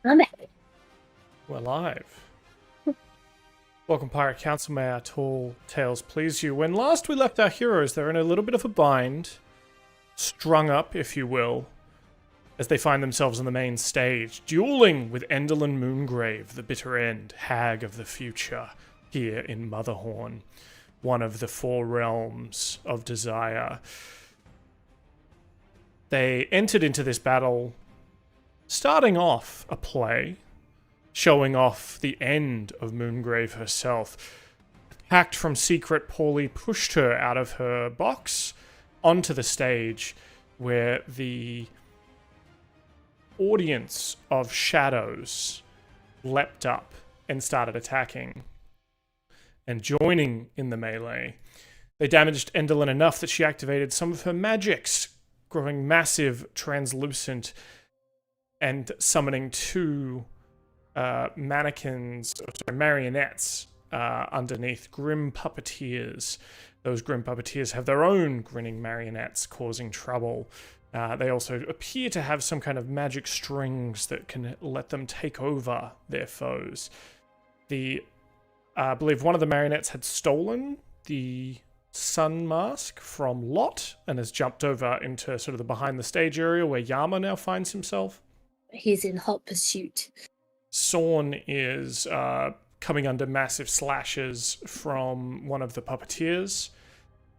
I'm it. We're live. Welcome, Pirate Council. May our tall tales please you. When last we left our heroes, they're in a little bit of a bind, strung up, if you will, as they find themselves on the main stage, dueling with Enderlin Moongrave, the bitter end, hag of the future, here in Motherhorn, one of the four realms of desire. They entered into this battle starting off a play, showing off the end of Moongrave herself. Hacked from secret, Pauly pushed her out of her box onto the stage, where the audience of shadows leapt up and started attacking and joining in the melee. They damaged Enderlin enough that she activated some of her magics, growing massive, translucent, and summoning two marionettes underneath grim puppeteers. Those grim puppeteers have their own grinning marionettes causing trouble. They also appear to have some kind of magic strings that can let them take over their foes. I believe one of the marionettes had stolen the sun mask from Lot and has jumped over into sort of the behind the stage area where Yama now finds himself. He's in hot pursuit. Sorn is coming under massive slashes from one of the puppeteers,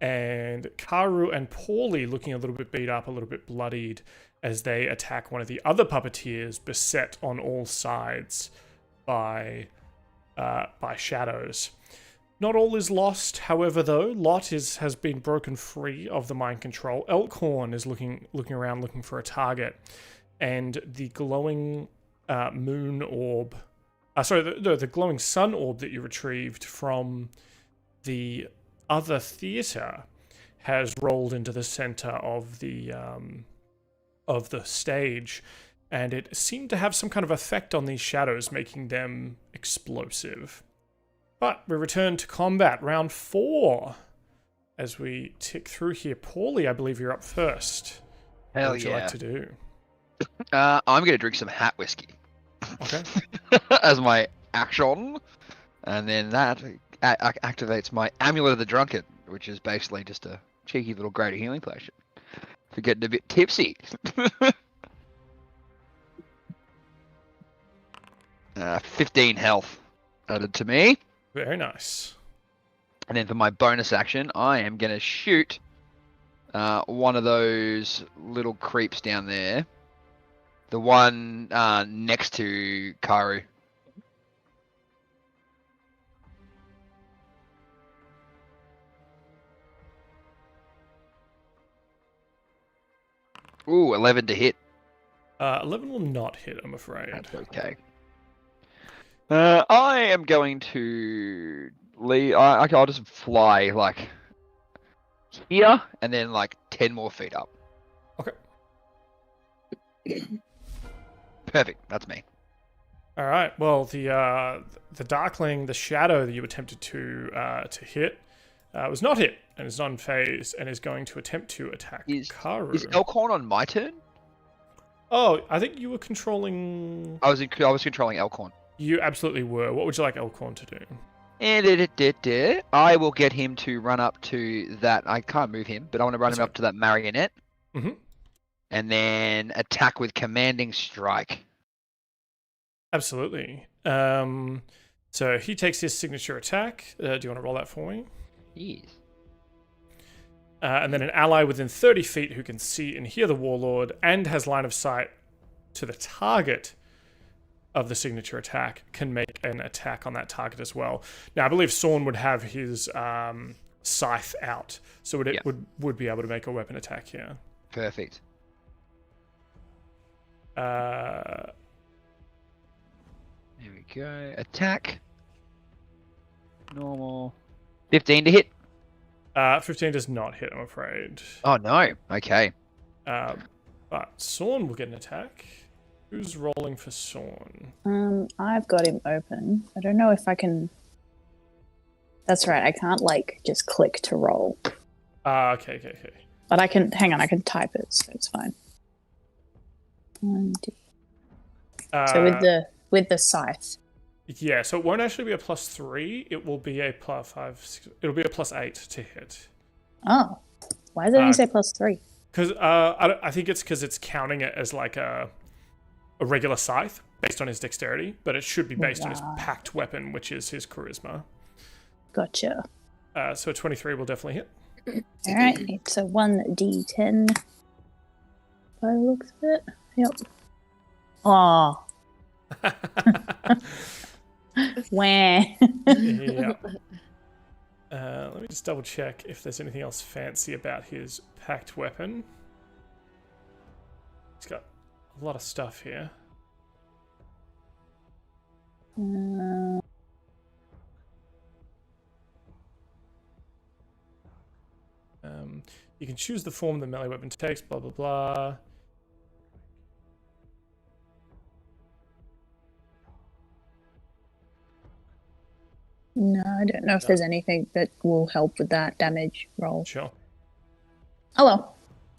and Karu and Pauly looking a little bit beat up, a little bit bloodied, as they attack one of the other puppeteers, beset on all sides by shadows. Not all is lost, however, though. Lot has been broken free of the mind control. Elkhorn is looking around, looking for a target, and the glowing moon orb, the glowing sun orb that you retrieved from the other theater has rolled into the center of the stage, and it seemed to have some kind of effect on these shadows, making them explosive. But we return to combat, round 4, as we tick through here. Pauly, I believe you're up first. Hell what would you yeah. like to do? I'm going to drink some hat whiskey. Okay. As my action. And then that activates my Amulet of the Drunkard, which is basically just a cheeky little greater healing potion for getting a bit tipsy. 15 health added to me. Very nice. And then for my bonus action, I am going to shoot one of those little creeps down there. The one next to Karu. Ooh, 11 to hit. 11 will not hit, I'm afraid. That's okay. I am going to leave. I'll just fly like here and then like 10 more feet up. Okay. Perfect. That's me. All right. Well, the Darkling, the shadow that you attempted to hit, was not hit and is not unfazed and is going to attempt to attack Karu. Is Elkhorn on my turn? Oh, I think you were controlling. I was controlling Elkhorn. You absolutely were. What would you like Elkhorn to do? And I will get him to run up to that. I can't move him, but I want to run him up to that marionette. Mm-hmm. And then attack with Commanding Strike. Absolutely. So he takes his signature attack. Do you want to roll that for me? Yes. And then an ally within 30 feet who can see and hear the Warlord and has line of sight to the target of the signature attack can make an attack on that target as well. Now, I believe Sorn would have his scythe out, so it would be able to make a weapon attack here. Perfect. There we go. Attack. Normal. 15 to hit. 15 does not hit, I'm afraid. Oh, no. Okay. But Sorn will get an attack. Who's rolling for Sorn? I've got him open. I don't know if I can... That's right, I can't, just click to roll. Okay. But I can... Hang on, I can type it, so it's fine. 1D. So with the scythe. Yeah, so it won't actually be a +3. It will be a +5. It'll be a +8 to hit. Oh, why does it only say +3? Because I think it's because it's counting it as like a regular scythe based on his dexterity, but it should be based on his packed weapon, which is his charisma. Gotcha. So a 23 will definitely hit. All right, it's a 1d10. By the looks of it. Yep. Oh. Wah. Yeah. Let me just double check if there's anything else fancy about his packed weapon. He's got a lot of stuff here. You can choose the form the melee weapon takes, blah, blah, blah. No, I don't know if there's anything that will help with that damage roll. Sure. Oh well.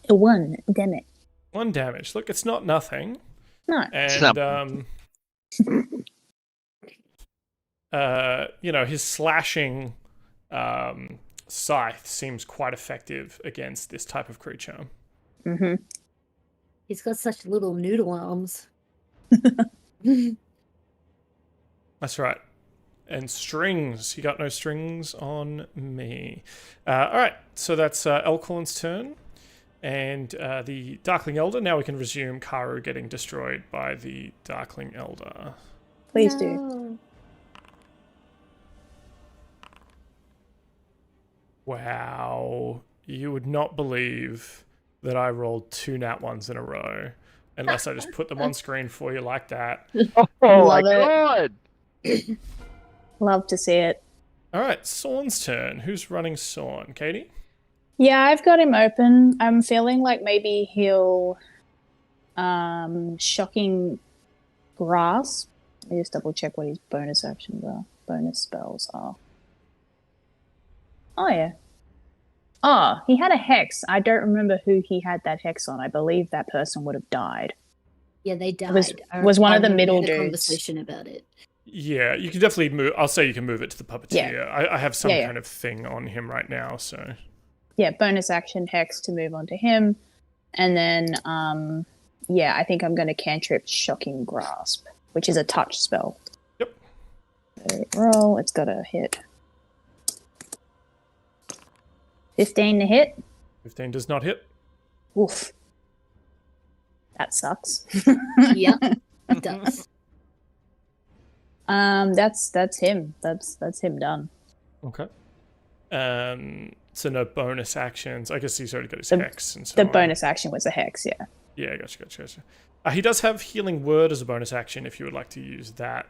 A 1, damn it. 1 damage. Look, it's not nothing. No. And, his slashing scythe seems quite effective against this type of creature. Mm-hmm. He's got such little noodle arms. That's right. And strings. You got no strings on me. All right, so that's Elkhorn's turn. And the Darkling Elder. Now we can resume Karu getting destroyed by the Darkling Elder. Please do. Wow. You would not believe that I rolled 2 nat 1s in a row. Unless I just put them on screen for you like that. Oh my Love it. god! Love to see it. All right, Sorn's turn. Who's running Sorn? Katie? Yeah, I've got him open. I'm feeling like maybe he'll shocking grasp. Let me just double check what his bonus actions are. Bonus spells are. Oh yeah. Oh, he had a hex. I don't remember who he had that hex on. I believe that person would have died. Yeah, they died. Was one of the I middle had a dudes. Conversation about it. Yeah, you can definitely move. I'll say you can move it to the puppeteer. Yeah. I have some Yeah. kind of thing on him right now, so. Yeah, bonus action hex to move on to him. And then, I think I'm going to cantrip Shocking Grasp, which is a touch spell. Yep. So roll. It's got to hit. 15 to hit. 15 does not hit. Oof. That sucks. Yeah, it does. That's him. That's him done. Okay. So no bonus actions. I guess he's already got his hex and so The on. bonus action was a hex, yeah. Yeah, gotcha. He does have Healing Word as a bonus action if you would like to use that.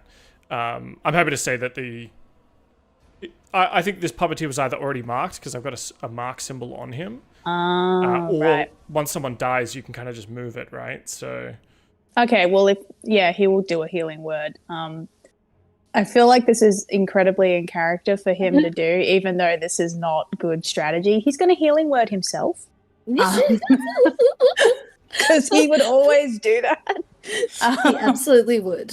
I'm happy to say that I think this puppeteer was either already marked because I've got a mark symbol on him. Or right. once someone dies, you can kind of just move it, right? So. Okay, well, he will do a healing word. I feel like this is incredibly in character for him to do, even though this is not good strategy. He's going to healing word himself. Because he would always do that. He absolutely would.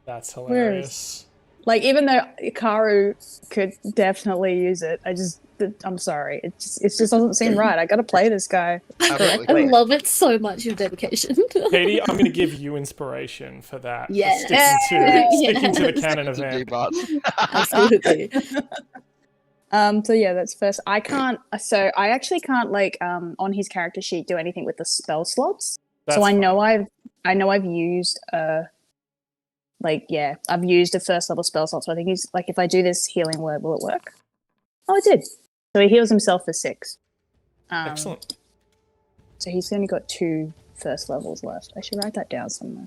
That's hilarious. Like, even though Karu could definitely use it, I'm sorry. It just doesn't seem right. I got to play this guy. I love it so much, your dedication. Katie, I'm going to give you inspiration for that. Yes. Sticking to the canon event. Absolutely. So yeah, that's first. I actually can't on his character sheet do anything with the spell slots. That's so I fine. know I've used I've used a first level spell slot. So I think he's like, if I do this healing word, will it work? Oh, it did. So he heals himself for 6. Excellent. So he's only got 2 first levels left. I should write that down somewhere.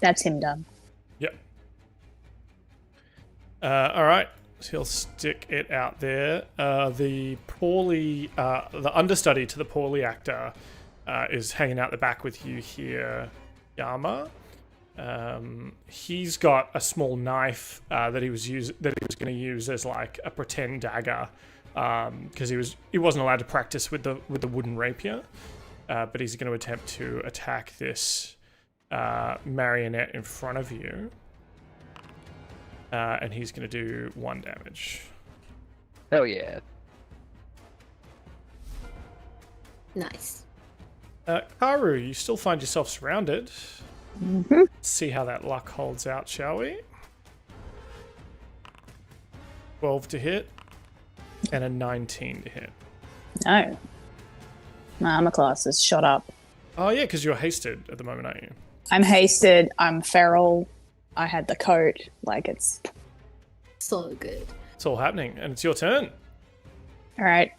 That's him done. Yep. All right. So he'll stick it out there. The understudy to the Pauly actor is hanging out the back with you here, Yama. He's got a small knife that he was going to use as like a pretend dagger, because he wasn't allowed to practice with the wooden rapier, but he's going to attempt to attack this marionette in front of you, and he's going to do 1 damage. Hell yeah. Nice. Karu, you still find yourself surrounded. Mm-hmm. See how that luck holds out, shall we? 12 to hit, and a 19 to hit. No. My armor class is shot up. Oh yeah, because you're hasted at the moment, aren't you? I'm hasted. I'm feral. I had the coat. Like, it's... So good. It's all happening, and it's your turn. All right.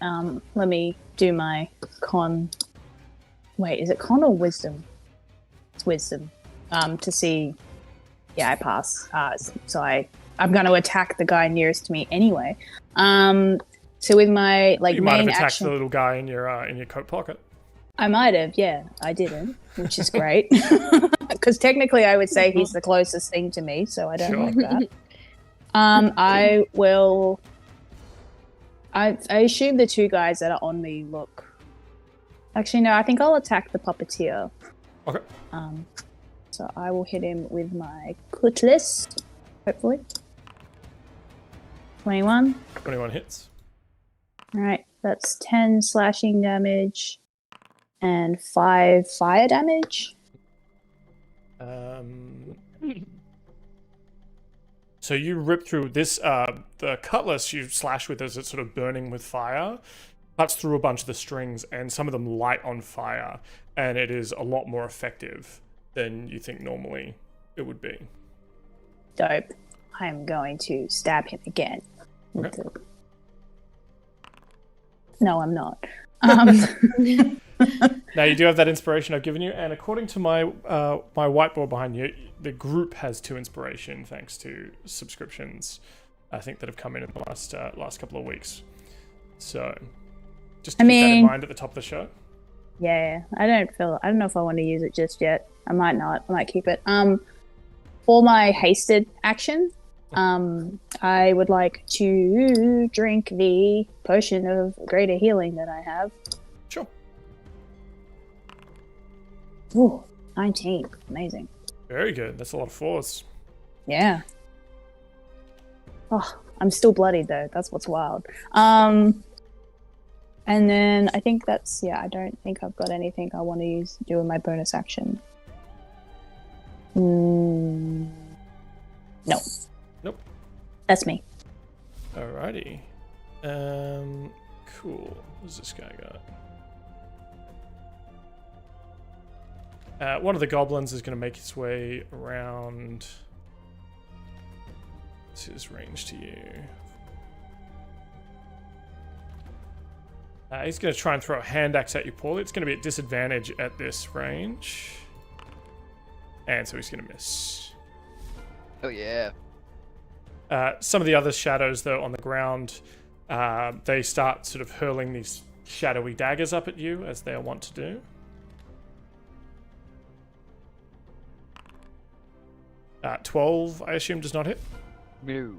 Let me do my con... Wait, is it con or wisdom? It's wisdom. To see... Yeah, I pass. So I'm going to attack the guy nearest to me anyway. So with my You might have main attacked action... the little guy in your coat pocket. I might have, yeah. I didn't, which is great. Because technically I would say he's the closest thing to me, so I don't like that. I will... I assume the 2 guys that are on me look... Actually, no, I think I'll attack the puppeteer. Okay. So I will hit him with my cutlass, hopefully. 21. 21 hits. Alright, that's 10 slashing damage and 5 fire damage. So you rip through this, the cutlass you slash with as it's sort of burning with fire, cuts through a bunch of the strings, and some of them light on fire, and it is a lot more effective than you think normally it would be. Dope. I'm going to stab him again. Okay. No, I'm not. Now you do have that inspiration I've given you, and according to my my whiteboard behind you, the group has 2 inspiration thanks to subscriptions, I think, that have come in the last couple of weeks. So just keep that in mind at the top of the show. Yeah, I don't know if I want to use it just yet. I might not. I might keep it. For my hasted action, I would like to drink the potion of greater healing that I have. Sure. Ooh, 19. Amazing. Very good. That's a lot of 4s. Yeah. Oh, I'm still bloodied though. That's what's wild. And then I think that's, I don't think I've got anything I want to do in my bonus action. No. Nope. That's me. Alrighty. Cool. What's this guy got? One of the goblins is going to make its way around. What's his range to you? He's going to try and throw a hand axe at you, Pauly. It's going to be at disadvantage at this range. And so he's going to miss. Oh, yeah. Some of the other shadows, though, on the ground, they start sort of hurling these shadowy daggers up at you, as they are wont to do. 12, I assume, does not hit. No.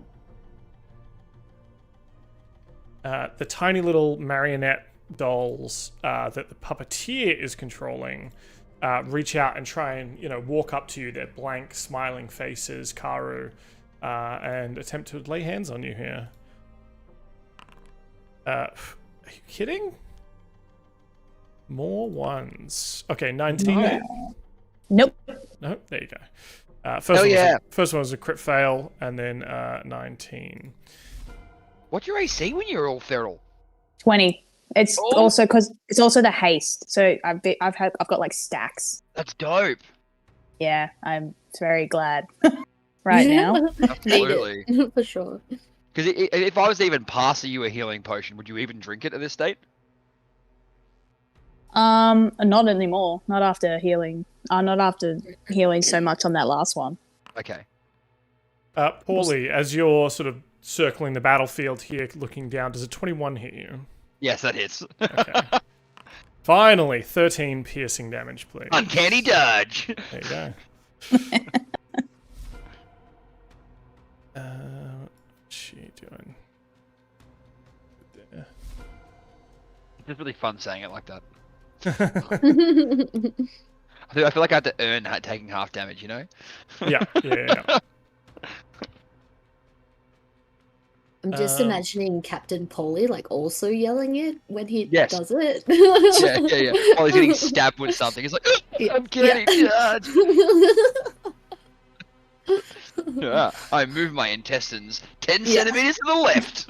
The tiny little marionette dolls that the puppeteer is controlling reach out and try and, walk up to you, their blank, smiling faces, Karu, and attempt to lay hands on you here. Are you kidding? More 1s. Okay, 19. Nope. No, there you go. First one was a crit fail, and then 19. What's your AC when you're all feral? 20. It's also because it's also the haste. So I've got like stacks. That's dope. Yeah, I'm very glad right now. Absolutely. For sure. Because if I was to even pass you a healing potion, would you even drink it at this state? Not anymore. Not after healing. Not after healing so much on that last one. Okay. Pauly, as you're sort of circling the battlefield here, looking down, does a 21 hit you? Yes, that hits. Okay. Finally, 13 piercing damage, please. Uncanny dodge. There you go. What's she doing? There. It's just really fun saying it like that. I'm I feel like I have to earn taking half damage, you know? Yeah. just imagining Captain Pauly like also yelling it when he Yes. does it. Yeah. While he's getting stabbed with something, he's like, I'm getting charged. Yeah, I move my intestines 10 centimeters to the left.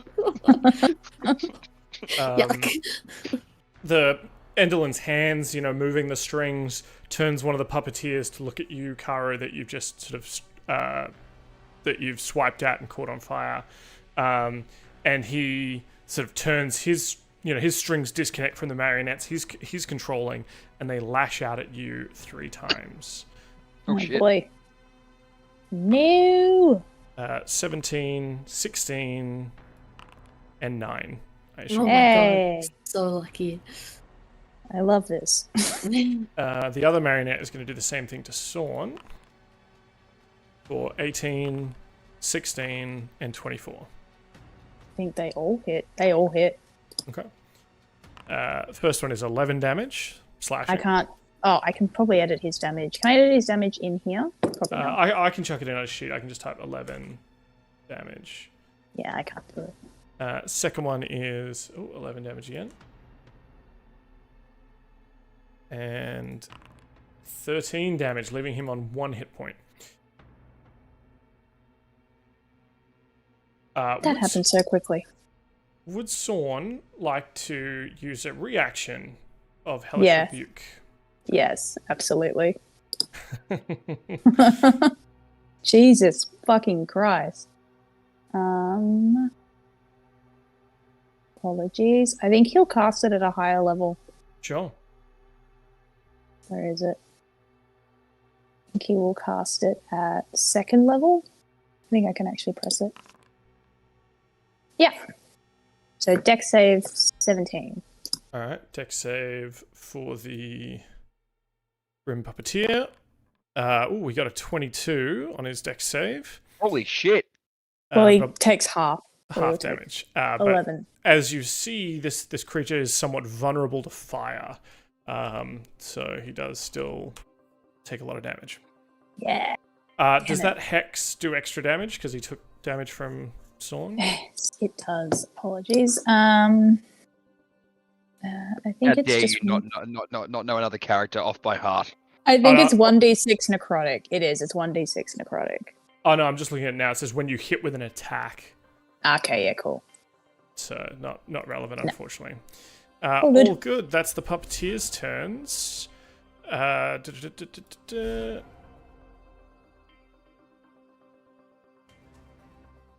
Yuck. The Enderlin's hands, moving the strings, turns one of the puppeteers to look at you, Karu, that you've just sort of that you've swiped at and caught on fire, and he sort of turns his strings disconnect from the marionettes he's controlling, and they lash out at you 3 times. Oh my shit! boy. No. 17, 16, and 9. I Oh assume. my Hey. god, so lucky. I love this. The other marionette is going to do the same thing to Sorn for 18, 16, and 24. I think they all hit. They all hit. Okay. The first one is 11 damage. Slashing. I can't. Oh, I can probably edit his damage. Can I edit his damage in here? Probably not. I can chuck it in on a sheet. I can just type 11 damage. Yeah, I can't do it. Second one is 11 damage again. And 13 damage, leaving him on 1 hit point. That happened so quickly. Would Sorn like to use a reaction of Hellish Yeah. Rebuke? Yes, absolutely. Jesus fucking Christ. Apologies. I think he'll cast it at a higher level. Sure. Where is it? I think he will cast it at 2nd level. I think I can actually press it. Yeah. So dex save 17. All right. Dex save for the Grim Puppeteer. We got a 22 on his dex save. Holy shit! Well, he but takes half. half damage. But 11. as you see, this creature is somewhat vulnerable to fire. So he does still take a lot of damage. Yeah. Does that hex do extra damage because he took damage from Sorn? Yes, it does. Apologies. I think How it's dare just. you not know another character off by heart? I think no. it's 1d6 necrotic. It is. It's 1d6 necrotic. Oh no, I'm just looking at it now. It says when you hit with an attack. Okay, yeah, cool. So not relevant, No. unfortunately. All good. All good. That's the puppeteer's turns. The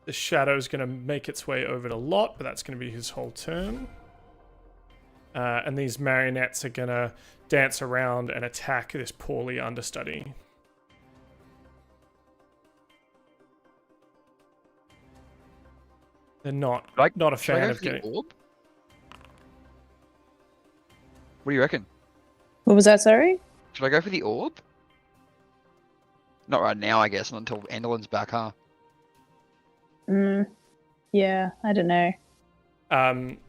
shadow's going to make its way over to Lot, but that's going to be his whole turn. And these marionettes are going to dance around and attack this Pauly understudy. They're not a Should I fan go of for the getting... orb? What do you reckon? What was that, sorry? Should I go for the orb? Not right now, I guess, not until Enderlin's back, huh? Yeah, I don't know.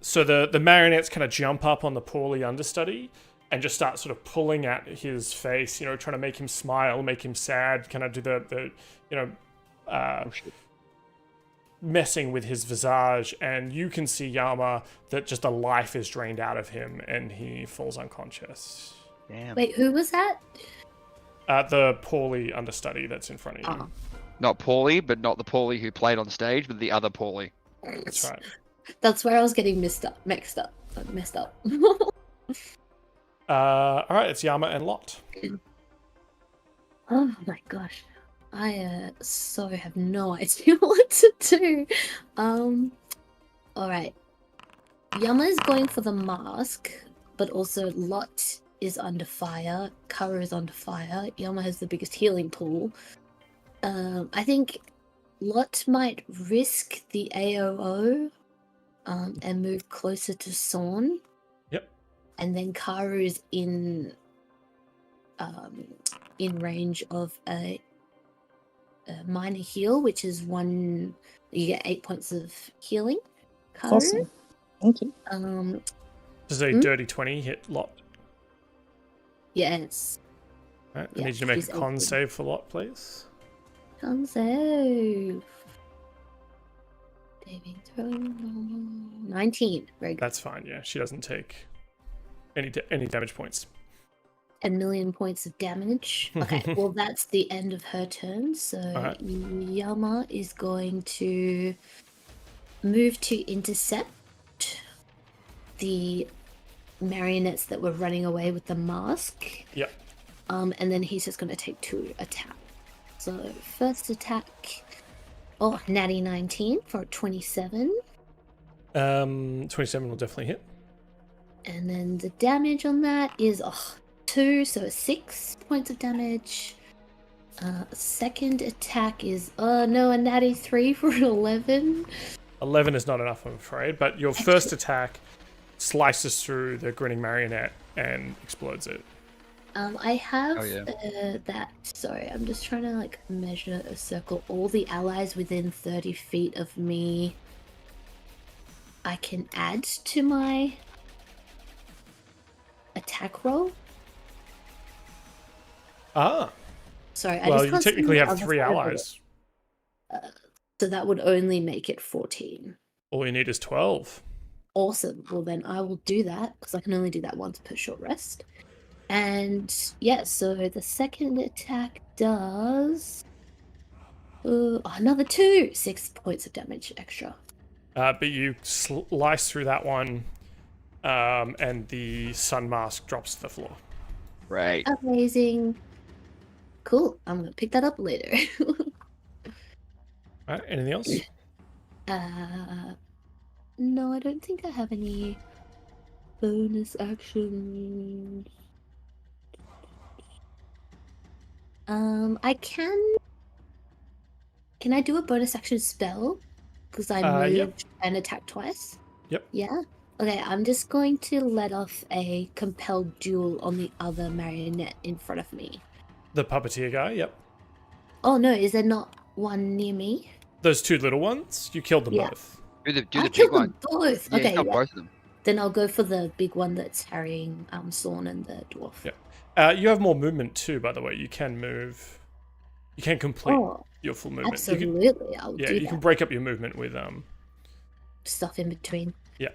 So the marionettes kind of jump up on the Pauly understudy and just start sort of pulling at his face, trying to make him smile, make him sad, kind of do the messing with his visage, and you can see Yama that just a life is drained out of him and he falls unconscious. Damn. Wait, who was that? The Pauly understudy that's in front of you. Oh. Not Pauly, but not the Pauly who played on stage, but the other Pauly. That's right. That's where I was getting messed up. All right, it's Yama and Lot. Oh my gosh. I so have no idea what to do. Alright. Yama is going for the mask, but also Lot is under fire. Karu is under fire. Yama has the biggest healing pool. I think Lot might risk the AOO and move closer to Sorn. Yep. And then Karu's in in range of a minor heal, which is one. You get 8 points of healing. Karu. Awesome. Thank you. Does a dirty 20 hit Lot? Yes. Right, I need you to make a con 18. save for Lot, please. Con save. Saving throw. 19. Very good. That's fine. Yeah, she doesn't take any damage points. 10 million points of damage. Okay, well, that's the end of her turn. So Alright. Yama is going to move to intercept the marionettes that were running away with the mask. Yep. And then he's just going to take 2 attacks. So first attack, natty 19 for a 27. 27 will definitely hit. And then the damage on that is 2, so 6 points of damage. Second attack is a natty 3 for an 11. 11 is not enough, I'm afraid, but your first attack slices through the grinning marionette and explodes it. I have Oh, yeah. that. Sorry, I'm just trying to measure a circle. All the allies within 30 feet of me, I can add to my attack roll. Ah, Sorry, I well, just you can't see technically the have other 3 side of it. allies. So that would only make it 14. All you need is 12. Awesome. Well, then I will do that because I can only do that once per short rest. And yeah, so the second attack does another 2, 6 points of damage extra. But you slice through that one, and the sun mask drops to the floor. Right. Amazing. Cool. I'm gonna pick that up later. Alright, anything else? No, I don't think I have any bonus actions. I can I do a bonus action spell? Because I moved Yep. and attacked twice? Yep. Yeah? Okay, I'm just going to let off a compelled duel on the other marionette in front of me. The puppeteer guy, yep. Oh no, is there not one near me? Those 2 little ones, you killed them Yeah. both. Do the I big killed one. them both! Yeah, Okay, you got yeah. both of them. Then I'll go for the big one that's carrying Sorn and the dwarf. Yep. You have more movement too, by the way. You can move. You can complete Oh, your full movement. absolutely, I'll do You that. can break up your movement with Stuff in between. Yeah.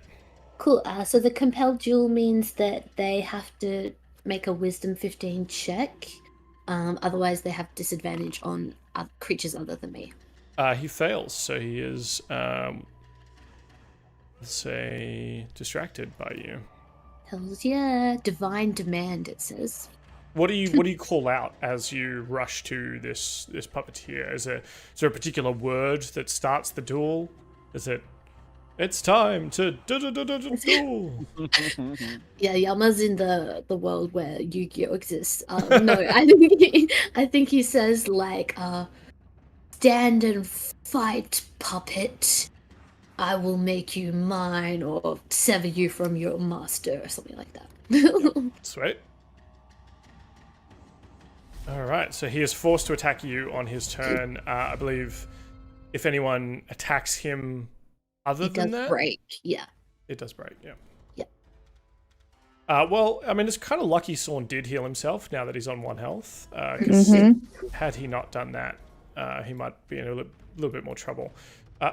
Cool. So the compelled duel means that they have to make a wisdom 15 check. Otherwise, they have disadvantage on creatures other than me. He fails, so he is let's say distracted by you. Hells yeah. Divine demand, it says. What do you call out as you rush to this puppeteer? Is there a particular word that starts the duel? Is it it's time to duel? Yeah, Yama's in the world where Yu-Gi-Oh exists. No, I think he says stand and fight, puppet. I will make you mine or sever you from your master or something like that. Sweet. Alright, so he is forced to attack you on his turn. I believe if anyone attacks him other It than does that, break, yeah. it does break, yeah. Yeah. Well, I mean, it's kind of lucky Sorn did heal himself now that he's on 1 health. Because had he not done that, he might be in a little bit more trouble.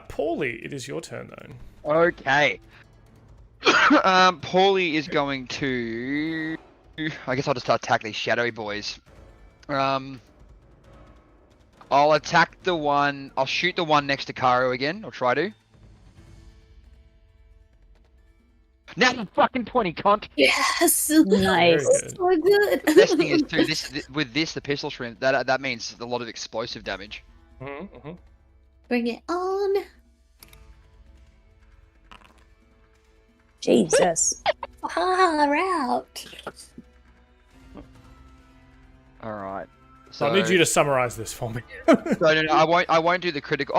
Pauly, it is your turn, though. Okay. Pauly is going to... I guess I'll just start attacking these shadowy boys. I'll attack the one... I'll shoot the one next to Karu again, or try to. Now the fucking 20, cunt! Yes! Nice. Very good. So good! Best thing is too, with the pistol shrimp, that means a lot of explosive damage. Mm-hmm. Bring it on! Jesus. Far out! Alright. So I need you to summarize this for me. No, I won't do the critical...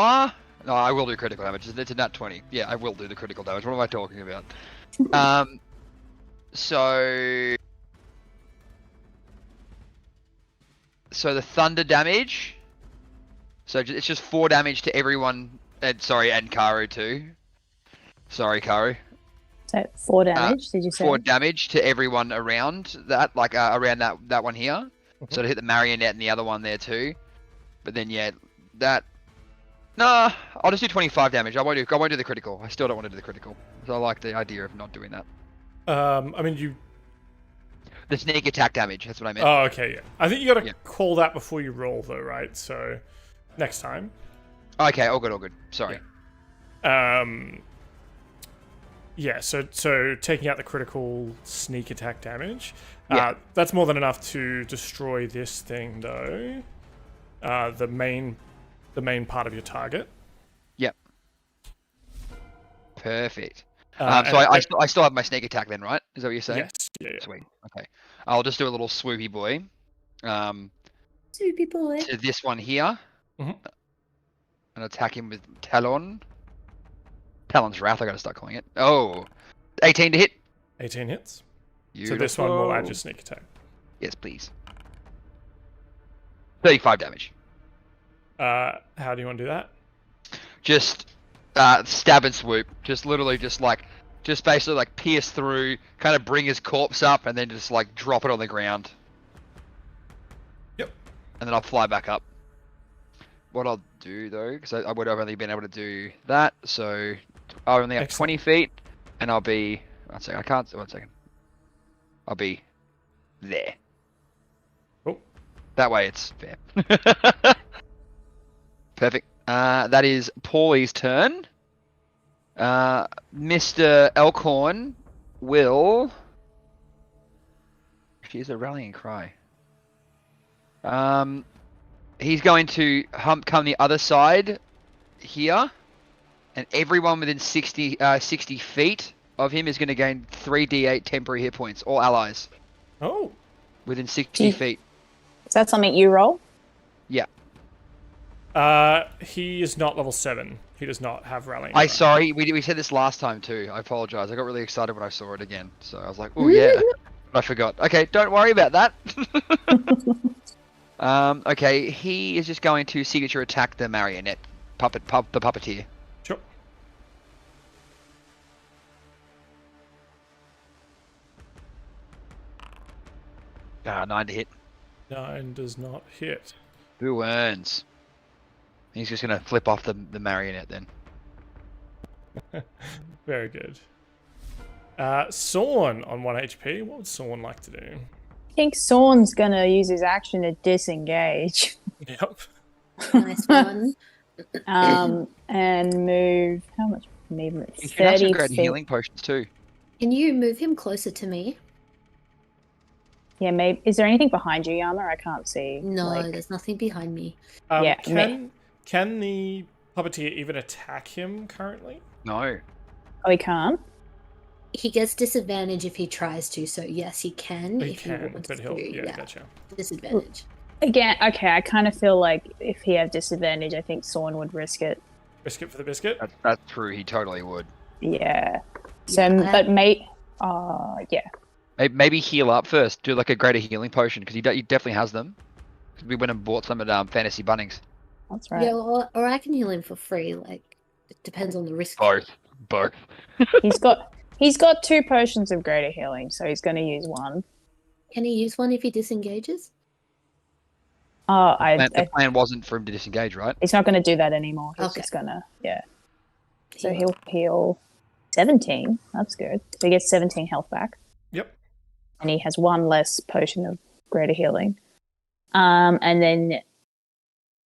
No, I will do critical damage. It's a nat 20. Yeah, I will do the critical damage. What am I talking about? So... So the thunder damage. So it's just 4 damage to everyone. And Karu too. Sorry, Karu. So 4 damage, did you say? 4 damage to everyone around that, like around that one here. So to hit the marionette and the other one there too. But then yeah, that. Nah, I'll just do 25 damage. I won't do the critical. I still don't want to do the critical. So I like the idea of not doing that. I mean you. The sneak attack damage. That's what I meant. Oh, okay, yeah. I think you got to call that before you roll, though, right? So next time. Okay, all good. Sorry. Yeah. So taking out the critical sneak attack damage. Yeah. That's more than enough to destroy this thing, though. The main part of your target. Yep. Perfect. So I still have my sneak attack then, right? Is that what you're saying? Yes. Yeah. Sweet. Okay. I'll just do a little swoopy boy. Swoopy boy. To this one here. Mhm. And attack him with Talon. Talon's Wrath, I gotta start calling it. Oh. 18 to hit. 18 hits. Beautiful. So this one will add your sneak attack. Yes, please. 35 damage. How do you want to do that? Just stab and swoop. Just literally just basically like pierce through, kind of bring his corpse up, and then just like drop it on the ground. Yep. And then I'll fly back up. What I'll do though, because I would have only been able to do that, so I only have 20 feet, and I'll be. One second. I'll be there. Oh. That way it's fair. Perfect. That is Pauly's turn. Mr. Elkhorn will. She's a rallying cry. He's going to come the other side here, and everyone within 60 feet of him is going to gain 3d8 temporary hit points, all allies. Oh. Within 60 feet. Is that something you roll? Yeah. He is not level 7. He does not have rallying. Sorry, we said this last time too. I apologize. I got really excited when I saw it again. So I was like, oh yeah. But I forgot. Okay, don't worry about that. Okay, he is just going to signature attack the marionette the puppeteer. Sure. Ah, 9 to hit. 9 does not hit. Who earns? He's just gonna flip off the marionette then. Very good. Sorn on 1 HP. What would Sorn like to do? I think Sorn's gonna use his action to disengage. Yep. Nice one. And move. How much movement? He can have some 30 great feet. healing potions too. Can you move him closer to me? Yeah, maybe. Is there anything behind you, Yama? I can't see. No, there's nothing behind me. Yeah, Can the puppeteer even attack him currently? No. Oh, he can't? He gets disadvantage if he tries to, so yes, he can. He if can, he wants but he'll. to, Yeah, gotcha. Disadvantage. Again, okay, I kind of feel like if he had disadvantage, I think Sorn would risk it. Biscuit for the biscuit. That's true. He totally would. Yeah. So, Yeah, but yeah. Maybe heal up first. Do like a greater healing potion because he definitely has them. We went and bought some at Fantasy Bunnings. That's right. Yeah, or I can heal him for free. Like, it depends on the risk. Both. He's got 2 potions of greater healing, so he's going to use one. Can he use one if he disengages? The plan wasn't for him to disengage, right? He's not going to do that anymore. He's just going to, So he'll heal 17. That's good. So he gets 17 health back. Yep. And he has 1 less potion of greater healing. And then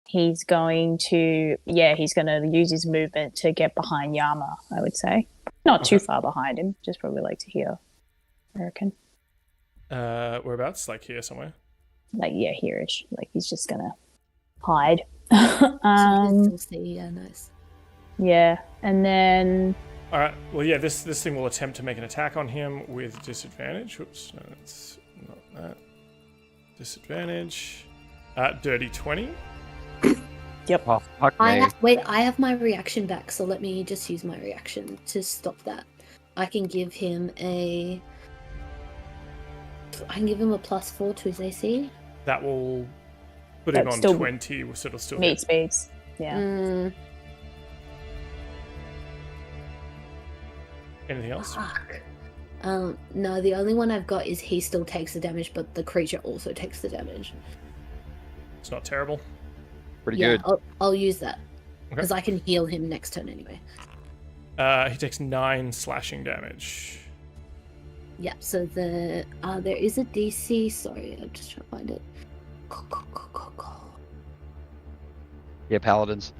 he's going to use his movement to get behind Yama, I would say. Not too far behind him, just probably like to here, I reckon. Whereabouts? Like here somewhere? Like, yeah, here-ish. Like, he's just gonna hide. Yeah, nice. Yeah, and then... Alright, well, yeah, this thing will attempt to make an attack on him with disadvantage. Whoops, no, that's not that. Disadvantage. Dirty 20. Yep. Oh, fuck me. I have my reaction back, so let me just use my reaction to stop that. I can give him a +4 to his AC. That will put him That's on still 20, so it'll still meat get... speeds. Yeah. Anything else? Fuck. No, the only one I've got is he still takes the damage, but the creature also takes the damage. It's not terrible. Pretty Yeah, good. I'll use that. Okay. Because I can heal him next turn anyway. He takes 9 slashing damage. Yeah, so there is a DC. Sorry, I'm just trying to find it. Yeah, paladins.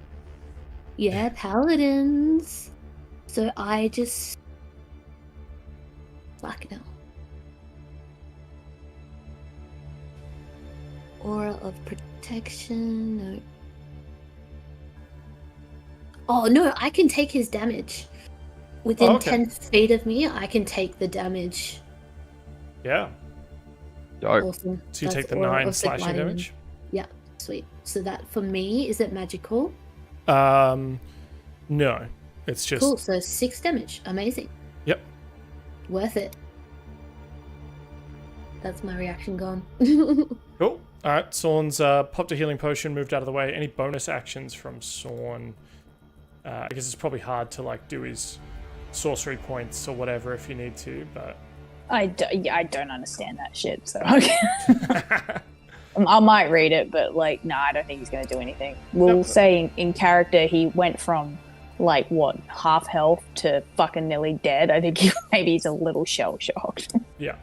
Yeah, paladins. So I just... Fuck no. Aura of protection. No. Oh no, I can take his damage. Within 10 feet of me, I can take the damage. Yeah. Dope. Awesome. So you That's take the Aura 9 of slashing Sigmaringen. damage? Yeah, sweet. So that, for me, is it magical? No. It's just... Cool, so 6 damage. Amazing. Yep. Worth it. That's my reaction gone. Cool. Alright, Sorn's popped a healing potion, moved out of the way. Any bonus actions from Sorn? I guess it's probably hard to like do his sorcery points or whatever if you need to, but... I don't understand that shit, so I might read it, but like, no, I don't think he's going to do anything. We'll say in character he went from like what, half health to fucking nearly dead. I think maybe he's a little shell shocked. Yeah.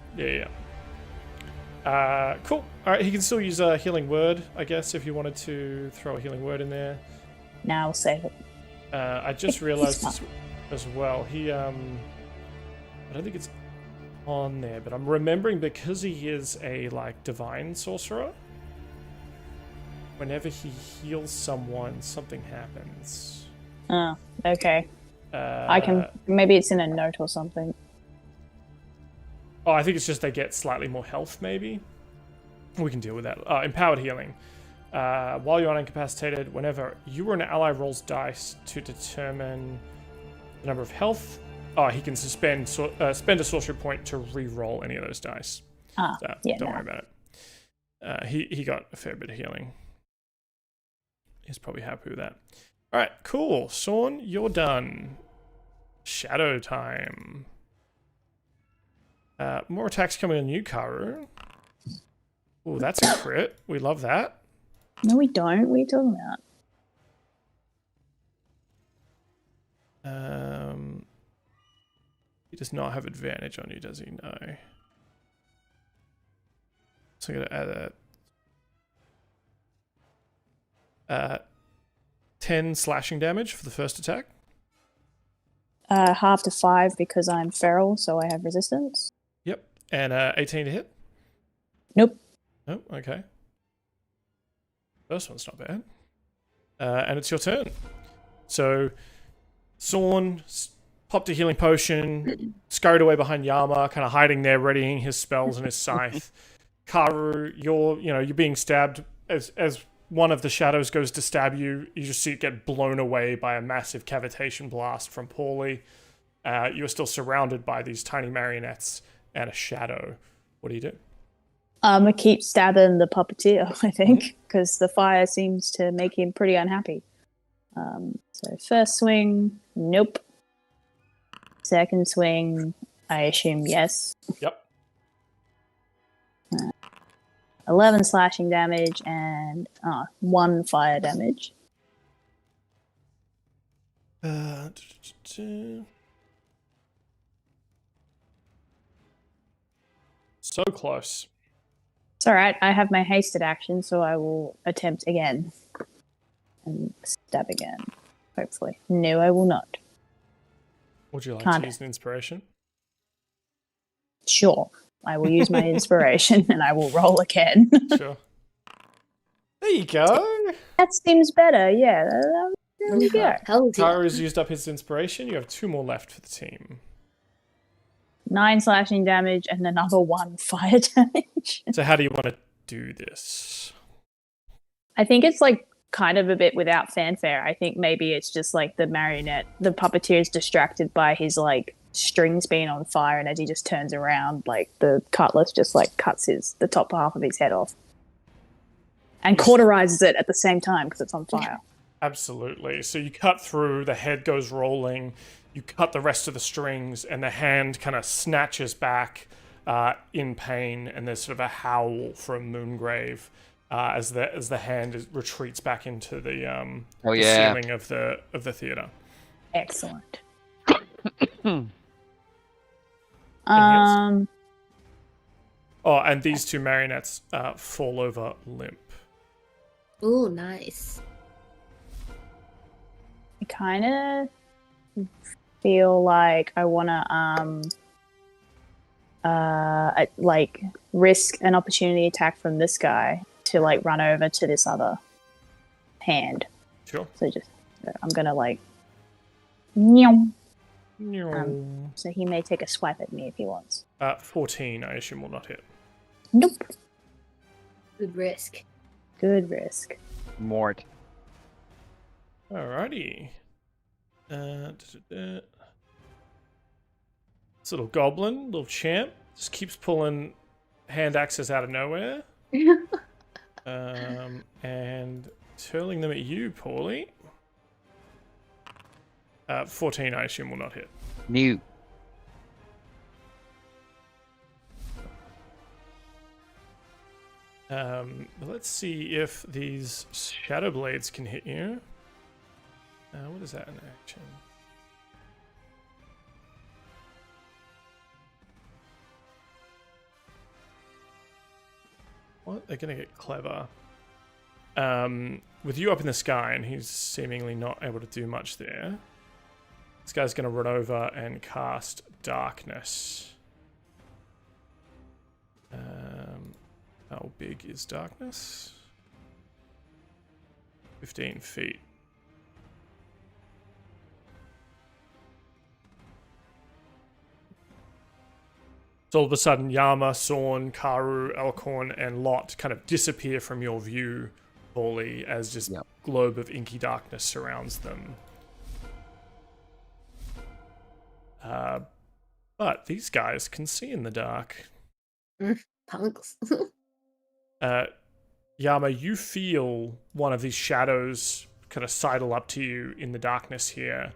Cool. Alright, he can still use a healing word, I guess, if you wanted to throw a healing word in there. Now we'll save it. I just realized as well, he, I don't think it's on there, but I'm remembering because he is a, like, divine sorcerer, whenever he heals someone, something happens. Oh, okay. I can, maybe it's in a note or something. Oh, I think it's just they get slightly more health, maybe. We can deal with that. Empowered healing. While you're unincapacitated, whenever you or an ally rolls dice to determine the number of health, he can spend a sorcery point to re-roll any of those dice. So don't worry about it. He got a fair bit of healing. He's probably happy with that. All right, cool. Sorn, you're done. Shadow time. More attacks coming on you, Karu. Oh, that's a crit. We love that. No, we don't. What are you talking about? He does not have advantage on you, does he? No. So I'm going to add that. 10 slashing damage for the first attack. Half to 5 because I'm feral, so I have resistance. Yep. And 18 to hit? Nope. Oh, okay. First one's not bad. And it's your turn. So, Sorn popped a healing potion, scurried away behind Yama, kind of hiding there, readying his spells and his scythe. Karu, you're being stabbed. As one of the shadows goes to stab you, you just see it get blown away by a massive cavitation blast from Pauly. You're still surrounded by these tiny marionettes and a shadow. What do you do? I'm gonna keep stabbing the puppeteer, I think, because the fire seems to make him pretty unhappy. So first swing, nope. Second swing, I assume yes. Yep. 11 slashing damage and 1 fire damage. So close. It's alright, I have my hasted action, so I will attempt again. And stab again, hopefully. No, I will not. Would you like Can't. to use an inspiration? Sure. I will use my inspiration and I will roll again. Sure. There you go. That seems better, yeah. There we go. Hell yeah. Karu's used up his inspiration. You have 2 more left for the team. 9 slashing damage and another 1 fire damage. So how do you want to do this? I think it's like kind of a bit without fanfare. I think maybe it's just like the puppeteer is distracted by his like strings being on fire, and as he just turns around, like the cutlass just like cuts the top half of his head off. And cauterizes it at the same time because it's on fire. Absolutely. So you cut through, the head goes rolling, you cut the rest of the strings, and the hand kind of snatches back in pain, and there's sort of a howl from Moongrave as the hand retreats back into the ceiling of the theater. Excellent. Oh, and these two marionettes fall over limp. Ooh, nice. I kind of feel like I want to like risk an opportunity attack from this guy to like run over to this other hand. Sure. So I'm gonna like so he may take a swipe at me if he wants. 14, I assume, will not hit. Nope. Good risk. Good risk. Mort. Alrighty. This little goblin, little champ, just keeps pulling hand axes out of nowhere. And hurling them at you, Pauly. 14, I assume, will not hit. New. Let's see if these shadow blades can hit you. What is that in action? What? They're gonna get clever. With you up in the sky, and he's seemingly not able to do much there. This guy's gonna run over and cast Darkness. How big is Darkness? 15 feet. So all of a sudden, Yama, Sorn, Karu, Elkhorn, and Lot kind of disappear from your view, Pauly, as just globe of inky darkness surrounds them. But these guys can see in the dark. Punks. Yama, you feel one of these shadows kind of sidle up to you in the darkness here.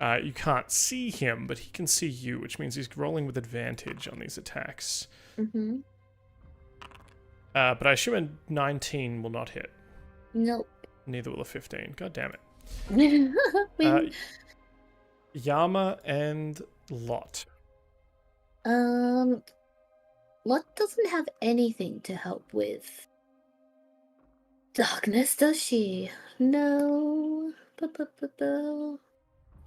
You can't see him, but he can see you, which means he's rolling with advantage on these attacks. Mm-hmm. But I assume a 19 will not hit. Nope. Neither will a 15. God damn it. Yama and Lot. Lot doesn't have anything to help with darkness, does she? No.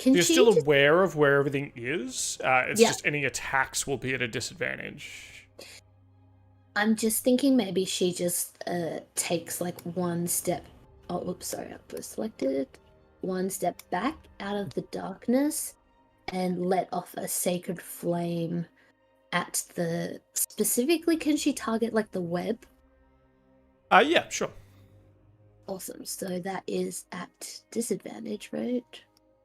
You're still aware of where everything is. It's just any attacks will be at a disadvantage. I'm just thinking maybe she just takes like one step. Oh, oops, sorry, I was selected. One step back out of the darkness and let off a sacred flame at the. Specifically, can she target like the web? Yeah, sure. Awesome. So that is at disadvantage, right?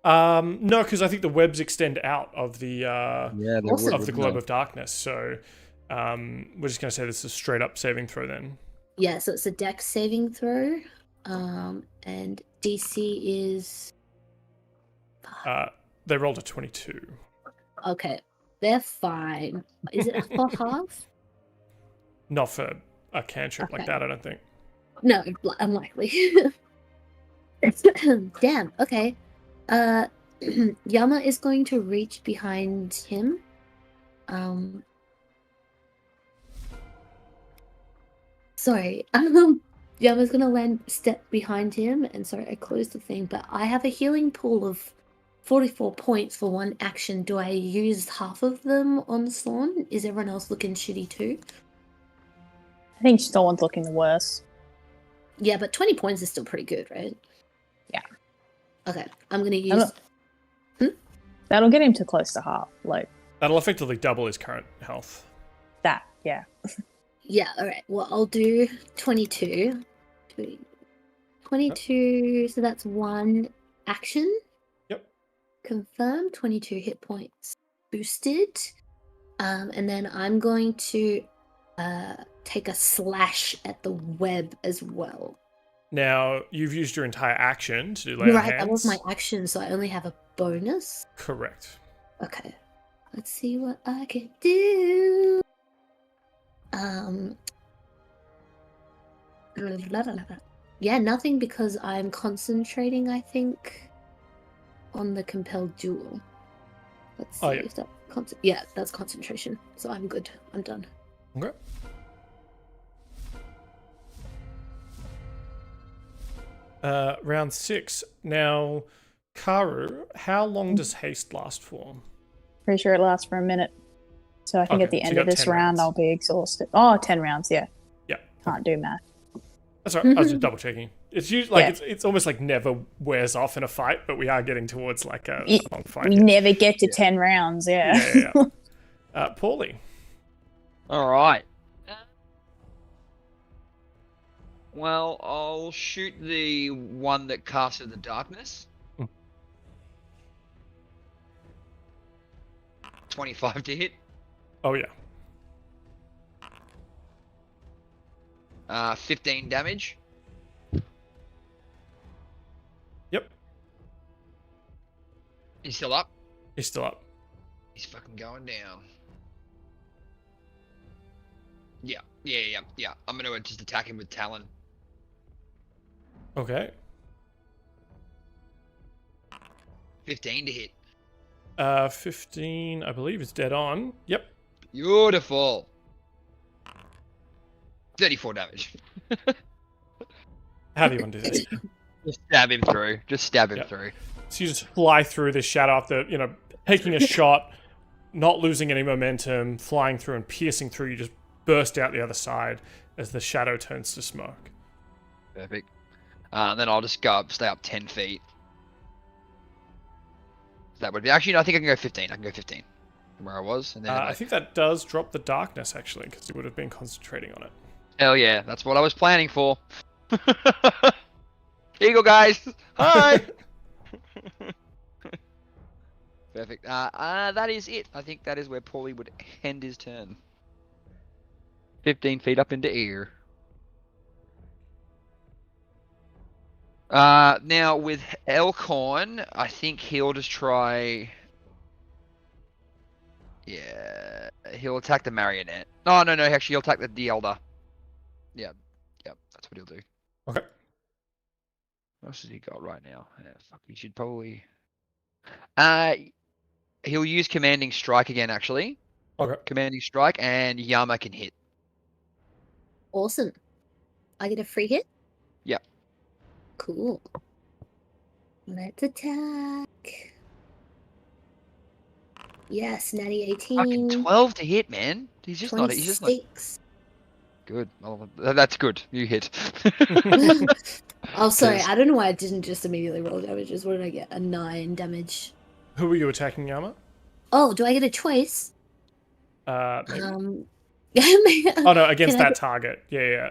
No, because I think the webs extend out of the of the globe of darkness. So we're just going to say this is a straight up saving throw then. Yeah, so it's a dex saving throw, and DC is. They rolled a 22. Okay, they're fine. Is it for half? Not for a cantrip like that, I don't think. No, unlikely. Damn. Okay. Yama is going to reach behind him. Sorry. Yama's gonna step behind him, and sorry, I closed the thing, but I have a healing pool of 44 points for one action. Do I use half of them on Sorn? Is everyone else looking shitty too? I think Sorn's looking the worst. Yeah, but 20 points is still pretty good, right? Yeah. Okay, I'm gonna use... That'll get him to close to half. Like that'll effectively double his current health. That, yeah. Yeah, alright. Well, I'll do 22. 22, so that's one action. Yep. Confirmed, 22 hit points boosted. And then I'm going to take a slash at the web as well. Now, you've used your entire action to do lay You're on right, hands. that was my action, so I only have a bonus. Correct. Okay. Let's see what I can do. Yeah, nothing because I'm concentrating, I think, on the compelled duel. Let's see if that... Yeah, that's concentration. So I'm good. I'm done. Okay. Round 6. Now, Karu, how long does haste last for? Pretty sure it lasts for a minute. So I think at the end of this round, I'll be exhausted. Oh, 10 rounds, yeah. Yeah. Can't do math. That's all right. I was just double checking. It's usually like it's almost like never wears off in a fight, but we are getting towards like a long fight. We never get to 10 rounds, yeah. Pauly. All right. Well, I'll shoot the one that casted the darkness. 25 to hit. Oh, yeah. 15 damage. Yep. He's still up? He's still up. He's fucking going down. Yeah. I'm gonna just attack him with Talon. Okay. 15 to hit. 15, I believe, is dead on. Yep. Beautiful. 34 damage. How do you want to do this? Just stab him through. Just stab him through. So you just fly through this shadow after, taking a shot, not losing any momentum, flying through and piercing through. You just burst out the other side as the shadow turns to smoke. Perfect. And then I'll just go up, stay up 10 feet. That would be... Actually, no, I think I can go 15. I can go 15 from where I was. And then I think that does drop the darkness, actually, because you would have been concentrating on it. Hell yeah, that's what I was planning for. Eagle guys! Hi! Perfect. That is it. I think that is where Pauly would end his turn. 15 feet up into air. Now with Elkhorn, I think he'll just try... Yeah, he'll attack the marionette. No, actually he'll attack the elder. Yeah, that's what he'll do. Okay. What else has he got right now? Yeah, fuck, he should probably... He'll use Commanding Strike again, actually. Okay. Commanding Strike, and Yama can hit. Awesome. I get a free hit? Yep. Cool. Let's attack. Yes, natty 18. Fucking 12 to hit, man. He's just not... He's just not... Good. Well, that's good. You hit. Oh, sorry. I don't know why I didn't just immediately roll damages. What did I get? A 9 damage. Who were you attacking, Yama? Oh, do I get a choice? Maybe. Oh no, against that target. Yeah.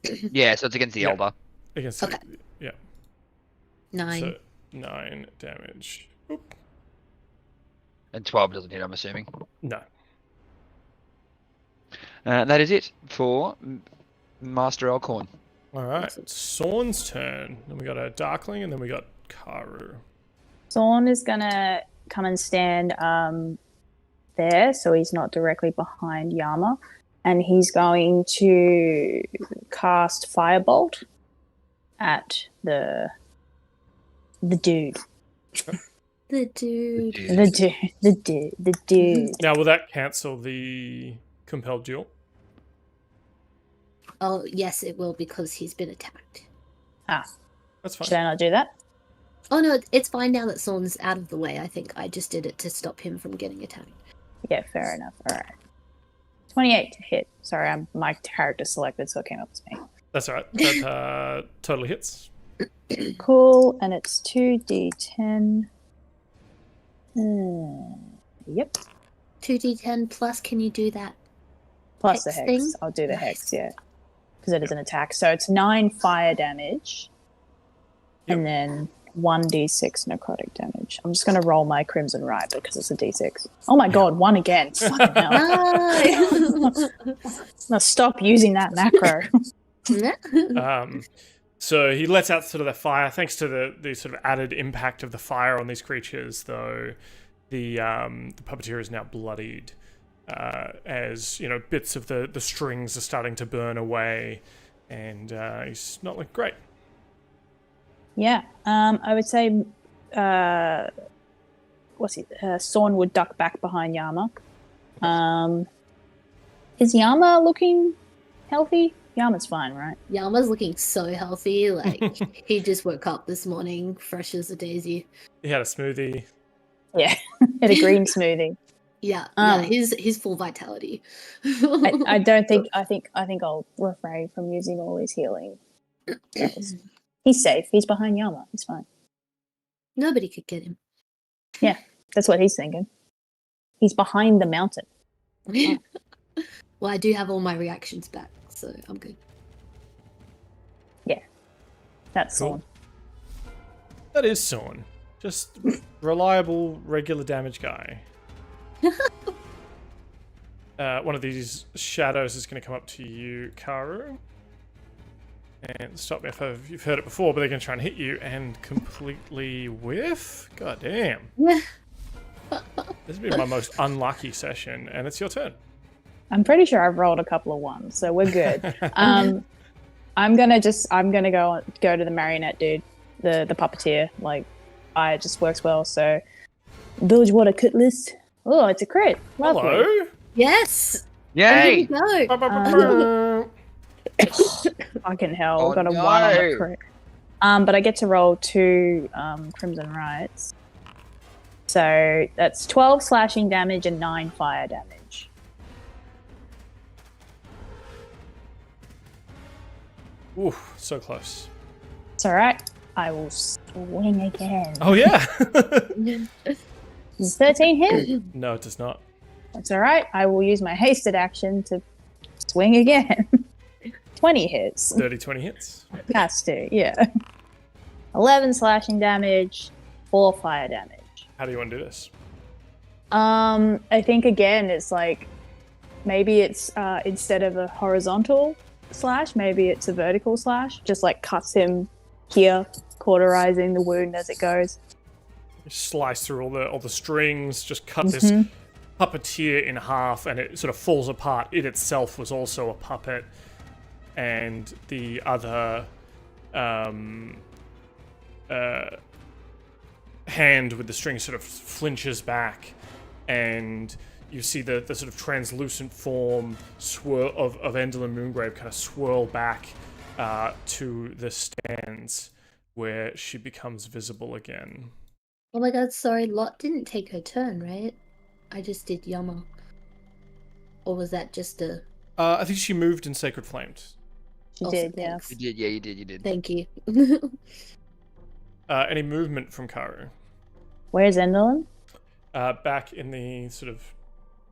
Yeah, so it's against the elder. Against okay. Yeah. 9. So 9 damage. Oop. And 12 doesn't hit, I'm assuming. No. That is it for Master Elkhorn. All right, Sorn's turn. Then we got a Darkling, and then we got Karu. Sorn is gonna come and stand there, so he's not directly behind Yama, and he's going to cast Firebolt at the dude. The dude. The dude. Now, will that cancel the compelled duel? Oh, yes, it will, because he's been attacked. That's fine. Should I not do that? Oh, no, it's fine now that Sorn's out of the way. I think I just did it to stop him from getting attacked. Yeah, fair enough. All right. 28 to hit. Sorry, my character selected, so it came up as me. That's all right. That totally hits. Cool, and it's 2d10. Yep. 2d10 plus, can you do that? Plus the Hex hex. thing? I'll do the Nice. hex, yeah. Because it is an attack. So it's 9 fire damage. Yep. And then 1d6 necrotic damage. I'm just going to roll my Crimson Rite because it's a d6. Oh my god, 1 again. Fucking hell. Now stop using that macro. So he lets out sort of the fire, thanks to the sort of added impact of the fire on these creatures, though the puppeteer is now bloodied, as, you know, bits of the strings are starting to burn away, and he's not looking great. Yeah, I would say, Sorn would duck back behind Yama. Is Yama looking healthy? Yama's fine, right? Yama's looking so healthy. Like, he just woke up this morning, fresh as a daisy. He had a smoothie. Yeah, had a green smoothie. Yeah, he's full vitality. I don't think. I think I'll refrain from using all his healing. He's safe. He's behind Yama. He's fine. Nobody could get him. Yeah, that's what he's thinking. He's behind the mountain. Well, I do have all my reactions back, so I'm good. Yeah, that's cool. Sorn. That is Sorn. Just reliable, regular damage guy. One of these shadows is going to come up to you, Karu. And stop me if you've heard it before, but they're going to try and hit you and completely whiff. God damn. Yeah. This has been my most unlucky session, and it's your turn. I'm pretty sure I've rolled a couple of ones, so we're good. I'm gonna go to the marionette dude, the puppeteer. Like, it just works well. So, Bilgewater Cutlass. Oh, it's a crit. Lovely. Hello. Yes. Yay! There you go. Fucking hell, Oh, got a no. 1 on the crit. But I get to roll 2 Crimson Rites. So that's 12 slashing damage and 9 fire damage. Ooh, so close. It's alright. I will swing again. Oh, yeah. Does 13 hit? No, it does not. That's alright. I will use my hasted action to swing again. 20 hits. 30-20 hits. Has to, yeah. 11 slashing damage, 4 fire damage. How do you want to do this? I think again it's like maybe it's instead of a horizontal slash, maybe it's a vertical slash. Just like cuts him here, cauterizing the wound as it goes. You slice through all the strings, just cut this puppeteer in half, and it sort of falls apart. It itself was also a puppet, and the other hand with the string sort of flinches back, and you see the sort of translucent form swirl of Endela Moongrave kind of swirl back to the stands where she becomes visible again. Oh my god, sorry, Lot didn't take her turn, right? I just did Yama. Or was that just a... I think she moved in Sacred Flames. She Also, did, yeah. thanks. You did, yeah, you did. Thank you. Any movement from Karu? Where's Endelin? Back in the sort of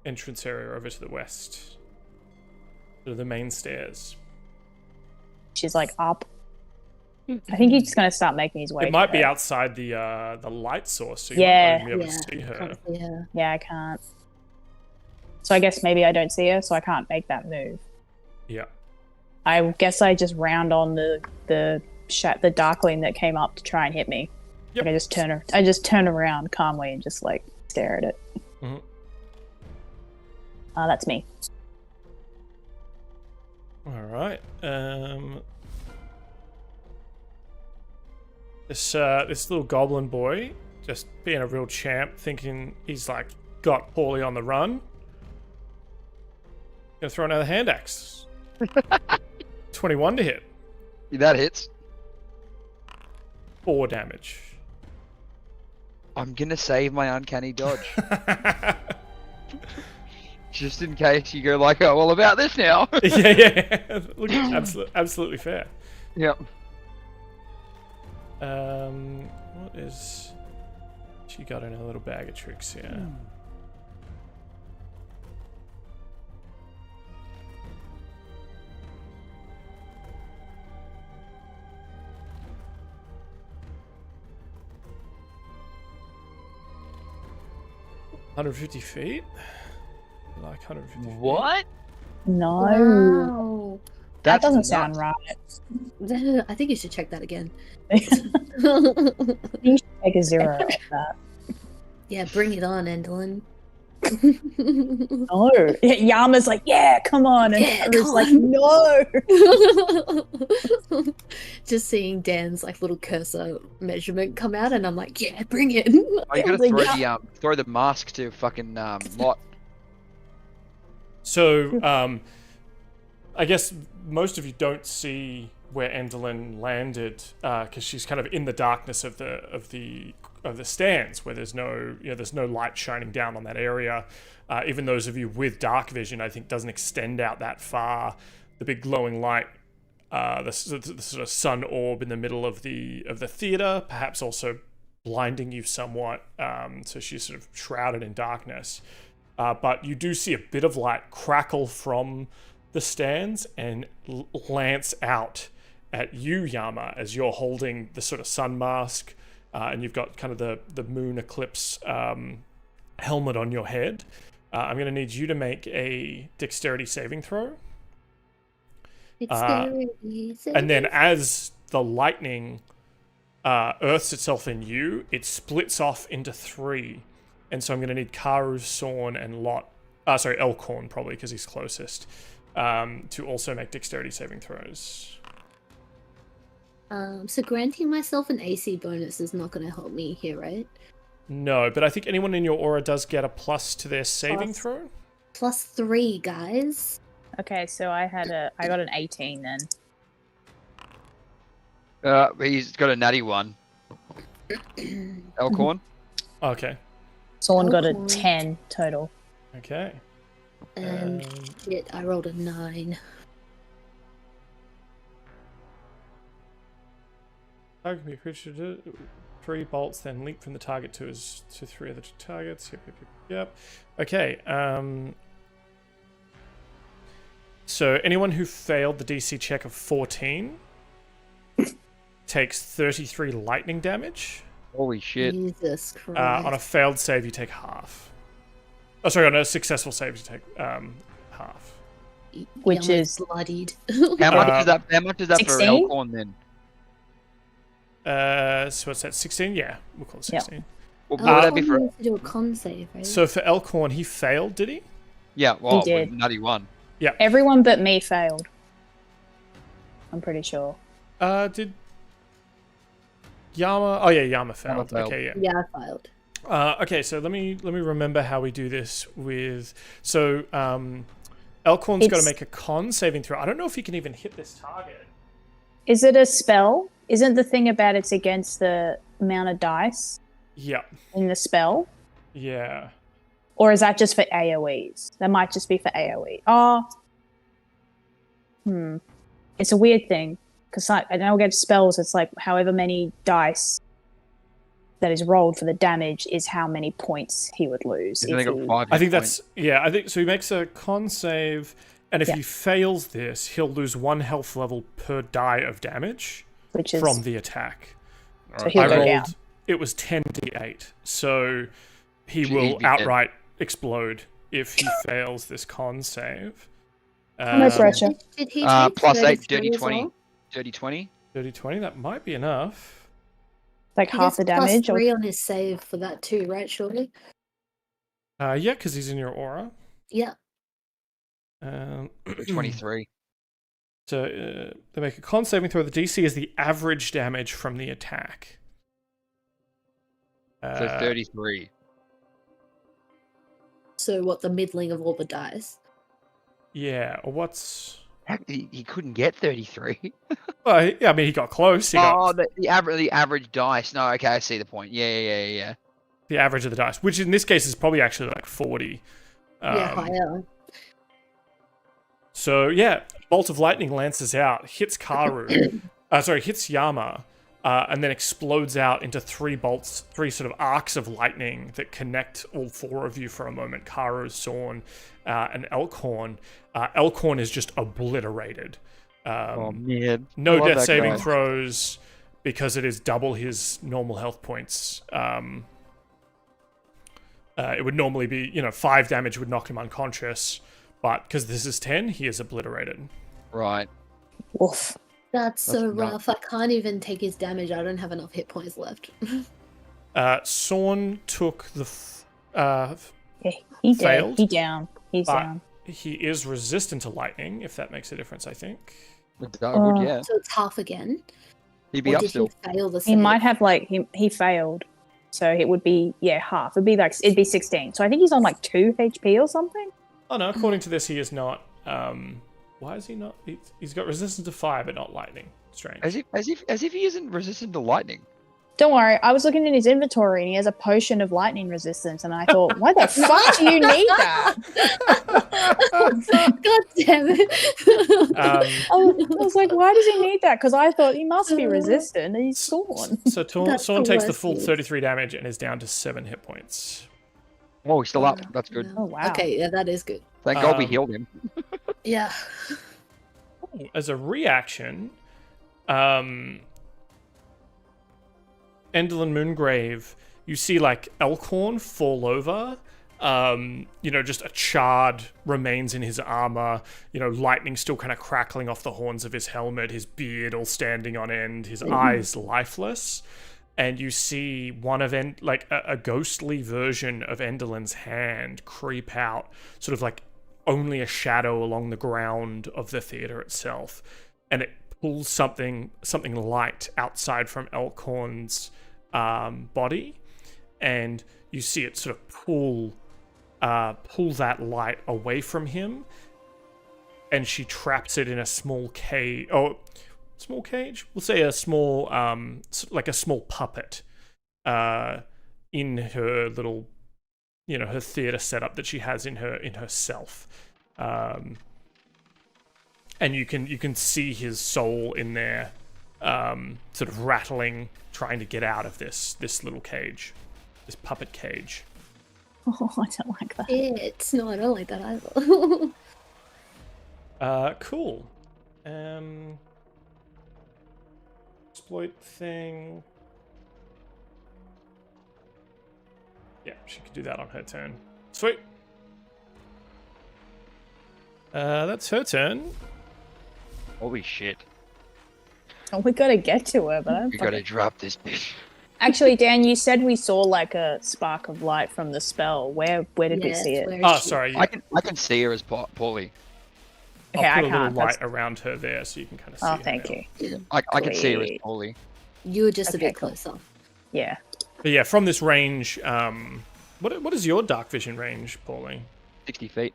entrance area over to the west. Sort of the main stairs. She's like up. I think he's just going to start making his way. It might to be her. outside the light source, so you Yeah. might not even be able to see her. Can't see her. Yeah, I can't. So I guess maybe I don't see her, so I can't make that move. Yeah. I guess I just round on the darkling that came up to try and hit me. Yep. Like I just turn around calmly and just like stare at it. Mhm. That's me. All right. This little goblin boy, just being a real champ, thinking he's like got Pauly on the run. Gonna throw another hand axe. 21 to hit. That hits. 4 damage. I'm gonna save my uncanny dodge. Just in case you go like, oh, well, about this now. yeah. Look, absolutely fair. Yep. What is she got in her little bag of tricks here? 150 feet? Like 150 feet. What? No. Wow. That That's doesn't nuts. sound right. I think you should check that again. You should take a 0 off that. Yeah, bring it on, Endlin. No. Yama's like, yeah, come on. And Yeah, Karu's come like, on. no. Just seeing Dan's like little cursor measurement come out, and I'm like, yeah, bring it. Oh, you gotta Like, throw the mask to fucking Lot. So, I guess most of you don't see where Endelyn landed because she's kind of in the darkness of the stands, where there's no light shining down on that area. Even those of you with dark vision, I think, doesn't extend out that far. The big glowing light, the sort of sun orb in the middle of the theater, perhaps also blinding you somewhat. So she's sort of shrouded in darkness. But you do see a bit of light crackle from the stands and lance out at you, Yama, as you're holding the sort of sun mask, and you've got kind of the moon eclipse helmet on your head. I'm going to need you to make a dexterity saving throw. And then as the lightning earths itself in you, it splits off into 3. And so I'm going to need Karu, Sorn, and Elkhorn, probably, because he's closest, to also make dexterity saving throws. So granting myself an AC bonus is not going to help me here, right? No, but I think anyone in your aura does get a plus to their saving throw. +3, guys. Okay, so I got an 18 then. He's got a natty 1. Elkhorn. Okay. Sorn got a Elkhorn. 10 total. Okay. And shit, I rolled a 9. Target can be creature 3 bolts, then leap from the target to 3 other targets. Yep. Okay. So anyone who failed the DC check of 14 takes 33 lightning damage. Holy shit. Jesus Christ. On a failed save, you take half. Oh, sorry, on a successful save, you take half. Which Yama's is- bloodied. How much is that? How much is that 16? for Elkhorn then? So what's that? 16? Yeah, we'll call it 16. What would that be Elkhorn for? needs to do a con save, right? So for Elkhorn, he failed, did he? Yeah, well, He did. with natty 1. Everyone but me failed. I'm pretty sure. Did Yama? Oh yeah, Yama failed. Yama failed. Okay, yeah. Yeah, I failed. Okay, so let me remember how we do this with. So Elkhorn's got to It's- make a con saving throw. I don't know if he can even hit this target. Is it a spell? Isn't the thing about it's against the amount of dice Yeah, in the spell? yeah. Or is that just for AoEs? That might just be for AoE. Oh. It's a weird thing. Because I know against spells, it's like however many dice that is rolled for the damage is how many points he would lose. He's only got 5 I think hit points. that's I think so. He makes a con save, and if Yeah. he fails this, he'll lose 1 health level per die of damage Which is from the attack. So he'll I go rolled. down. It was 10d8, so he He'd will be dead. outright explode if he fails this con save. No pressure. Did he take Plus 8, 33 dirty as 20. well? Dirty 20. Dirty 20, that might be enough. Like He half gets the damage. Or... +3 on his save for that too, right? Surely. Yeah, because he's in your aura. Yeah. 23. So they make a con saving throw. The DC is the average damage from the attack. So 33. So what? The middling of all the dice. Yeah, or what's... He couldn't get 33. Well, yeah, I mean, he got close. He got the average dice. No, okay, I see the point. Yeah. the average of the dice, which in this case is probably actually like 40. Yeah, higher. So yeah, bolt of lightning lances out, hits Karu, hits Yama, and then explodes out into 3 bolts, 3 sort of arcs of lightning that connect all 4 of you for a moment. Karu, Sorn, and Elkhorn. Elkhorn is just obliterated. Oh man. No Love death that saving guy. throws because it is double his normal health points. It would normally be, 5 damage would knock him unconscious, but because this is 10, he is obliterated. Right. Woof. That's so That's not- rough. I can't even take his damage. I don't have enough hit points left. Sorn took the Yeah, he Failed. dead. He down. He's but down. he is resistant to lightning, if that makes a difference, I think. Oh, good, yeah. So it's half again. He'd be Or up did still. he fail the He save? might have he failed, so it would be half. It'd be 16. So I think he's on like 2 HP or something. Oh no, according to this, he is not. Why is he not? He's got resistance to fire, but not lightning. Strange. As if he isn't resistant to lightning. Don't worry, I was looking in his inventory and he has a potion of lightning resistance, and I thought, why the fuck do you need that? God damn it. I was like, why does he need that? Because I thought he must be resistant. He's Sorn. So That's Sorn the takes the worst full news. 33 damage and is down to 7 hit points. Oh, he's still up. That's good. Oh, wow. Okay, yeah, that is good. Thank God we Um, healed him. Yeah. As a reaction, Enderlin Moongrave, you see like Elkhorn fall over. Just a charred remains in his armor. Lightning still kind of crackling off the horns of his helmet. His beard all standing on end. His eyes lifeless. And you see one of a ghostly version of Enderlin's hand creep out, sort of like only a shadow along the ground of the theater itself, and it pulls something light outside from Elkhorn's body, and you see it sort of pull that light away from him, and she traps it in a small cage. Small cage? We'll say a small, like a small puppet, in her little, her theater setup that she has in herself, and you can see his soul in there, sort of rattling, trying to get out of this little cage, this puppet cage. Oh, I don't like that. No, I don't like that either. Cool. Exploit thing. Yeah, she could do that on her turn. Sweet. That's her turn. Holy shit. Oh, we gotta get to her, but I don't We gotta fucking... drop this bitch. Actually, Dan, you said we saw like a spark of light from the spell. Where did we Yes, see it? where is Oh, she? sorry. I can see her as Pauly. I'll Okay, I put a little can't. light around her there so you can kind of see Oh, her thank now. you. I can see her as Sweet. Pauly. You were just a Okay, bit cool. closer. Yeah. But yeah, from this range, what is your dark vision range, Pauline? 60 feet.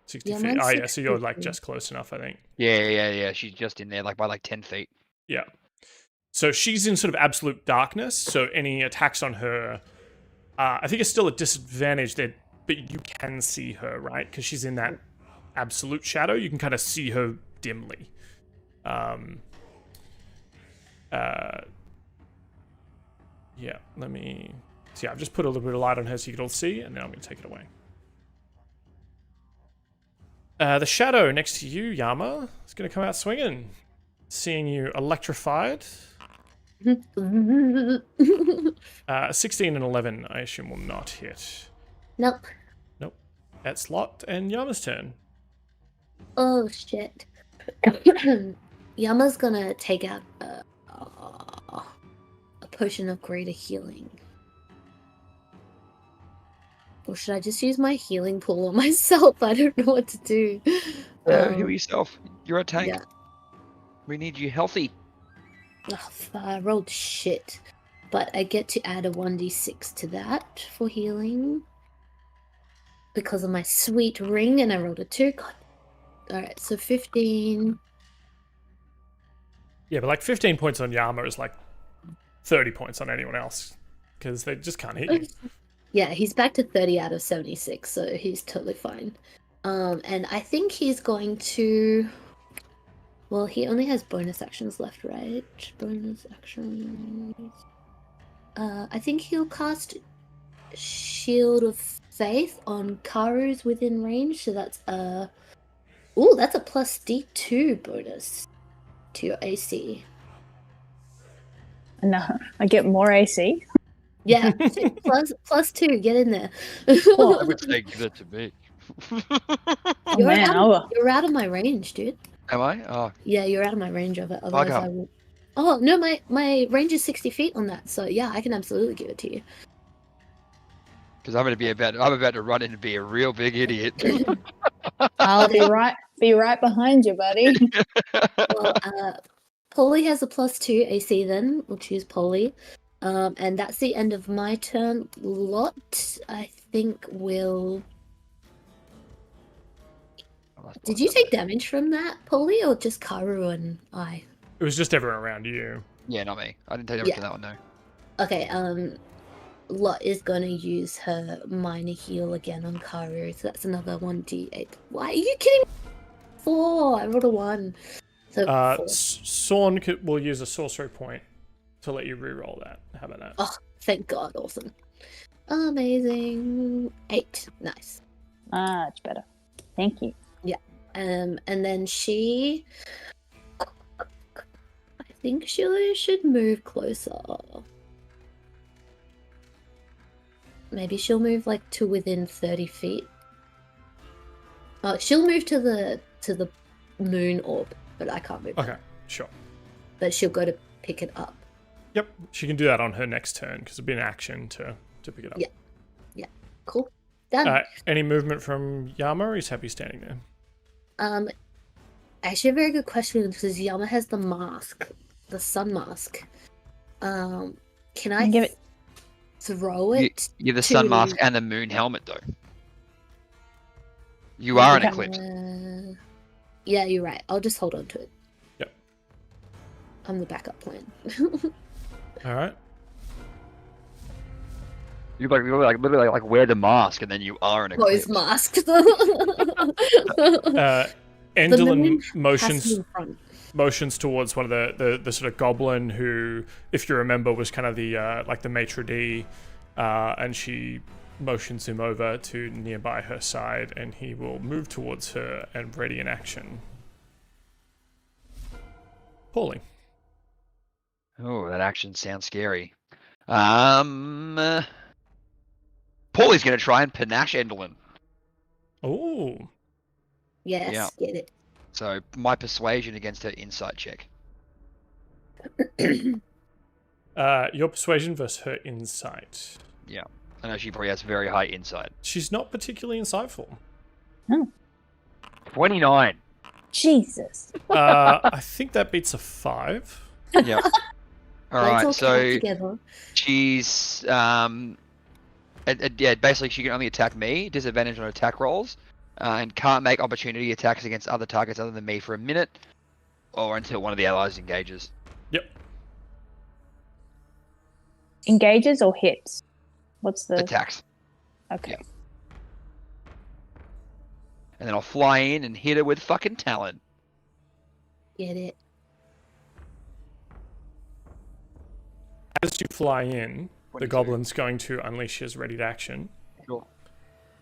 60 Yeah, feet. mine's Oh yeah, so you're 60 like feet. just close enough, I think. Yeah. She's just in there, like by like 10 feet. Yeah. So she's in sort of absolute darkness, so any attacks on her, I think it's still a disadvantage there, but you can see her, right? Because she's in that absolute shadow. You can kind of see her dimly. Yeah, let me... So yeah, I've just put a little bit of light on her so you can all see, and then I'm going to take it away. The shadow next to you, Yama, is going to come out swinging. Seeing you electrified. 16 and 11, I assume, will not hit. Nope. Nope. That's Lot and Yama's turn. Oh shit. Yama's gonna take out a potion of greater healing. Or should I just use my healing pool on myself? I don't know what to do. Heal yourself. You're a tank. Yeah. We need you healthy. I rolled shit. But I get to add a 1d6 to that for healing. Because of my sweet ring, and I rolled a 2. God. Alright, so 15. Yeah, but like 15 points on Yama is like 30 points on anyone else. Because they just can't hit you. Yeah, he's back to 30 out of 76, so he's totally fine. And I think he's going to... Well, he only has bonus actions left, right? Bonus actions... I think he'll cast Shield of Faith on Karu's within range, so that's a... Ooh, that's a plus D2 bonus to your AC. No, I get more AC. Yeah, plus 2. Get in there. I would say give it to me. Oh You're man, you're out of my range, dude. Am I? Oh, Yeah, you're out of my range of it. Otherwise, come. I will. Oh no, my range is 60 feet on that, so yeah, I can absolutely give it to you. because I'm about to run in and be a real big idiot. I'll be right behind you, buddy. Well, Pauly has a +2 AC. Then we'll choose Pauly, and that's the end of my turn. Lot, I think will. Did you take damage from that, Pauly, or just Karu and I? It was just everyone around you. Yeah, not me. I didn't take damage from that one, no. Okay, Lot is gonna use her minor heal again on Karu, so that's another 1d8. Why are you kidding me? 4. I rolled a 1. So 4. Sorn will use a sorcery point to let you re-roll that. How about that? Oh, thank God! Awesome, amazing. 8, nice. Much better. Thank you. And then she, I think she should move closer. Maybe she'll move like to within 30 feet. Oh, she'll move to the moon orb, but I can't move. Okay, sure. But she'll go to pick it up. Yep, she can do that on her next turn because it'll be an action to pick it up. Yeah. Cool. Done. Any movement from Yama, or he's happy standing there? Actually, a very good question because Yama has the mask, the sun mask. Can I Give it. throw it? You're the sun mask and the moon helmet, though. You are an eclipse. Yeah, you're right. I'll just hold on to it. Yep. I'm the backup plan. All right. You literally wear the mask and then you are an eclipse. Close mask. Endelin motions motions towards one of the sort of goblin who, if you remember, was kind of the like the maitre d', and she motions him over to nearby her side, and he will move towards her and ready in action. Pauly. Oh, that action sounds scary. Pauly's gonna try and panache Endelin. Oh. Yes, Yeah. get it. So my persuasion against her insight check. Your persuasion versus her insight. Yeah. I know she probably has very high insight. She's not particularly insightful. 29. Jesus. I think that beats a 5. Yeah. All right. Let's all So count together. she's yeah. Basically, she can only attack me. Disadvantage on attack rolls, and can't make opportunity attacks against other targets other than me for a minute, or until one of the allies engages. Yep. Engages or hits? What's the Attacks. Okay. Yeah. And then I'll fly in and hit her with fucking talon. Get it. As you fly in, the 22. goblin's going to unleash his ready to action. Sure.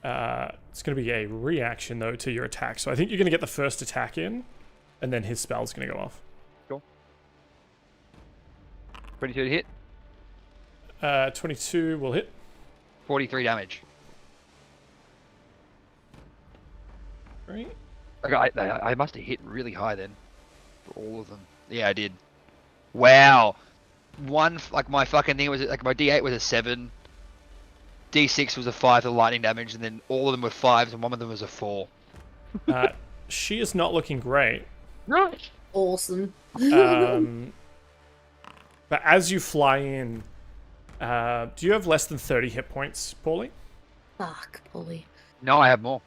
It's going to be a reaction, though, to your attack. So I think you're going to get the first attack in, and then his spell's going to go off. Cool. 22 to hit. 22 will hit. 43 damage. Right. Okay, I must have hit really high then. For all of them. Yeah, I did. Wow. My fucking thing was, like, my D8 was a 7. D6 was a 5 for lightning damage, and then all of them were 5s, and one of them was a 4. She is not looking great. Right. Awesome. But as you fly in, do you have less than 30 hit points, Pauly? Fuck, Pauly. No, I have more.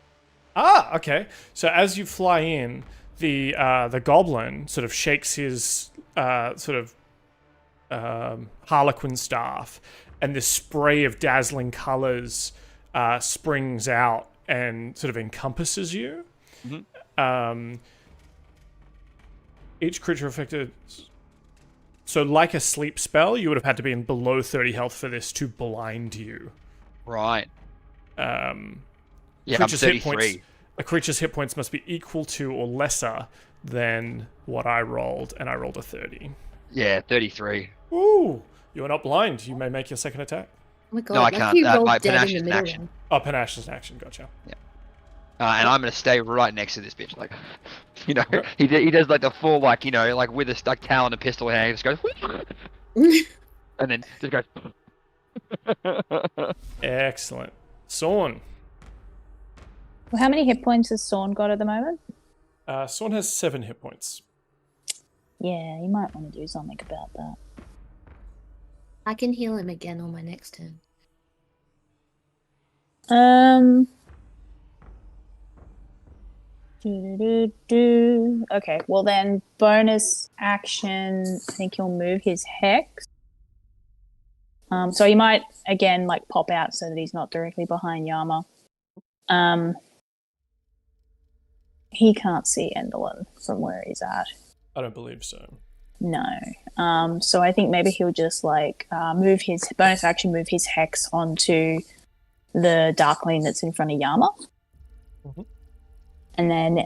Ah, okay. So as you fly in, the goblin sort of shakes his harlequin staff, and this spray of dazzling colors springs out and sort of encompasses you. Mm-hmm. Each creature affected. So, like a sleep spell, you would have had to be in below 30 health for this to blind you. Right. Yeah, I'm Creature's hit 33. points, a creature's hit points must be equal to or lesser than what I rolled, and I rolled a 30. Yeah, 33. Ooh, you are not blind. You may make your second attack. Oh my god, No, I like can't. he rolled My dead panache in is the an middle action. there. Oh, panache is an action. Gotcha. And I'm gonna stay right next to this bitch, like, you know, Okay. he does like the full, like, you know, like with a stuck towel and a pistol in hand, he just goes, and then just goes. Excellent. Sorn. Well, how many hit points has Sorn got at the moment? Sorn has 7 hit points. Yeah, you might want to do something about that. I can heal him again on my next turn. Okay, well then, bonus action. I think he'll move his hex. So he might again like pop out so that he's not directly behind Yama. He can't see Enderlin from where he's at. I don't believe so. No. So I think maybe he'll just like move his bonus action, move his hex onto the Darkling that's in front of Yama. Mm-hmm. And then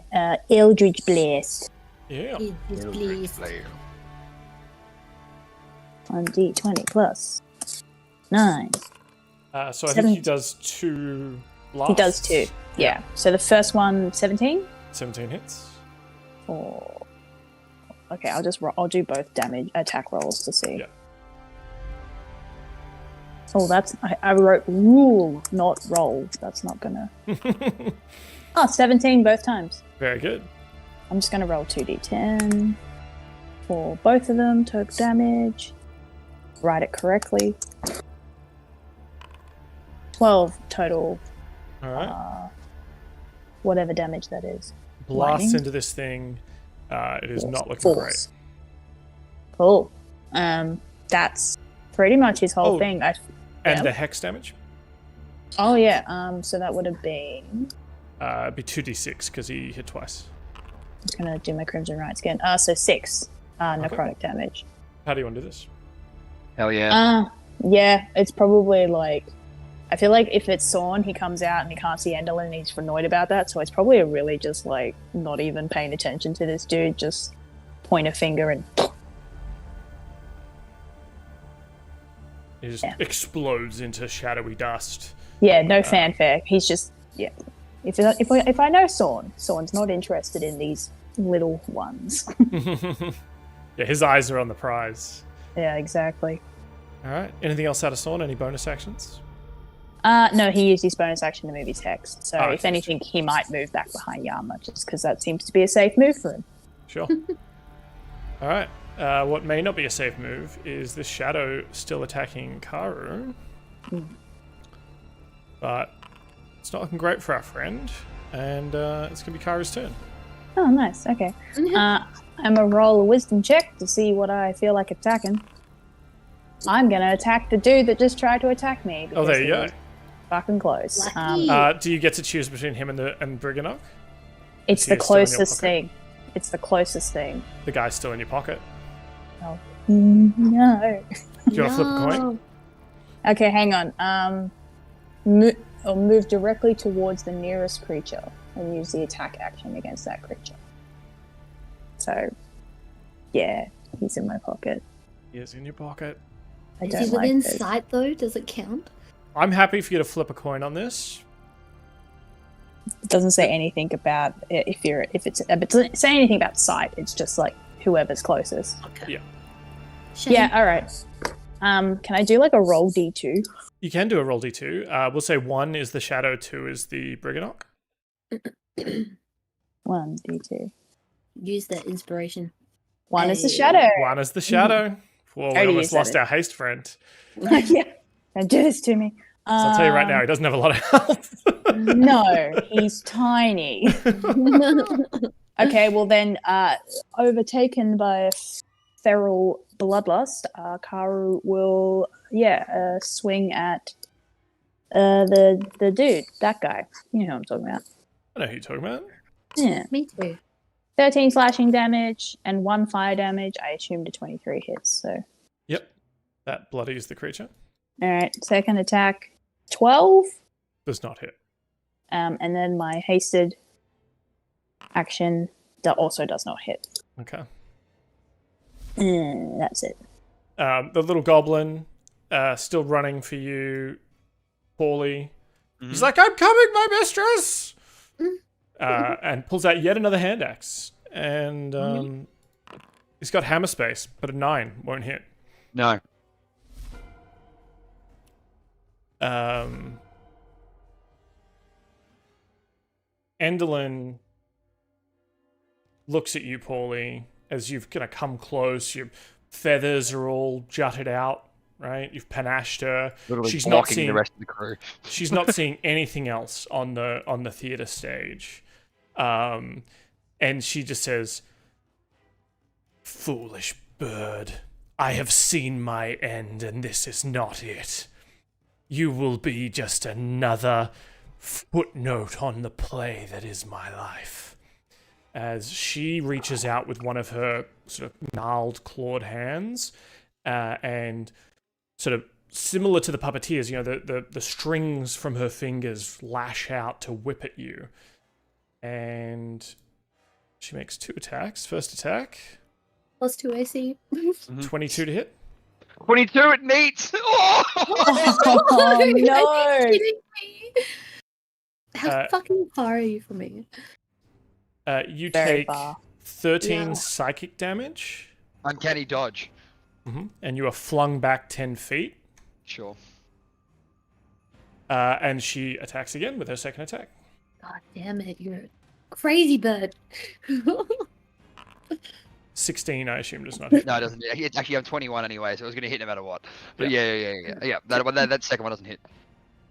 Eldritch Blast. Yeah. He's pleased. 1d20 plus 9. So I think he does 2 blasts. He does 2. Yeah. So the first one, 17? 17 hits. Or... Okay, I'll do both damage attack rolls to see. Yeah. Oh, that's I wrote rule, not roll. That's not gonna. 17 both times. Very good. I'm just gonna roll 2d10 for both of them. Total damage. Write it correctly. 12 total. All right. Whatever damage that is. Blasts Lightning. into this thing. It is not looking Force. Cool. That's pretty much his whole thing. great. And the hex damage? Oh yeah. So that would have been. It'd be 2d6 because he hit twice. I'm just gonna do my Crimson Rites again. So 6 necrotic damage. How do you want to do this? Hell yeah. Yeah, it's probably like. I feel like if it's Sorn, he comes out and he can't see Enderlin and he's annoyed about that. So it's probably a really just like not even paying attention to this dude. Just point a finger and. He just explodes into shadowy dust. Yeah, no fanfare. He's just If I know Sorn's not interested in these little ones. Yeah, his eyes are on the prize. Yeah, exactly. All right. Anything else out of Sorn? Any bonus actions? No, he used his bonus action to move his hex. So Oh, if anything, he might move back behind Yama just because that seems to be a safe move for him. Sure. All right. What may not be a safe move is this shadow still attacking Karu. But it's not looking great for our friend. And it's going to be Karu's turn. Oh, nice. Okay. I'm going to roll a wisdom check to see what I feel like attacking. I'm going to attack the dude that just tried to attack me. Oh, there you go. Fucking close. Lucky. Do you get to choose between him and Briganock? It's He the is still in your closest pocket? thing. It's the closest thing. The guy's still in your pocket. Oh. No. Do you want to flip a coin? Okay, hang on. I'll move directly towards the nearest creature and use the attack action against that creature. So, yeah, he's in my pocket. He is in your pocket. I Is don't he like within this. sight though? Does it count? I'm happy for you to flip a coin on this. It doesn't say anything about it it doesn't say anything about sight. It's just like whoever's closest. Okay. Yeah. Shame. Yeah, all right. Can I do like a roll D2? You can do a roll d2. We'll say 1 is the shadow, 2 is the Briganock. 1 D2. Use that inspiration. 1 is the Hey. shadow. 1 is the shadow. Well, we Already almost used lost that. our haste friend. Yeah. Don't do this to me. So I'll tell you right now, he doesn't have a lot of health. No, he's tiny. Okay, well then, overtaken by a feral bloodlust, Karu will, swing at the dude, that guy. You know who I'm talking about. I know who you're talking about. Yeah. Me too. 13 slashing damage and 1 fire damage. I assumed a 23 hits, so. Yep. That bloodies the creature. Alright, second attack, 12. Does not hit. And then my hasted action that also does not hit. Okay. That's it. The little goblin still running for you, Pauly. Mhm. He's like, I'm coming, my mistress! And pulls out yet another hand axe. And he's got hammer space, but a 9 won't hit. No. Endelin looks at you, Pauly, as you've kind of come close. Your feathers are all jutted out, right? You've panached her. Literally She's not blocking seeing the rest of the crew. she's not seeing anything else on the theater stage, and she just says, "Foolish bird, I have seen my end, and this is not it. You will be just another footnote on the play that is my life." As she reaches out with one of her sort of gnarled, clawed hands, and sort of similar to the puppeteers, the strings from her fingers lash out to whip at you. And she makes 2 attacks. First attack, +2 AC. 22 to hit. 22 it meets! Oh! Oh, no. Are you kidding me? How fucking far are you from me? You Very take far. 13 Yeah. psychic damage, Uncanny dodge. and you are flung back 10 feet. Sure. And she attacks again with her second attack. God damn it, you're a crazy bird. 16, I assume, does not hit. No, it doesn't. It's actually, I'm 21 anyway, so it was going to hit no matter what. But yeah. That second one doesn't hit.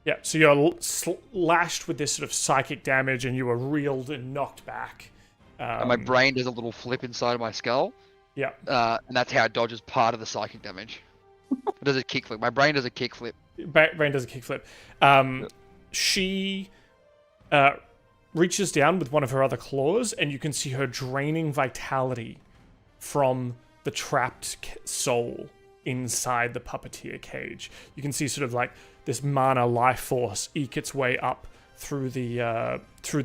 Yeah, so you're lashed with this sort of psychic damage, and you are reeled and knocked back. And my brain does a little flip inside of my skull. Yeah. And that's how it dodges part of the psychic damage. It does a kickflip. My brain does a kickflip. Brain does a kickflip. She reaches down with one of her other claws, and you can see her draining vitality from the trapped soul inside the puppeteer cage. You can see sort of like this mana life force eke its way up through the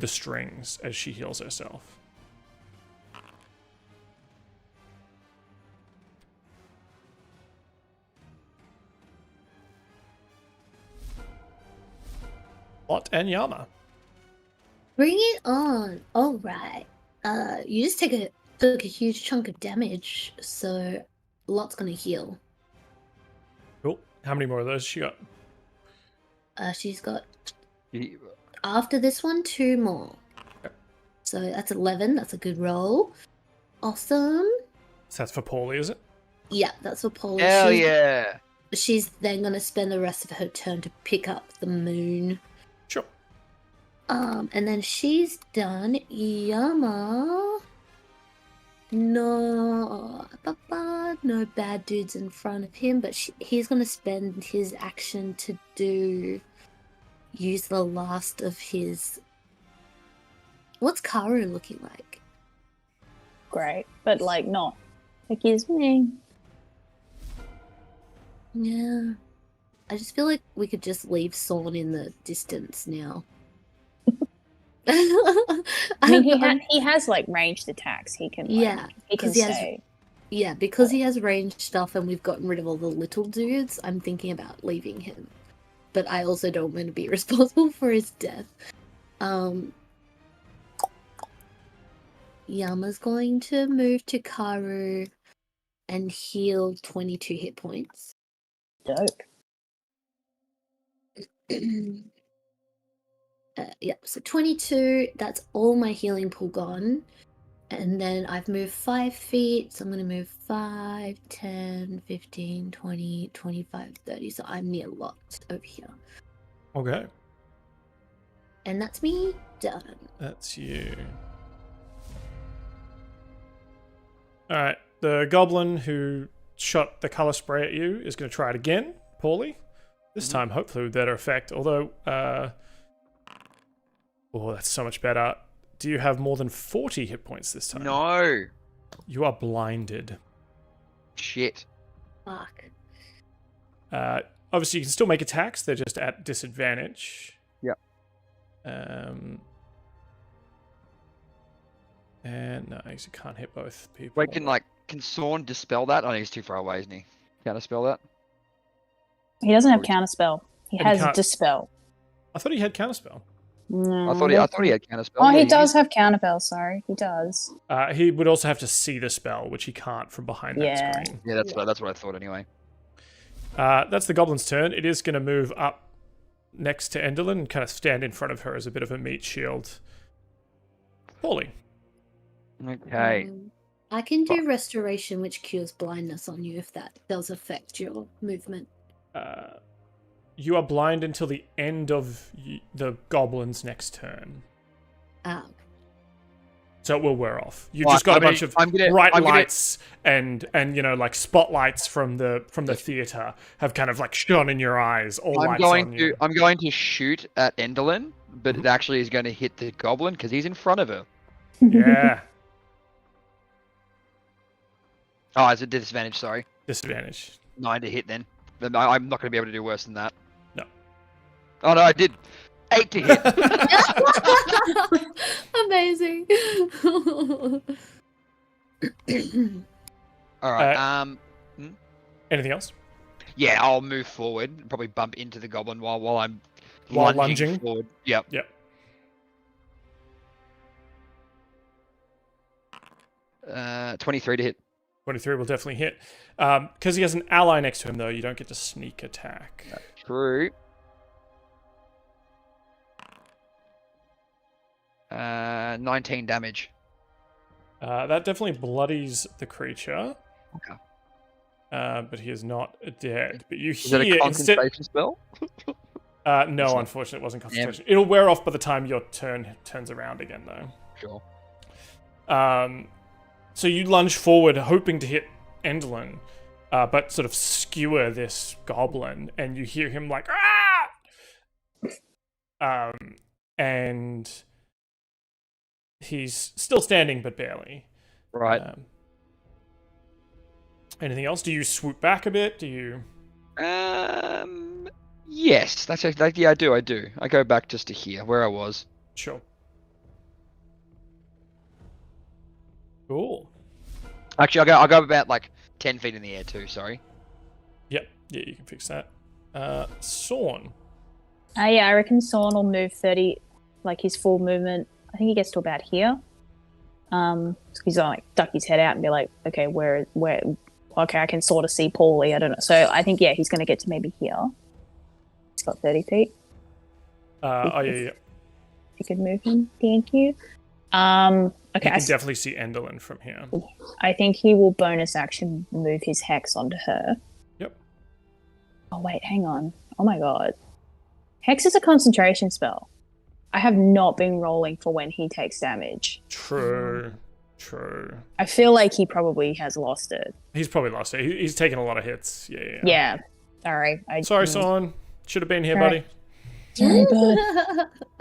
strings as she heals herself. Lot and Yama. Bring it on. All right. You just took a huge chunk of damage, so Lot's gonna heal. Cool. How many more of those she got? She's got, Yeah. after this one, 2 more. So that's 11. That's a good roll. Awesome. So that's for Pauly, is it? Yeah, that's for Pauly. Hell yeah. She's then gonna spend the rest of her turn to pick up the moon. Sure. And then she's done. Yama. No bad dudes in front of him, but he's gonna spend his action to use the last of his. What's Karu looking like? Great. But, like, not. Excuse me. Yeah. I just feel like we could just leave Sorn in the distance now. I mean, he has, like, ranged attacks. He can, like, Yeah, he can 'cause he has- stay. Yeah, because he has ranged stuff and we've gotten rid of all the little dudes, I'm thinking about leaving him. But I also don't want to be responsible for his death. Yama's going to move to Karu and heal 22 hit points. Dope. Yeah, so 22, that's all my healing pool gone. And then I've moved 5 feet, so I'm going to move 5, 10, 15, 20, 25, 30. So I'm near Lot over here. Okay. And that's me done. That's you. Alright, the goblin who shot the colour spray at you is going to try it again, Pauly. This time, hopefully, with better effect. Although, oh, that's so much better. Do you have more than 40 hit points this time? No. You are blinded. Shit. Fuck. Obviously, you can still make attacks. They're just at disadvantage. Yep. And no, you can't hit both people. Wait, can Sorn dispel that? Oh, he's too far away, isn't he? Can't dispel that? He doesn't have counterspell. He And he has can't- dispel. I thought he had counterspell. No, I thought he had counterspell. Oh, Yeah, he does have counterspell. Sorry, he does. He would also have to see the spell, which he can't from behind that Yeah. screen. Yeah, that's what I thought anyway. That's the goblin's turn. It is going to move up next to Enderlin and kind of stand in front of her as a bit of a meat shield. Pauly. Okay. I can do restoration, which cures blindness on you if that does affect your movement. You are blind until the end of the goblin's next turn. Ah. So it will wear off. You Well, just got I a bunch mean, of I'm gonna- bright I'm gonna- lights and like spotlights from the theater have kind of like shone in your eyes. All I'm lights going on to you. I'm going to shoot at Enderlin, but it actually is going to hit the goblin because he's in front of her. Yeah, Oh, it's a disadvantage. Sorry, disadvantage. 9 to hit then. Then I'm not going to be able to do worse than that. No. Oh no, I did 8 to hit. Amazing. All right. Anything else? Yeah, I'll move forward and probably bump into the goblin while I'm While lunging lunging? forward. Yep. Yep. 23 to hit. 23 will definitely hit. Because he has an ally next to him, though, you don't get to sneak attack. True. 19 damage. That definitely bloodies the creature. Okay. But he is not dead. But you Is that a hear instead. concentration spell? No, unfortunately, it wasn't concentration. It'll wear off by the time your turn turns around again, though. Sure. So you lunge forward, hoping to hit Enderlin, but sort of skewer this goblin, and you hear him like, ah! And he's still standing, but barely. Right. Anything else? Do you swoop back a bit? Do you? Yes. That's like, yeah, I do. I go back just to here, where I was. Sure. Cool. Actually, I'll go about like 10 feet in the air too. Sorry. Yep. Yeah, you can fix that. Sorn. Yeah, I reckon Sorn will move 30, like his full movement. I think he gets to about here. He's gonna like duck his head out and be like, okay, where? Okay, I can sort of see Pauly. I don't know. So I think he's gonna get to maybe here. He's got 30 feet. Yeah. You could move him. Thank you. Okay, You can definitely see Enderlin from here. I think he will bonus action move his hex onto her. Yep. Oh wait, hang on. Oh my god. Hex is a concentration spell. I have not been rolling for when he takes damage. True. I feel like he probably has lost it. He's probably lost it. He's taken a lot of hits. Yeah. Yeah. Sorry. Sorry, Sorn. Should have been here, Alright. buddy. Sorry, bud.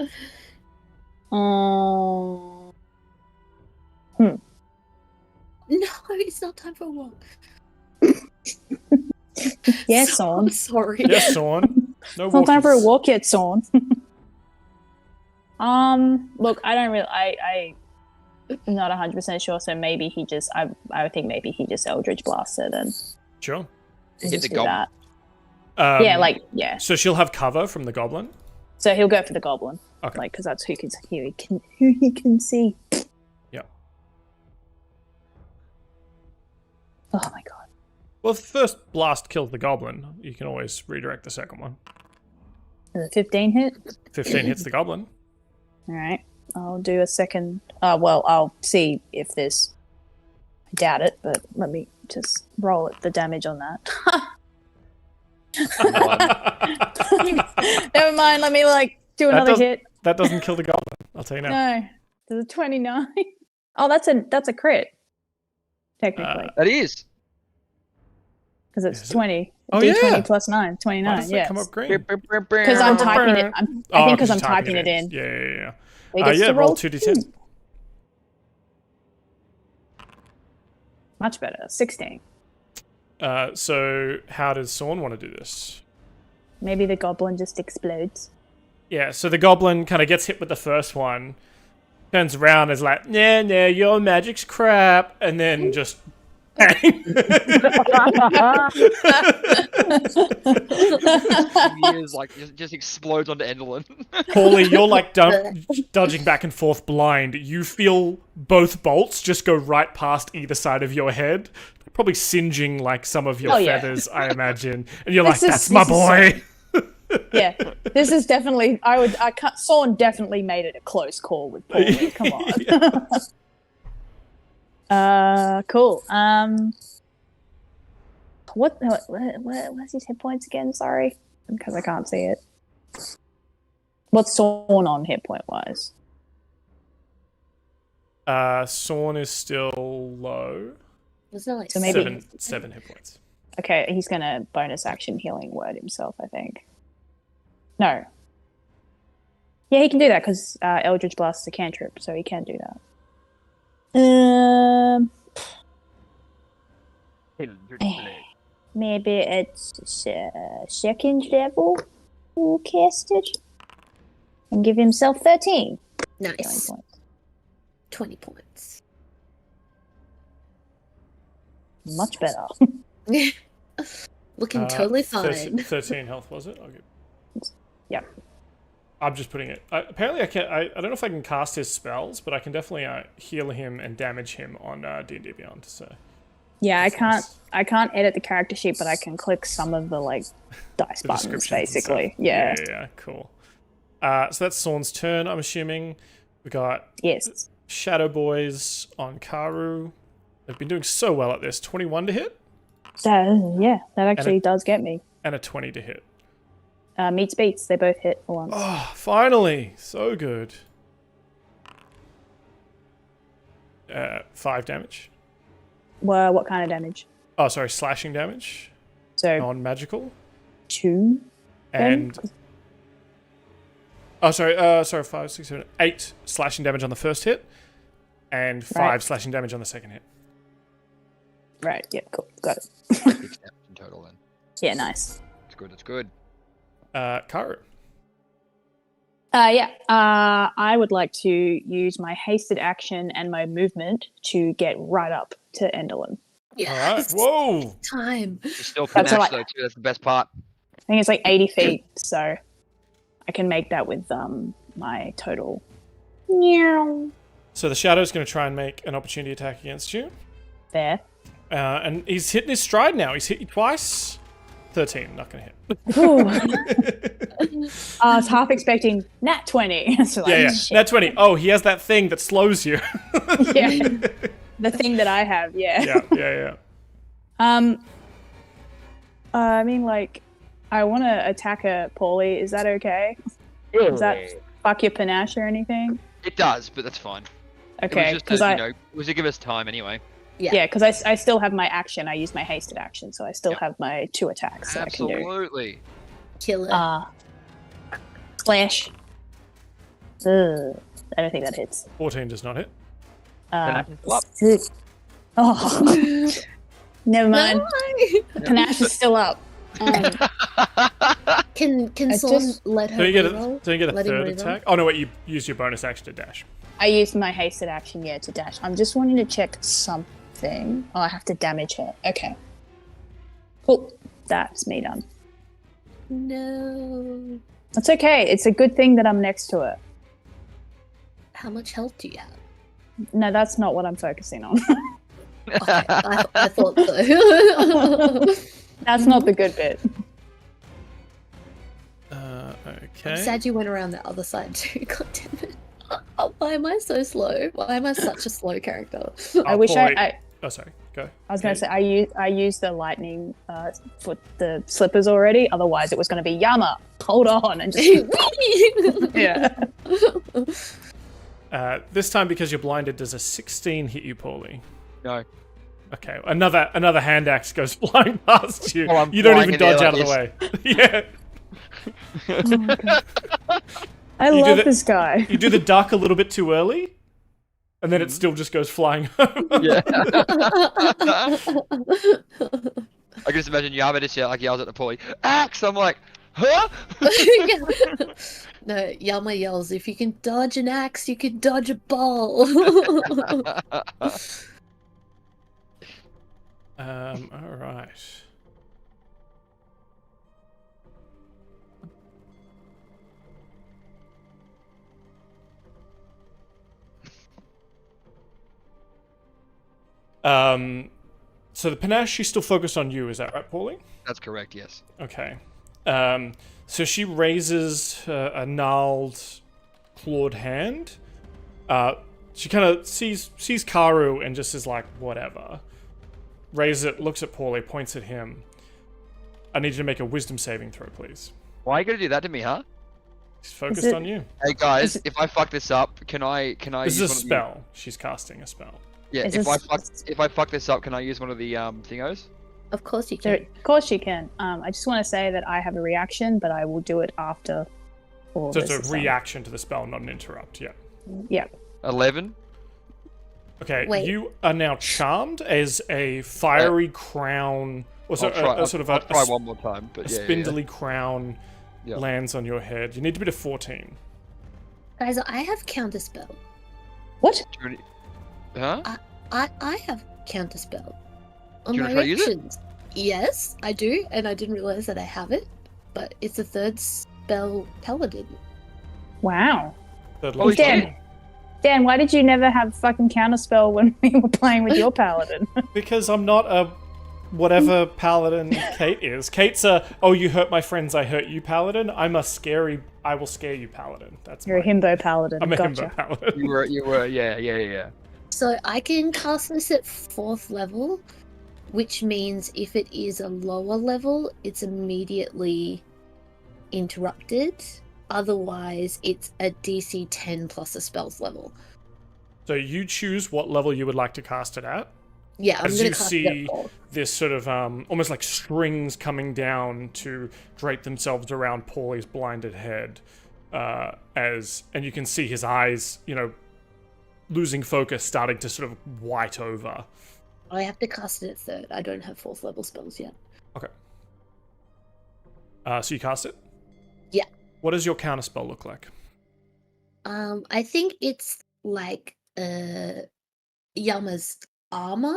No, it's not time for a walk. Yeah, So Sorn. sorry. Yes, Sorn. No It's not time for a walkies. walk yet, Sorn. Look, I don't really. I'm not 100% sure. So maybe he just. I would think maybe he just Eldritch Blaster then. Sure. Hit Just the do goblin. that. Yeah. So she'll have cover from the goblin. So he'll go for the goblin, Okay. like because that's who he can see. Yep. Oh my god. Well, if the first blast kills the goblin, you can always redirect the second one. Is it 15 hit? 15 hits the goblin. All right. I'll do a second. Well, I'll see if there's. I doubt it, but let me just roll the damage on that. Never mind. Let me do That another doesn't- hit. That doesn't kill the goblin. I'll tell you now. No, there's a 29. Oh, that's a crit. Technically, That is. because it's is it? 20. Oh, D20 yeah. plus 9, Why 29. does that Yes. come up green? Because I'm typing it. I think because I'm typing it in. Yeah. It gets Yeah, to roll 2d10. Much better. 16. So how does Sorn want to do this? Maybe the goblin just explodes. Yeah, so the goblin kind of gets hit with the first one, turns around and is like, nah, your magic's crap, and then just Years like just explodes onto Enderlin. Pauly, you're like dodging back and forth blind. You feel both bolts just go right past either side of your head, probably singeing like some of your feathers, I imagine. And you're like, "That's my boy." Yeah, this is definitely. Sorn definitely made it a close call with Pauly. Come on. Cool. What's his hit points again? Sorry, because I can't see it. What's Sorn on hit point wise? Sorn is still low. Was that like So maybe- seven hit points. Okay, he's gonna bonus action healing word himself, I think. No. Yeah, he can do that because Eldritch Blast is a cantrip, so he can do that. Maybe it's second level who cast it and give himself 13 healing nice? points. 20 points. Much better. Looking totally fine. 13 health, was it? Okay. Yep. I'm just putting it. Apparently, I can't. I don't know if I can cast his spells, but I can definitely heal him and damage him on D&D Beyond. So. Yeah, I can't edit the character sheet, but I can click some of the like dice The buttons descriptions basically. and Yeah. Yeah, cool. So that's Sorn's turn, I'm assuming. We got Yes. Shadow Boys on Karu. They've been doing so well at this. 21 to hit That actually does get me. and a 20 to hit. Meets beats, they both hit for once. Oh, finally! So good. 5 damage. What kind of damage? Oh, sorry, slashing damage. So Non-magical. 2. And... Oh, sorry, 5, 6, 7, 8 slashing damage on the first hit. And 5 Right. slashing damage on the second hit. Right, yeah, cool. Got it. 6 damage in total then. Yeah, nice. It's good, it's good. Karu. I would like to use my hasted action and my movement to get right up to Enderlin. Yes. Alright, whoa! Time. You're still That's panache all though too, that's the best part. I think it's like 80 feet, so I can make that with my total. Meow. So the Shadow's going to try and make an opportunity attack against you. There. And he's hitting his stride now. He's hit you twice. 13, not going to hit. Ooh. I was half expecting nat 20. So like, Yeah. shit. Nat 20. Oh, he has that thing that slows you. Yeah. The thing that I have, yeah. Yeah. I mean, like, I want to attack a Pauly. Is that okay? Does that fuck your panache or anything? It does, but that's fine. Okay, It was because just it was to give us time anyway. yeah, because I still have my action. I use my hasted action, so I still have my 2 attacks that I can do. Absolutely. Killer. Slash. Ugh, I don't think that hits. 14 does not hit. Oh, never mind. No. Panache is still up. Can I Sorn just- let her Don't you get reroll? a Let him third reroll? attack? Oh, no, wait, you use your bonus action to dash. I used my hasted action, to dash. I'm just wanting to check something. Oh, I have to damage her. Okay. Cool. That's me done. No. That's okay. It's a good thing that I'm next to her. How much health do you have? No, that's not what I'm focusing on. Okay, I thought so. That's not the good bit. Okay. I'm sad you went around the other side too. God damn it. Why am I so slow? Why am I such a slow character? I wish Pauly- I Oh, sorry. Go. was going to say I used the lightning for the slippers already. Otherwise, it was going to be Yama. Hold on and just yeah. This time, because you're blinded, does a 16 hit you, Pauly? No. Okay, another hand axe goes flying past you. Oh, I'm You don't flying even in the air dodge out of like the way. Yeah. Oh my God. I You do love the- this guy. You do the duck a little bit too early, and then it still just goes flying home. Yeah. I can just imagine Yama just yells at the Pauly, axe! I'm like, huh? No, Yama yells, if you can dodge an axe, you can dodge a ball. All right. So the panache, she's still focused on you, is that right, Pauly? That's correct, yes. Okay. So she raises a gnarled, clawed hand. She kind of sees Karu and just is like, whatever. Raises it, looks at Pauly, points at him. I need you to make a wisdom saving throw, please. Why are you gonna do that to me, huh? She's focused on you. Hey guys, if I fuck this up, can I This is use a one spell. She's casting a spell. Yeah, Is if this- I fuck this up, can I use one of the thingos? Of course you So, can. of course you can. I just want to say that I have a reaction, but I will do it after all So this it's is a done. reaction to the spell, not an interrupt, yeah. Yeah. 11. Okay, Wait. you are now charmed as a fiery crown, or so, I'll a try one more time, but a spindly crown Yeah. lands on your head. You need to beat a 14. Guys, I have counterspell. What? Huh? I have counterspell on Do you my wanna try to use it? reactions. Yes, I do, and I didn't realize that I have it. But it's a third spell paladin. Wow. Third Holy level. shit. Dan, why did you never have fucking counterspell when we were playing with your paladin? Because I'm not a whatever paladin Cait is. Cait's a, oh, you hurt my friends, I hurt you paladin. I'm a scary, I will scare you paladin. That's You're a mine. himbo paladin. I'm a Gotcha. himbo paladin. You were, yeah. So I can cast this at 4th level, which means if it is a lower level, it's immediately interrupted. Otherwise, it's a DC 10 plus a spell's level. So you choose what level you would like to cast it at. Yeah, I'm As going you to cast it see at 4th. this sort of almost like strings coming down to drape themselves around Pauly's blinded head, and you can see his eyes, losing focus, starting to sort of white over. I have to cast it at 3rd. I don't have 4th level spells yet. Okay. So you cast it? Yeah. What does your counterspell look like? I think it's like Yama's armor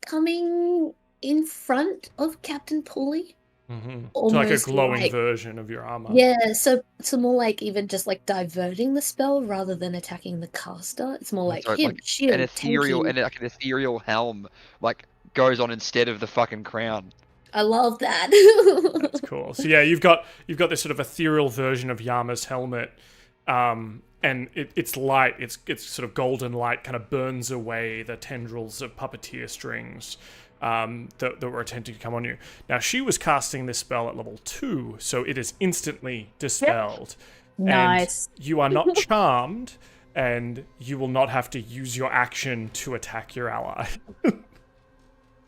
coming in front of Captain Pauly. Mm-hmm. So like a Almost glowing like- version of your armor. Yeah, so more like even just like diverting the spell rather than attacking the caster. It's more like Sorry, him, like shield, an ethereal tanky. and like an ethereal helm like goes on instead of the fucking crown. I love that. That's cool. So yeah, you've got this sort of ethereal version of Yama's helmet, and it's light. It's sort of golden light, kind of burns away the tendrils of puppeteer strings that were attempting to come on you. Now she was casting this spell at level 2, so it is instantly dispelled. Nice. And you are not charmed, and you will not have to use your action to attack your ally.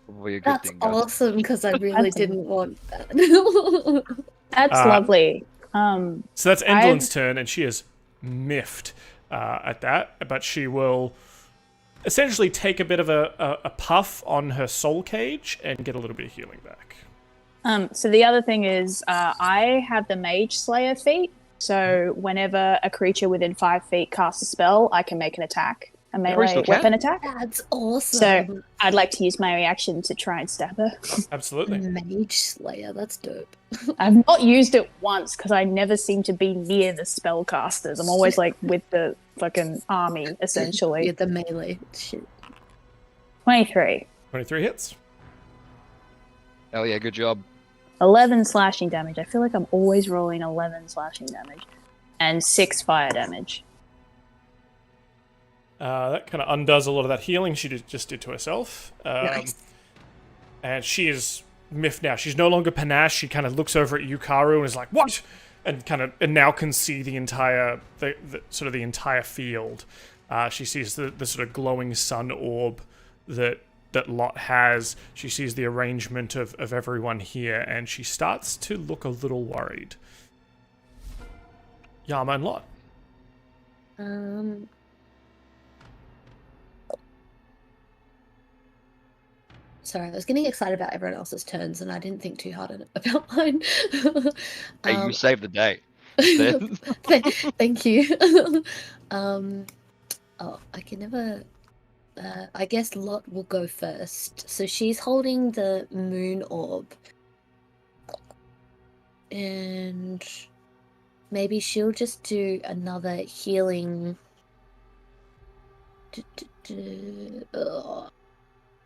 Probably a good That's thing, guys. awesome because I really That's- didn't want that. That's lovely. So that's Endlin's turn, and she is miffed at that, but she will essentially take a bit of a puff on her soul cage and get a little bit of healing back. So the other thing is, I have the Mage Slayer feat. So whenever a creature within 5 feet casts a spell, I can make an attack, a melee still can? weapon attack. That's awesome. So I'd like to use my reaction to try and stab her. Absolutely. Mage Slayer, that's dope. I've not used it once because I never seem to be near the spellcasters. I'm always like with the fucking army, essentially. Yeah, the melee shit. 23. 23 hits. Hell yeah, good job. 11 slashing damage. I feel like I'm always rolling 11 slashing damage. And 6 fire damage. That kind of undoes a lot of that healing she just did to herself. Nice. And she is miffed now. She's no longer panache. She kind of looks over at you, Karu, and is like, "What?" And now can see the entire the entire field. She sees the sort of glowing sun orb that Lot has. She sees the arrangement of everyone here, and she starts to look a little worried. Yama and Lot. Sorry, I was getting excited about everyone else's turns, and I didn't think too hard about mine. Hey, you saved the day. Thank you. Oh, I can never. I guess Lot will go first. So she's holding the moon orb. And maybe she'll just do another healing.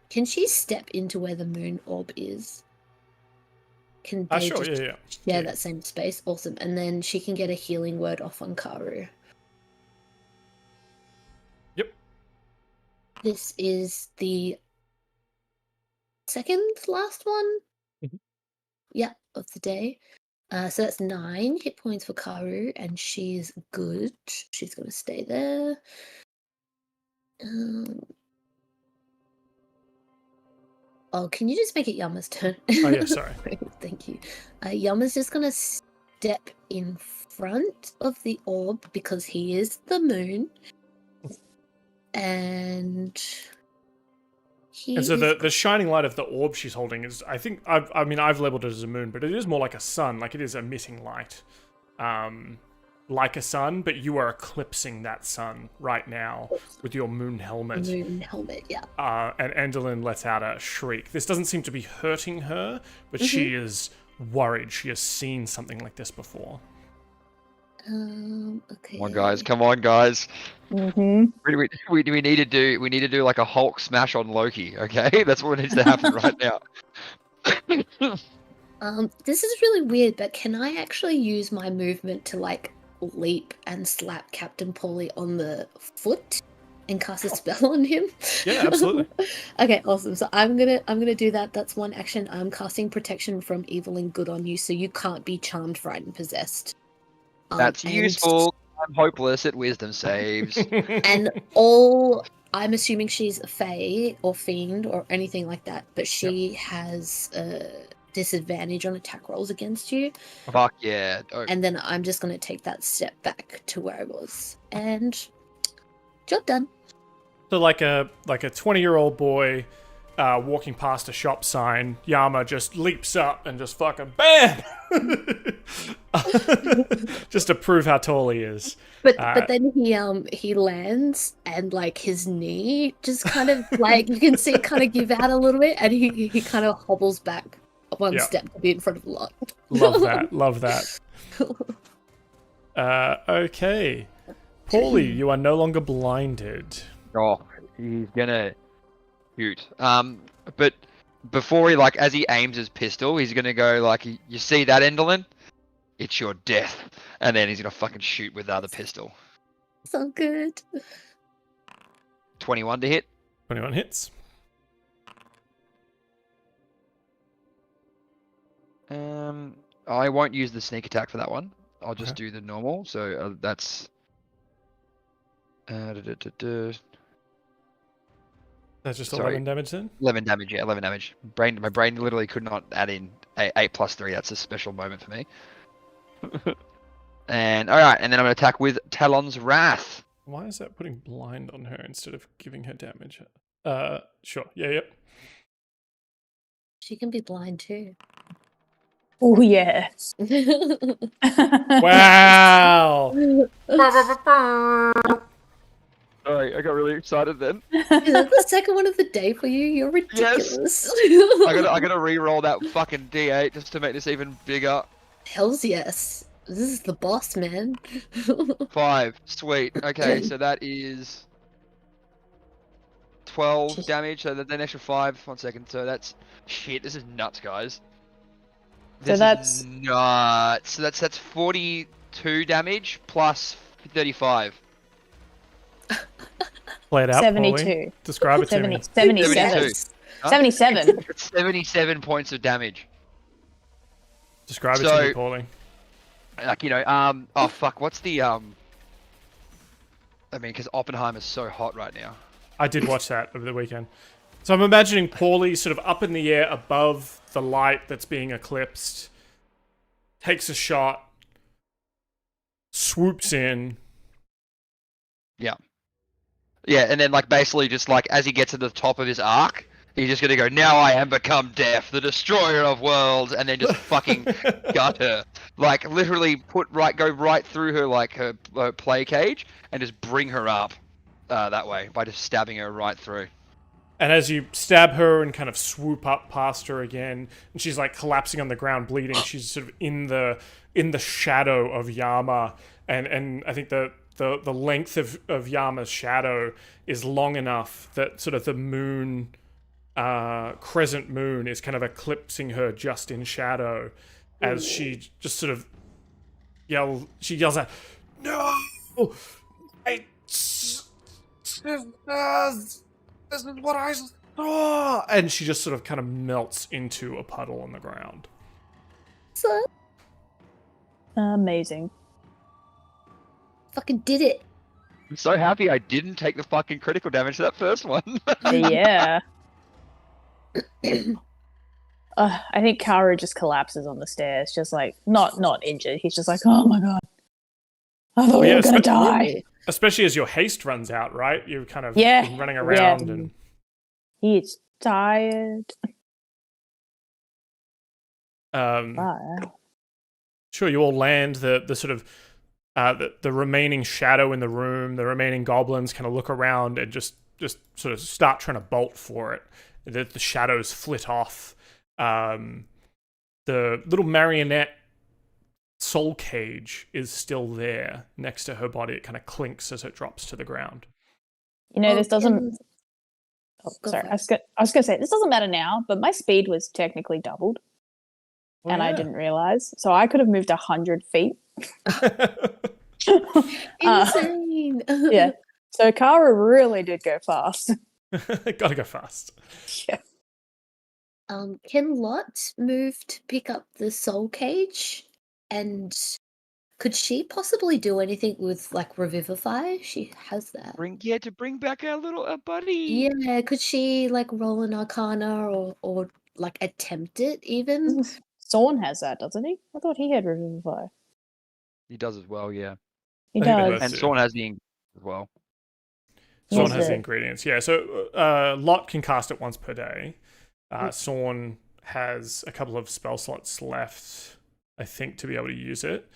Can she step into where the moon orb is? Can they Sure, just yeah. share that same space? Awesome. And then she can get a healing word off on Karu. Yep. This is the second last one? Mhm. Yeah, of the day. So that's 9 hit points for Karu, and she's good. She's going to stay there. Oh, can you just make it Yama's turn? Oh, yeah, sorry. Thank you. Yama's just going to step in front of the orb because he is the moon. And so the shining light of the orb she's holding is, I think, I've labeled it as a moon, but it is more like a sun, like it is emitting light. Like a sun, but you are eclipsing that sun right now with your moon helmet. Moon helmet, yeah. And Endelyn lets out a shriek. This doesn't seem to be hurting her, but she is worried. She has seen something like this before. Okay. Come on, guys! Come on, guys! Mm-hmm. We need to do like a Hulk smash on Loki. Okay, that's what needs to happen right now. This is really weird, but can I actually use my movement to like leap and slap Captain Pauly on the foot and cast a spell on him? Yeah, absolutely. Okay, awesome. So I'm gonna do that. That's one action. I'm casting protection from evil and good on you, so you can't be charmed, frightened, possessed. That's useful. I'm hopeless at wisdom saves. And I'm assuming she's a fae or fiend or anything like that, but she has a disadvantage on attack rolls against you. Fuck yeah. Oh. And then I'm just going to take that step back to where I was. And job done. So like a 20-year-old boy walking past a shop sign, Yama just leaps up and just fucking BAM! Just to prove how tall he is. But then he lands and like his knee just kind of like you can see it kind of give out a little bit, and he kind of hobbles back one step to be in front of Lot. Love that. Okay. Pauly, you are no longer blinded. Oh, he's gonna shoot. But before he, like, as he aims his pistol, he's gonna go like, you see that, Endelyn? It's your death. And then he's gonna fucking shoot with the other pistol. So good. 21 to hit. 21 hits. I won't use the sneak attack for that one. I'll just do the normal. So that's. That's just 11 damage then? 11 damage, yeah, 11 damage. My brain literally could not add in 8 plus 3. That's a special moment for me. And alright, and then I'm going to attack with Talon's Wrath. Why is that putting blind on her instead of giving her damage? Sure. Yeah, yep. She can be blind too. Oh, yeah. Wow! Sorry, I got really excited then. Is that the second one of the day for you? You're ridiculous. Yes. I gotta re-roll that fucking D8 just to make this even bigger. Hells yes. This is the boss, man. 5. Sweet. Okay, so that is 12 damage. So then extra 5. 1 second. So that's shit. This is nuts, guys. This is nuts. So that's 42 damage plus 35. Play it out, 72. Pauly. Describe it to me. 77. Huh? 77. 77 points of damage. Describe it to me, Pauly. Like, you know, oh fuck, what's the, I mean, because Oppenheimer's so hot right now. I did watch that over the weekend. So I'm imagining Pauly sort of up in the air above the light that's being eclipsed, takes a shot, swoops in. Yeah. Yeah, and then, like, basically just, like, as he gets to the top of his arc, he's just gonna go, now I am become death, the destroyer of worlds, and then just fucking gut her. Like, literally go right through her, like, her play cage, and just bring her up. that way by just stabbing her right through. And as you stab her and kind of swoop up past her again, and she's like collapsing on the ground, bleeding, she's sort of in the shadow of Yama, and I think the length of Yama's shadow is long enough that sort of the moon, crescent moon, is kind of eclipsing her just in shadow, as she just sort of yells out, "No, this is what I saw!" And she just sort of kind of melts into a puddle on the ground. So Amazing. fucking did it. I'm so happy I didn't take the fucking critical damage to that first one. Yeah. I think Karu just collapses on the stairs, just like not injured. He's just like, oh my god, I thought we were gonna die. Especially as your haste runs out, right? You're kind of Yeah. been running around and He's tired. Sure, you all land. The sort of the remaining shadow in the room, the remaining goblins kind of look around and just sort of start trying to bolt for it. The shadows flit off. The little marionette soul cage is still there next to her body. It kind of clinks as it drops to the ground. You know, this doesn't. Oh, Go sorry, first. I was gonna say this doesn't matter now, but my speed was technically doubled, and I didn't realize, so I could have moved 100 feet. Insane. Yeah. So Karu really did go fast. Gotta go fast. Yeah. Can Lot move to pick up the soul cage? And could she possibly do anything with like revivify? She has that. to bring back our little buddy. Yeah, could she like roll an arcana or like attempt it even? Sorn has that, doesn't he? I thought he had revivify. He does as well, yeah. He I think they does. both And do. Sorn has the as well. Sorn Yes, has the sir. ingredients. Yeah, so Lot can cast it once per day. Sorn has a couple of spell slots left, I think, to be able to use it.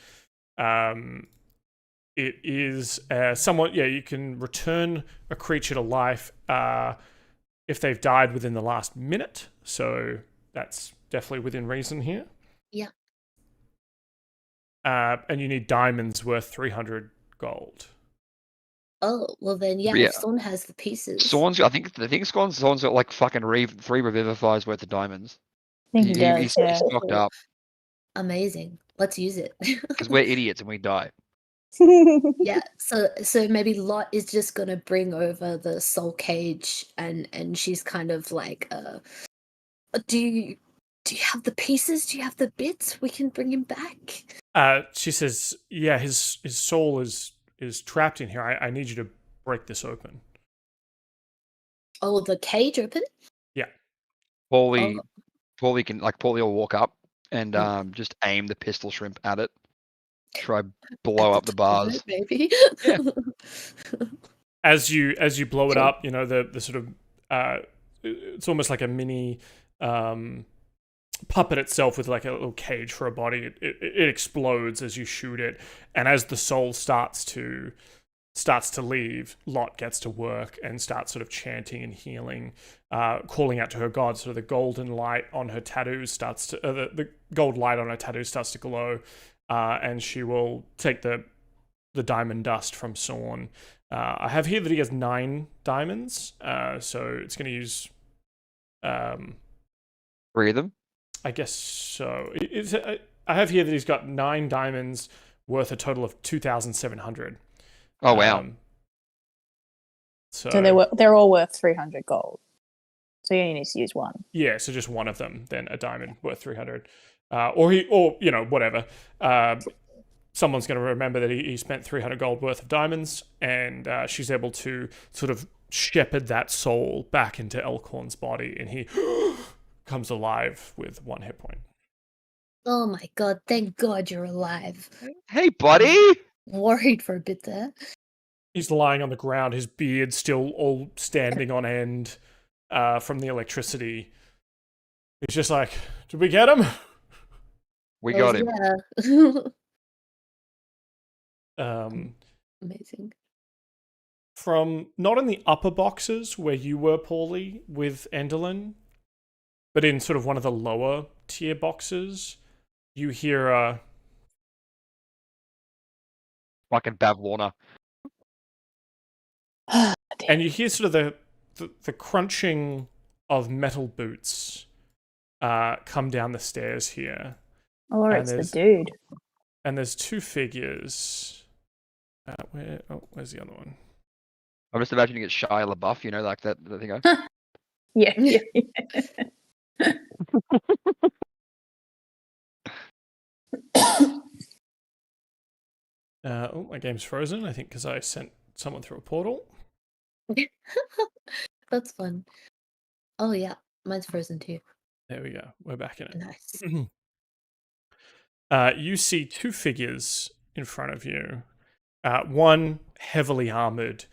It is somewhat, you can return a creature to life if they've died within the last minute. So that's definitely within reason here. Yeah. And you need diamonds worth 300 gold. Oh, well then, yeah, Yeah. if Sorn has the pieces. I think Sorn's got like fucking 3 revivifies worth of diamonds. I think he does, He's yeah. stocked up Amazing. Let's use it. because we're idiots and we die. Yeah, so maybe Lot is just gonna bring over the soul cage and she's kind of like, do you have the pieces? Do you have the bits? We can bring him back. She says, yeah, his soul is trapped in here. I need you to break this open. Oh, the cage open? Pauly Oh. Pauly will walk up and just aim the pistol shrimp at it. Try blow up the bars. Maybe. Yeah. As you blow it up, you know, the sort of it's almost like a mini puppet itself with like a little cage for a body. It explodes as you shoot it, and as the soul starts to leave, Lot gets to work and starts sort of chanting and healing, calling out to her god. So the golden light on her tattoos starts to the gold light on her tattoos starts to glow, and she will take the diamond dust from Sorn. I have here that he has 9 diamonds, so it's going to use 3 of them. I guess so. I have here that he's got 9 diamonds worth a total of 2,700. Oh wow. So they're all worth 300 gold. So he only needs to use one. Yeah, so just one of them, then a diamond worth 300. Or you know, whatever. Someone's going to remember that he spent 300 gold worth of diamonds, and she's able to sort of shepherd that soul back into Elkhorn's body, and he comes alive with 1 hit point. Oh my god, thank god you're alive. Hey, buddy. Worried for a bit there. He's lying on the ground, his beard still all standing on end from the electricity. He's just like, did we get him? We got him. Yeah. Amazing. from not in the upper boxes where you were, Pauly, with Enderlin, but in sort of one of the lower tier boxes, you hear a Fucking Bav Warner. and you hear sort of the crunching of metal boots come down the stairs here. Or And it's the dude. And there's two figures. Where's the other one? I'm just imagining it's Shia LaBeouf, you know, like that thing. Yeah. My game's frozen, I think, because I sent someone through a portal. That's fun. Oh yeah, mine's frozen too. There we go. We're back in it. Nice. You see two figures in front of you. One heavily armored,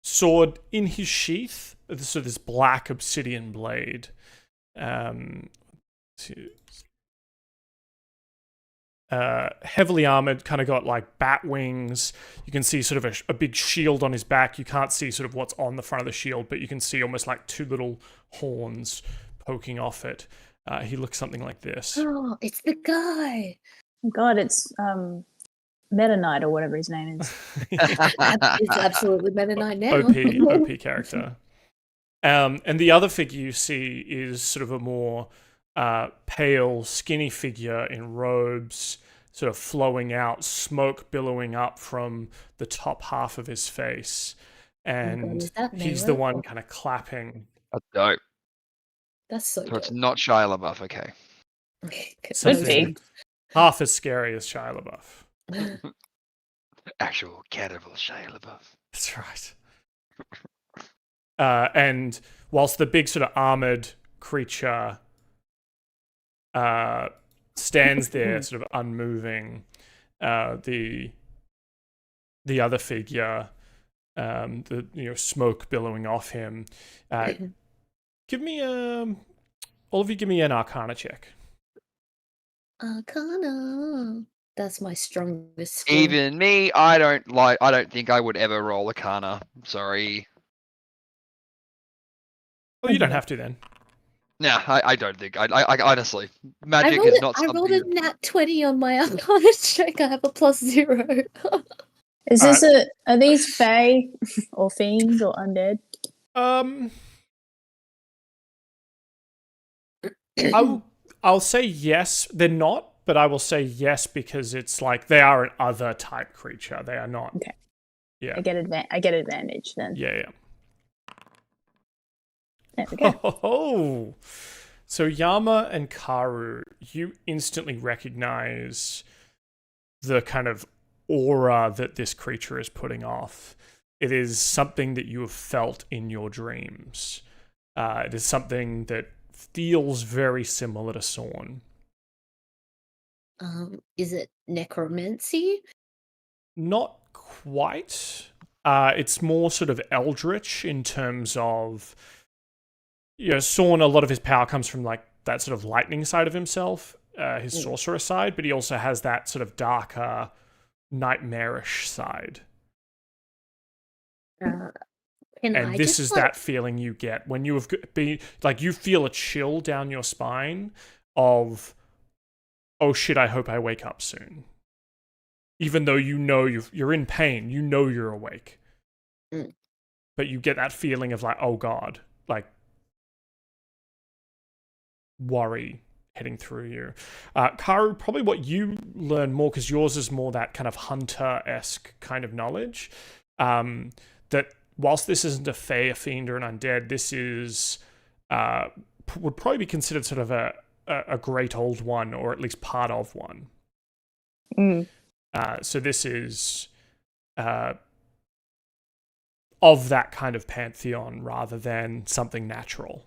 sword in his sheath. So this black obsidian blade. Heavily armored, kind of got like bat wings. You can see sort of a big shield on his back. You can't see sort of what's on the front of the shield, but you can see almost like two little horns poking off it. He looks something like this. Oh, it's the guy. God, it's Meta Knight or whatever his name is. It's absolutely Meta Knight now. OP character. And the other figure you see is sort of a more pale, skinny figure in robes, sort of flowing out, smoke billowing up from the top half of his face. And he's the one kind of clapping. That's dope. That's so So it's not Shia LaBeouf, okay. Could be. Half as scary as Shia LaBeouf. Actual cannibal Shia LaBeouf. That's right. And whilst the big sort of armored creature stands there, sort of unmoving, the other figure, the smoke billowing off him. Give me all of you. Give me an Arcana check. Arcana. That's my strongest skill. Even me, I don't think I would ever roll Arcana. Sorry. Well, you don't have to then. Nah, I don't think. I honestly, magic is not I something. rolled a nat 20 on my Arcana check. I have a +0. Is this are these fae or fiends or undead? I'll say yes. They're not, but I will say yes because it's like they are an other type creature. They are not. Okay. Yeah. I get advantage then. Yeah. There we go. Oh. So Yama and Karu, you instantly recognize the kind of aura that this creature is putting off. It is something that you have felt in your dreams. It is something that feels very similar to Sorn. Is it necromancy? Not quite. It's more sort of eldritch in terms of, Sorn, a lot of his power comes from like that sort of lightning side of himself, his sorcerer side, but he also has that sort of darker, nightmarish side. And this is that feeling you get when you have been like, you feel a chill down your spine of, oh shit, I hope I wake up soon. Even though you're in pain, you're awake. But you get that feeling of like, oh god, like worry heading through you. Karu, probably what you learn more, because yours is more that kind of hunter-esque kind of knowledge, that whilst this isn't a fae, a fiend, or an undead, this is would probably be considered sort of a great old one, or at least part of one. So this is of that kind of pantheon rather than something natural.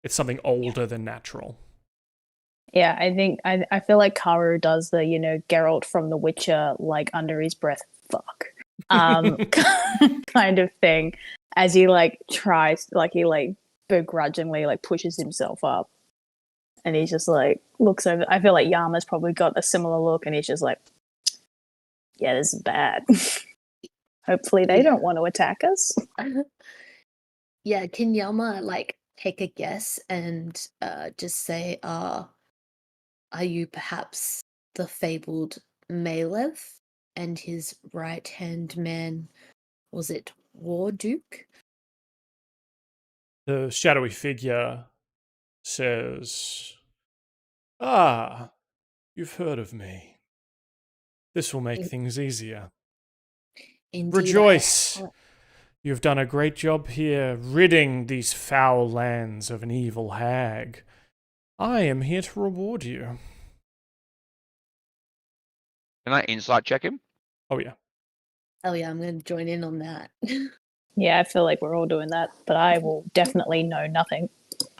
It's something older than natural. Yeah, I think I feel like Karu does the, Geralt from The Witcher, like under his breath, fuck. Kind of thing, as he tries, he begrudgingly pushes himself up, and he's just looks over. I feel like Yama's probably got a similar look, and he's just like, yeah, this is bad. Hopefully they don't want to attack us. Yeah, can Yama take a guess and just say, are you perhaps the fabled Malev and his right-hand man, was it War Duke? The shadowy figure says, "Ah, you've heard of me. This will make things easier. Indeed, Rejoice! You've done a great job here, ridding these foul lands of an evil hag. I am here to reward you." Can I insight check him? Oh yeah. Oh yeah, I'm going to join in on that. Yeah, I feel like we're all doing that, but I will definitely know nothing.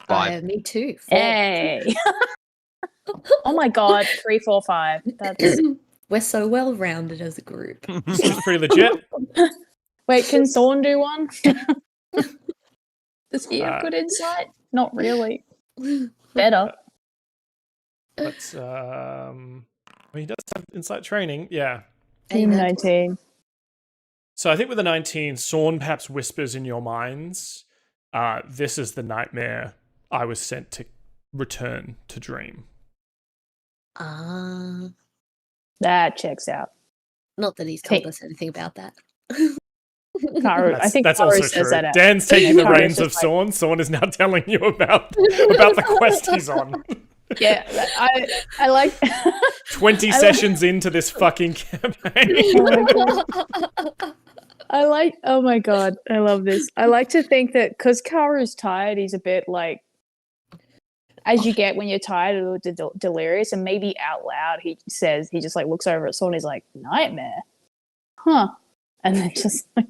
5. Me too. 4. Hey! Oh my god, 3, 4, 5. That's... We're so well rounded as a group. Seems pretty legit. Wait, can Sorn do one? Does he have good insight? Not really. Better. Let's he does have insight training, yeah. Team 19. So I think with the 19, Sorn perhaps whispers in your minds, this is the nightmare I was sent to return to dream. That checks out. Not that he's told us anything about that. Karu, I think that's Karu also says true. that. Dan's taking the Karu's reins of just Sorn. Sorn is now telling you about the quest he's on. Yeah, I like 20 sessions into this fucking campaign. Oh my god, I love this. I like to think that because Karu's tired, he's a bit like, as you get when you're tired, a little delirious, and maybe out loud he just looks over at Sorn, he's like, nightmare? Huh. And then just kind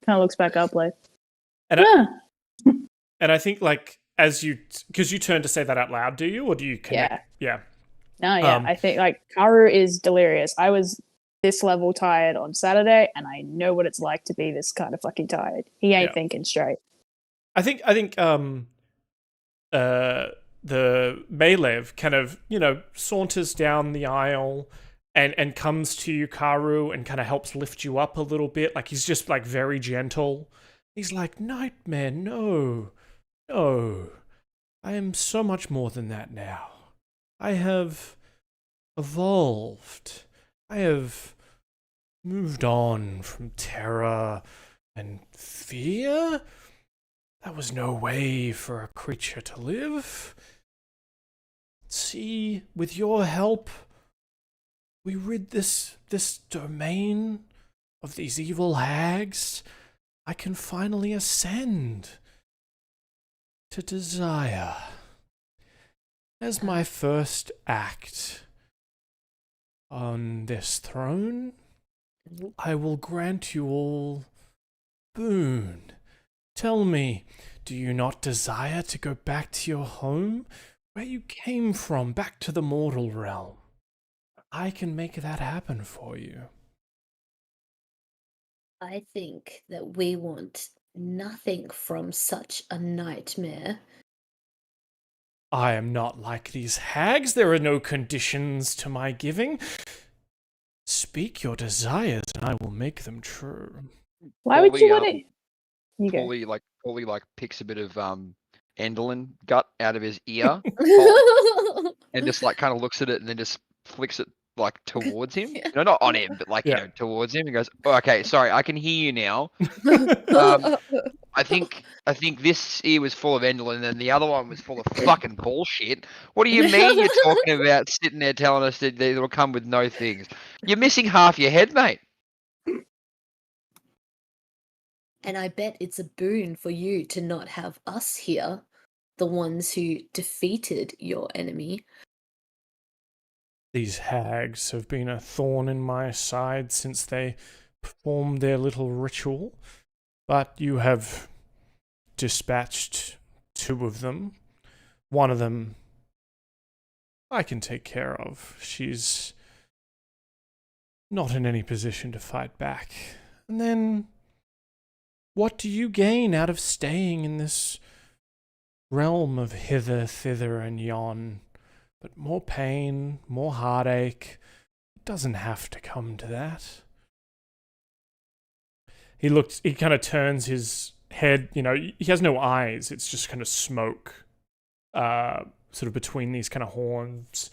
of looks back up like, and I think because you turn to say that out loud, do you? Or do you connect? Yeah. No, yeah. I think Karu is delirious. I was this level tired on Saturday, and I know what it's like to be this kind of fucking tired. He ain't thinking straight. I think the Malev kind of, saunters down the aisle and comes to you, Karu, and kind of helps lift you up a little bit. Like, he's just very gentle. He's like, nightmare, no. I am so much more than that now. I have evolved. I have moved on from terror and fear. That was no way for a creature to live. See, with your help, we rid this domain of these evil hags. I can finally ascend to desire. As my first act on this throne, I will grant you all boon. Tell me, do you not desire to go back to your home, where you came from, back to the mortal realm? I can make that happen for you. I think that we want nothing from such a nightmare. I am not like these hags. There are no conditions to my giving. Speak your desires, and I will make them true. Why would you want it? Pauly picks a bit of Endelin gut out of his ear and just kind of looks at it and then just flicks it towards him. No, not on him, but towards him. He goes, "Oh, okay, sorry, I can hear you now." I think this ear was full of Endelin and the other one was full of fucking bullshit. What do you mean you're talking about sitting there telling us that it'll come with no things? You're missing half your head, mate. And I bet it's a boon for you to not have us here, the ones who defeated your enemy. These hags have been a thorn in my side since they performed their little ritual, but you have dispatched 2 of them. One of them I can take care of. She's not in any position to fight back. And then, what do you gain out of staying in this realm of hither, thither, and yon? But more pain, more heartache. It doesn't have to come to that. He kind of turns his head, he has no eyes. It's just kind of smoke, sort of between these kind of horns.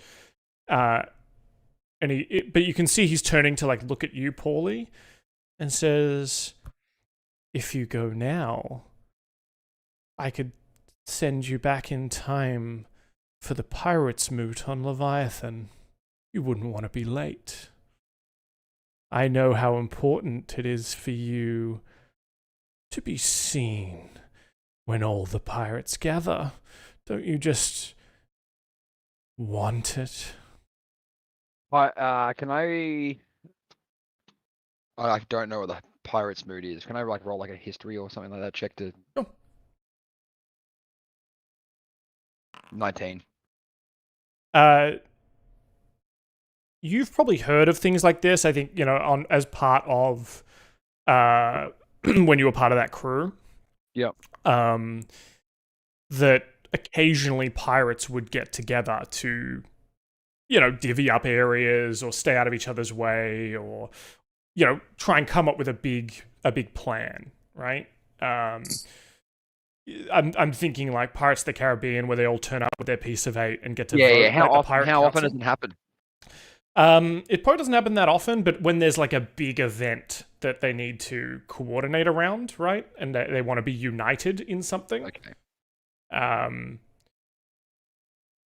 But you can see he's turning to like look at you, Pauly, and says, "If you go now, I could send you back in time for the pirates' moot on Leviathan. You wouldn't want to be late. I know how important it is for you to be seen when all the pirates gather. Don't you just want it?" Can I don't know what the pirate's mood is. Can I like roll like a history or something like that? Check to Sure. 19. You've probably heard of things like this. I think as part of when you were part of that crew. Yep. That occasionally pirates would get together to, divvy up areas or stay out of each other's way, or try and come up with a big plan, right? I'm thinking like Pirates of the Caribbean, where they all turn up with their piece of 8 and get to vote. Yeah. How like often? How often does it happen? It probably doesn't happen that often, but when there's like a big event that they need to coordinate around, right? And they want to be united in something. Okay.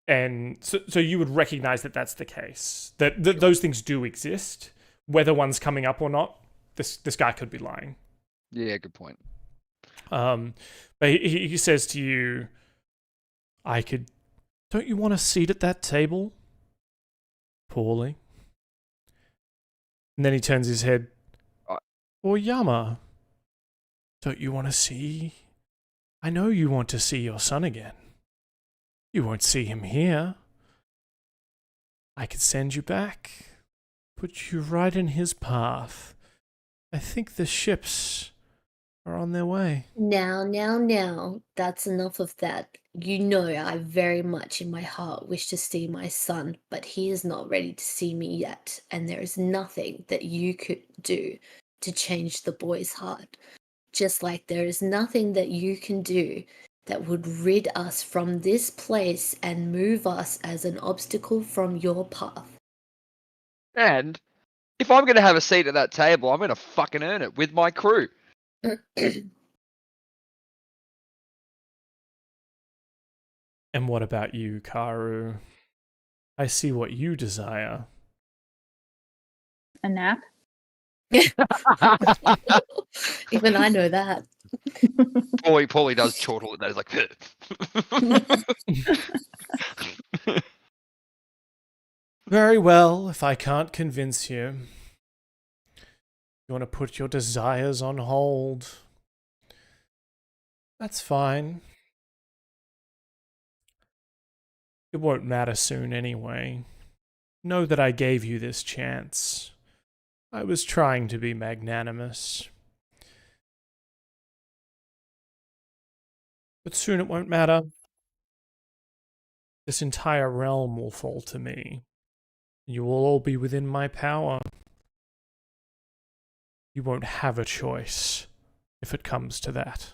And so you would recognize that that's the case. That those things do exist. Whether one's coming up or not, this guy could be lying. Yeah, good point. But he says to you, don't you want a seat at that table, Pauly? And then he turns his head, or Yama, don't you want to see? I know you want to see your son again. You won't see him here. I could send you back, put you right in his path. I think the ships are on their way. Now, that's enough of that. I very much in my heart wish to see my son, but he is not ready to see me yet, and there is nothing that you could do to change the boy's heart. Just like there is nothing that you can do that would rid us from this place and move us as an obstacle from your path. And if I'm going to have a seat at that table, I'm going to fucking earn it with my crew. And what about you, Karu? I see what you desire. A nap? Even I know that. Pauly does chortle at that. He's like, Very well, if I can't convince you. You want to put your desires on hold. That's fine. It won't matter soon anyway. Know that I gave you this chance. I was trying to be magnanimous. But soon it won't matter. This entire realm will fall to me. You will all be within my power. You won't have a choice if it comes to that.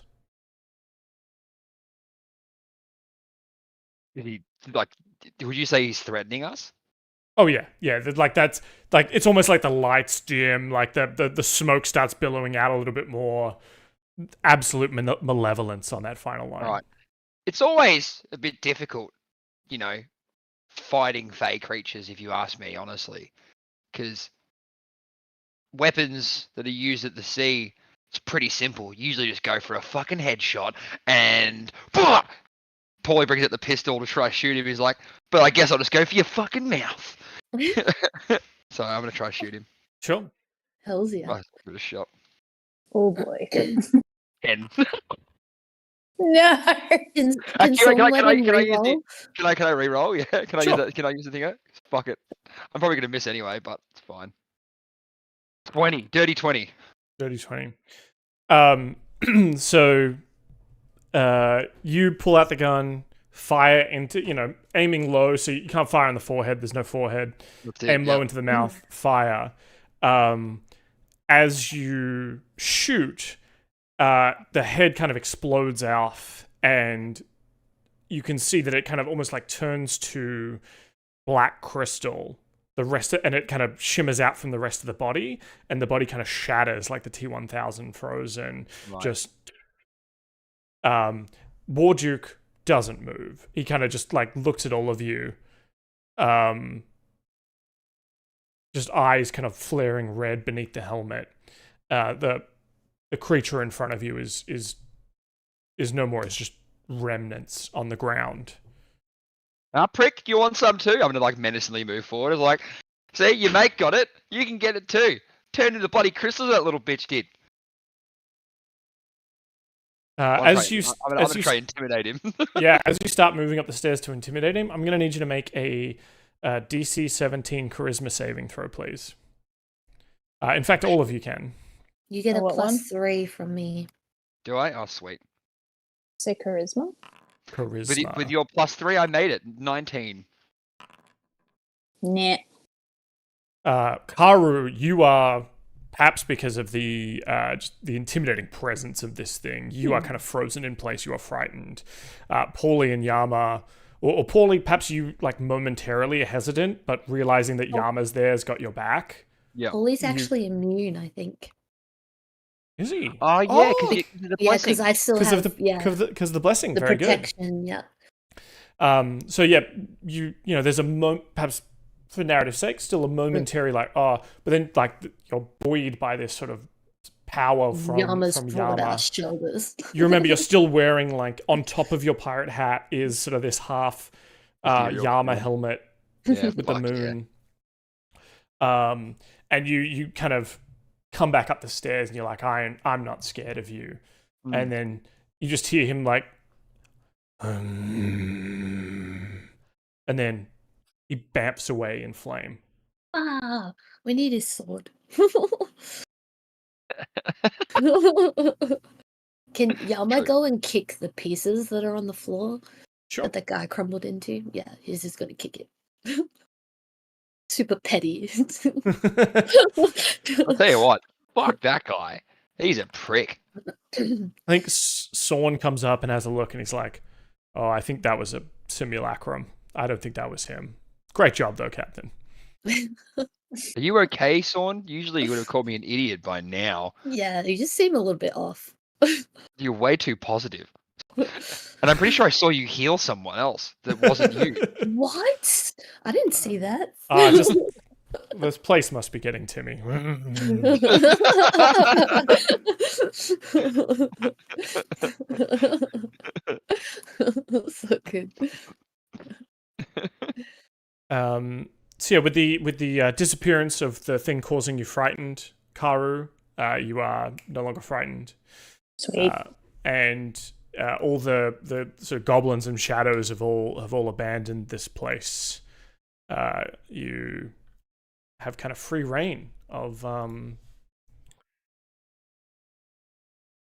would you say he's threatening us? Oh yeah. That's like it's almost like the lights dim, like the smoke starts billowing out a little bit more. Absolute malevolence on that final line. Right. It's always a bit difficult, fighting Fey creatures, if you ask me, honestly. Because weapons that are used at the sea, it's pretty simple. You usually just go for a fucking headshot and... Pauly brings out the pistol to try to shoot him. He's like, but I guess I'll just go for your fucking mouth. So I'm going to try to shoot him. Sure. Hells yeah. Nice bit of shot. Oh boy. 10. No. Can Can someone I re-roll? re-roll? Yeah. Can I Sure. use that? Can I use the thing? Fuck it. I'm probably going to miss anyway, but it's fine. 20. Dirty 20. Dirty 20. So you pull out the gun, fire into, aiming low, so you can't fire on the forehead. There's no forehead. That's it, Aim low yep. into the mouth, fire. As you shoot, the head kind of explodes off, and you can see that it kind of almost like turns to black crystal. And it kind of shimmers out from the rest of the body, and the body kind of shatters like the T-1000 frozen. Right. Just Warduke doesn't move. He kind of just like looks at all of you. Just eyes kind of flaring red beneath the helmet. The creature in front of you is no more. It's just remnants on the ground. Prick, you want some too? I'm gonna like menacingly move forward. It's like, see, your mate got it. You can get it too. Turn into bloody crystals that little bitch did. I'm gonna try and intimidate him. Yeah, as you start moving up the stairs to intimidate him, I'm gonna need you to make a DC 17 charisma saving throw, please. In fact, all of you can. You get a what one? +3 from me. Do I? Oh, sweet. Say charisma. Charisma. With your +3, I made it. 19. Nah. Karu, you are, perhaps because of the intimidating presence of this thing, you are kind of frozen in place. You are frightened. Pauly and Yama, or Pauly, perhaps you like momentarily are hesitant, but realizing that Yama's there has got your back. Yeah. Pauly's actually immune, I think. Is he? Oh yeah, because the Yeah, blessing. because I still have Because the blessing, the very good. protection. Yeah. So yeah, you know, there's perhaps for narrative sake, still a momentary but then like you're buoyed by this sort of power from Yama's Yama. broad-ass shoulders. You remember you're still wearing like on top of your pirate hat is sort of this half Yama helmet Yeah, with the moon. And you kind of come back up the stairs and you're like, I'm not scared of you. And then you just hear him like, and then he bamps away in flame. We need his sword. Can Yama go and kick the pieces that are on the floor Sure. that the guy crumbled into? Yeah, he's just gonna kick it. Super petty. I'll tell you what. Fuck that guy. He's a prick. I think Sorn comes up and has a look and he's like, oh, I think that was a simulacrum. I don't think that was him. Great job though, Captain. Are you okay, Sorn? Usually you would have called me an idiot by now. Yeah, you just seem a little bit off. You're way too positive. And I'm pretty sure I saw you heal someone else that wasn't you. What? I didn't see that. This place must be getting Timmy. So good. So yeah, with the disappearance of the thing causing you frightened, Karu, you are no longer frightened. Sweet. And all the sort of goblins and shadows have all abandoned this place. You have kind of free reign of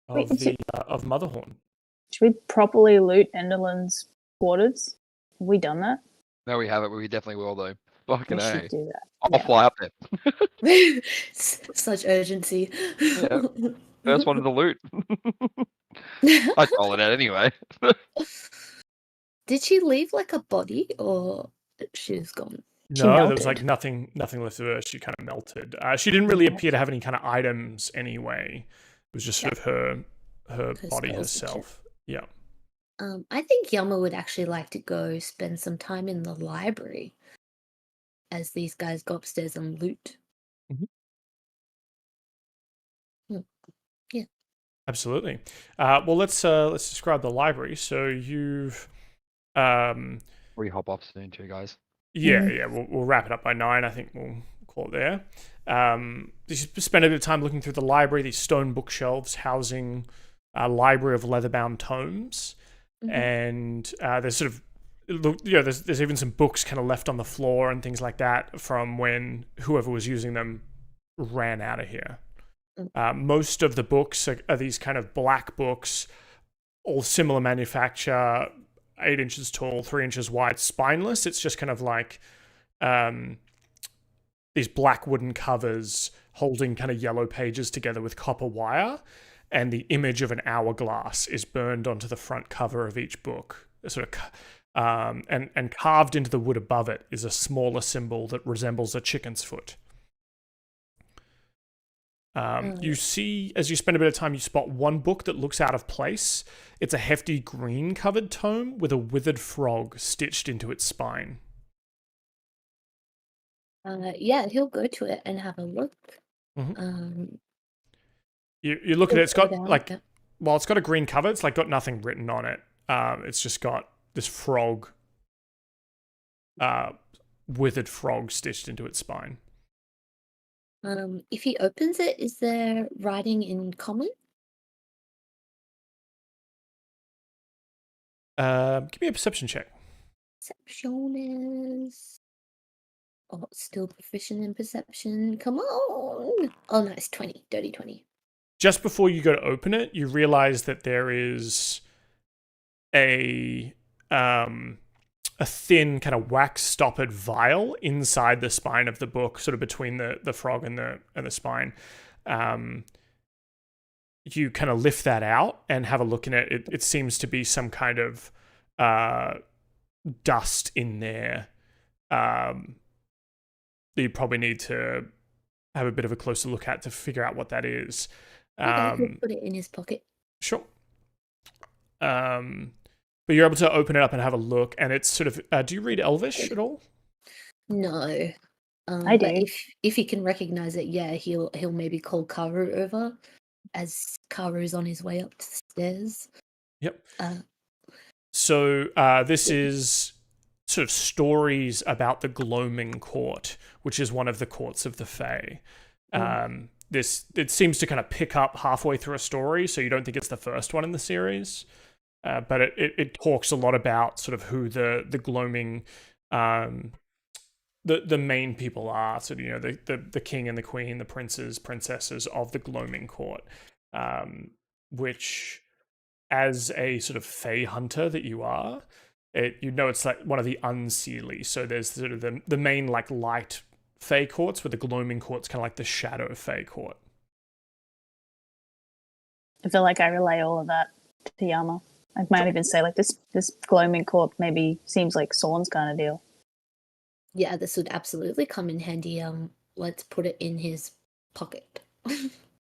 Motherhorn. Should we properly loot Enderlin's quarters? Have we done that? No, we haven't, but we definitely will though. Fucking We A. should do that. I'll fly up there. Such urgency. Yeah. First one to the loot. I'd roll it out anyway. Did she leave like a body or she's gone? She No, there was like melted. nothing left of her. She kind of melted. She didn't really appear to have any kind of items anyway. It was just sort of her body spells and herself. Yeah. I think Yama would actually like to go spend some time in the library as these guys go upstairs and loot. Yeah. Absolutely. Well, let's describe the library. So you've We hop off soon too, guys. yeah, we'll wrap it up by 9. I think we'll call it there. You spend a bit of time looking through the library, these stone bookshelves housing a library of leather-bound tomes, and there's sort of there's even some books kind of left on the floor and things like that from when whoever was using them ran out of here. Most of the books are these kind of black books, all similar manufacture, 8 inches tall, 3 inches wide, spineless. It's just kind of like these black wooden covers holding kind of yellow pages together with copper wire, and the image of an hourglass is burned onto the front cover of each book. Sort of, and carved into the wood above it is a smaller symbol that resembles a chicken's foot. You see, as you spend a bit of time, you spot one book that looks out of place. It's a hefty green-covered tome with a withered frog stitched into its spine. Yeah, he'll go to it and have a look. You look at it. It's got like, yeah. well, it's got a green cover. It's like got nothing written on it. It's just got this frog, withered frog stitched into its spine. If he opens it, is there writing in common? Give me a perception check. Perception is... Oh, still proficient in perception. Come on! Oh, nice. 20. Dirty 20. Just before you go to open it, you realize that there is a thin kind of wax-stoppered vial inside the spine of the book, sort of between the frog and the spine. You kind of lift that out and have a look in it. It seems to be some kind of dust in there. You probably need to have a bit of a closer look at to figure out what that is. Okay, he'll put it in his pocket. Sure. But you're able to open it up and have a look, and it's sort of... do you read Elvish at all? No. I do. But if he can recognize it, yeah, he'll maybe call Karu over as Karu's on his way up to the stairs. Yep. So this is sort of stories about the Gloaming Court, which is one of the courts of the Fae. It seems to kind of pick up halfway through a story, so you don't think it's the first one in the series. But it talks a lot about sort of who the Gloaming, the main people are. So, you know, the king and the queen, the princes, princesses of the Gloaming Court, which, as a sort of Fae hunter that you are, you know it's like one of the unseelie. So there's sort of the main like light Fae courts, where the Gloaming Court's kind of like the shadow Fae court. I feel like I relay all of that to Yama. I might even say like this Gloaming Court maybe seems like Sorn's kind of deal. Yeah, this would absolutely come in handy. Let's put it in his pocket.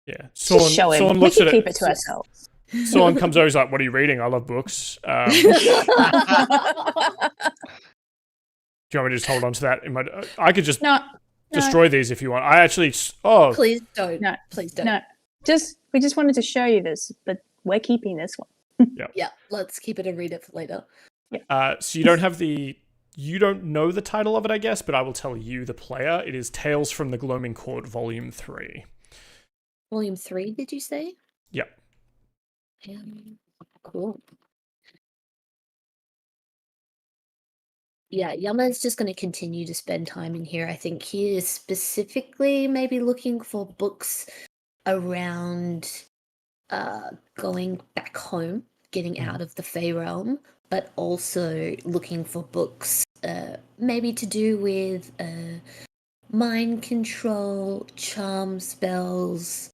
Yeah. Just show him. Sorn We looks can at keep it. it to ourselves. Sorn comes over, he's like, "What are you reading? I love books." Do you want me to just hold on to that? I could just destroy these if you want. I actually... Oh. Please don't. No. Please don't. No. We just wanted to show you this, but we're keeping this one. Yeah, let's keep it and read it for later. So you don't know the title of it, I guess, but I will tell you, the player. It is Tales from the Gloaming Court, Volume 3. Volume 3, did you say? Yep. Cool. Yeah, Yama's just going to continue to spend time in here. I think he is specifically maybe looking for books around going back home, getting out of the Fae realm, but also looking for books maybe to do with mind control, charm spells.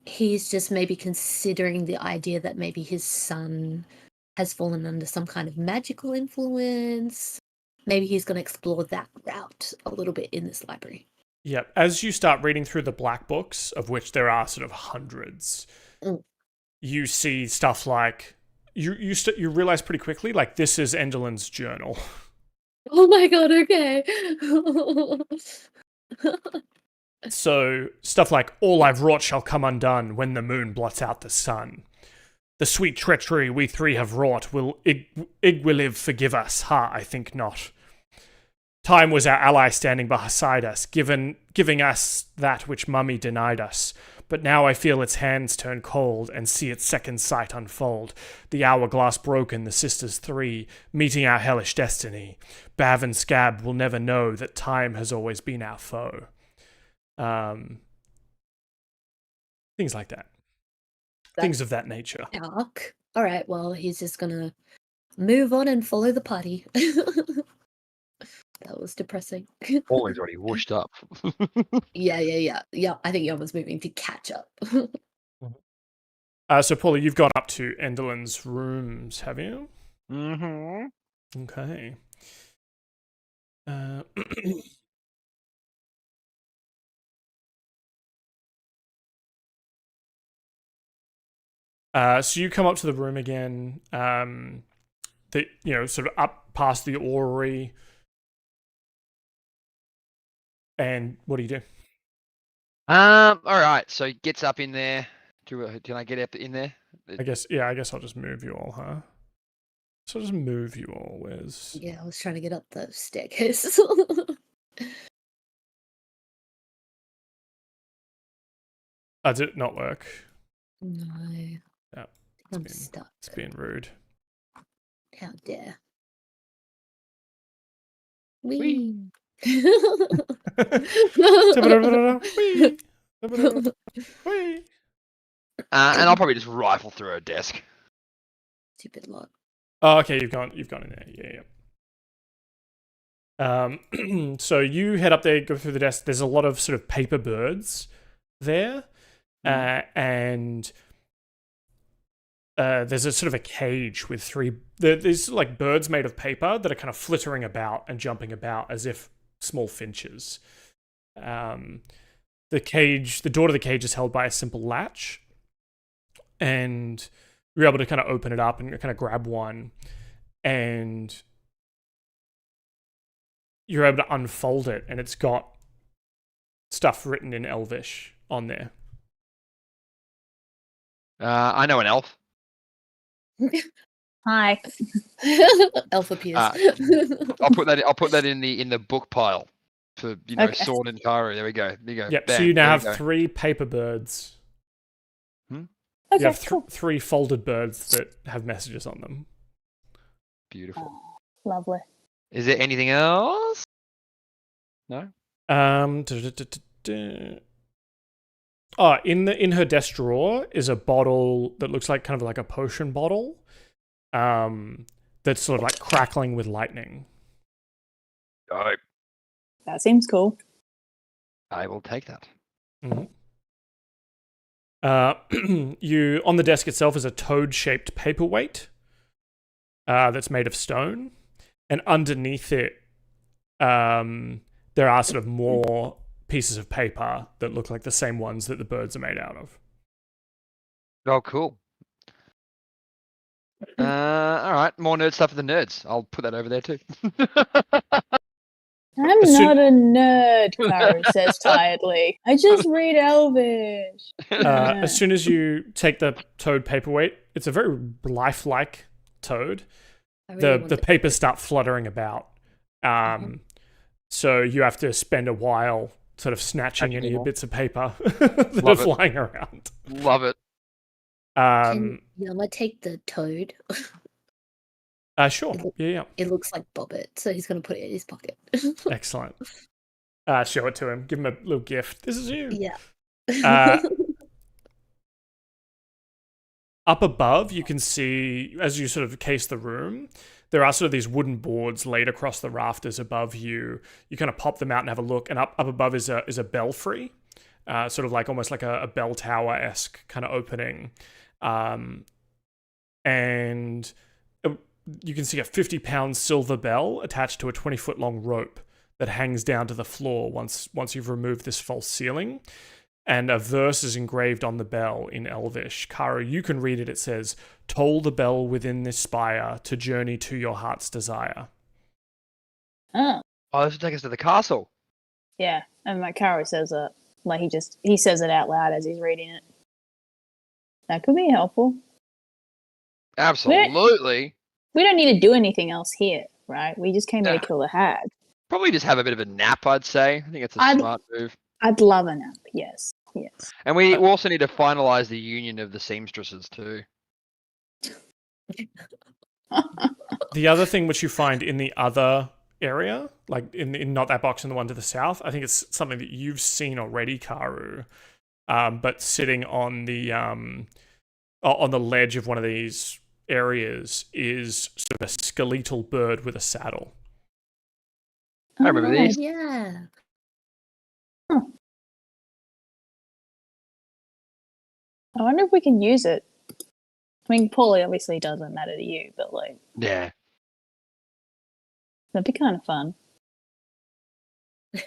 He's just maybe considering the idea that maybe his son has fallen under some kind of magical influence. Maybe he's going to explore that route a little bit in this library. Yep. As you start reading through the black books, of which there are sort of hundreds, you see stuff like... You realize pretty quickly, like, this is Enderlin's journal. Oh my god, okay. So, stuff like, "All I've wrought shall come undone when the moon blots out the sun. The sweet treachery we three have wrought will Igwiliv forgive us? Ha, I think not. Time was our ally standing beside us, giving us that which Mummy denied us. But now I feel its hands turn cold and see its second sight unfold. The hourglass broken, the sisters three, meeting our hellish destiny. Bav and Scab will never know that time has always been our foe." Things like that. Things of that nature. Dark. All right, well, he's just going to move on and follow the party. That was depressing. Always already washed up. Yeah. I think Yama's moving to catch up. So, Pauly, you've gone up to Enderlin's rooms, have you? Mm-hmm. Okay. So you come up to the room again. Sort of up past the orrery. And what do you do? All right. So he gets up in there. Can I get up in there? I guess I'll just move you all, huh? So I'll just move you all, Wes. Yeah, I was trying to get up the staircase. Did it not work? No. Yeah, I'm stuck. It's being rude. How dare. Whee. Whee. And I'll probably just rifle through her desk. Stupid lot. Oh, okay, you've gone in there. Yeah. So you head up there, go through the desk. There's a lot of sort of paper birds there, and there's a sort of a cage with there's like birds made of paper that are kind of flittering about and jumping about as if small finches. The door to the cage is held by a simple latch, and you're able to kind of open it up and kind of grab one, and you're able to unfold it, and it's got stuff written in Elvish on there. I know an elf. Hi. Elf appears. I'll put that in the book pile for Okay. Sorn and Karu. There we go. Yep. Bang, So you now there have we go. 3 paper birds. Okay, You have cool. 3 folded birds that have messages on them. Beautiful. Oh, lovely. Is there anything else? No. Oh, in her desk drawer is a bottle that looks like kind of like a potion bottle. That's sort of like crackling with lightning. Oh, That seems cool. I will take that. Mm-hmm. On the desk itself is a toad-shaped paperweight that's made of stone, and underneath it, there are sort of more pieces of paper that look like the same ones that the birds are made out of. Oh, cool. All right, more nerd stuff for the nerds. I'll put that over there too. I'm not a nerd, Karu says tiredly. I just read Elvish. As soon as you take the toad paperweight, it's a very lifelike toad. I really want The papers start fluttering about. So you have to spend a while sort of snatching any bits of paper that are flying around. Love it. Can Yama take the toad? Sure. Yeah. It looks like Bobbit, so he's going to put it in his pocket. Excellent. Show it to him. Give him a little gift. This is you. Yeah. Up above, you can see, as you sort of case the room, there are sort of these wooden boards laid across the rafters above you. You kind of pop them out and have a look, and up above is a belfry, sort of like almost like a bell tower-esque kind of opening. And you can see a 50-pound silver bell attached to a 20-foot-long rope that hangs down to the floor once you've removed this false ceiling. And a verse is engraved on the bell in Elvish. Karu, you can read it. It says, "Toll the bell within this spire to journey to your heart's desire." Oh, this will take us to the castle. yeah. And like Karu says it, like he says it out loud as he's reading it. That could be helpful. Absolutely. We don't need to do anything else here, right? We just came here Yeah. to kill the hag. Probably just have a bit of a nap, I'd say. I think it's a smart move. I'd love a nap. Yes. And we also need to finalize the union of the seamstresses too. The other thing which you find in the other area, like in not that box and the one to the south, I think it's something that you've seen already, Karu. But sitting on the ledge of one of these areas is sort of a skeletal bird with a saddle. I remember these. Yeah. I wonder if we can use it. I mean, Pauly obviously doesn't matter to you, but like, Yeah. that'd be kind of fun.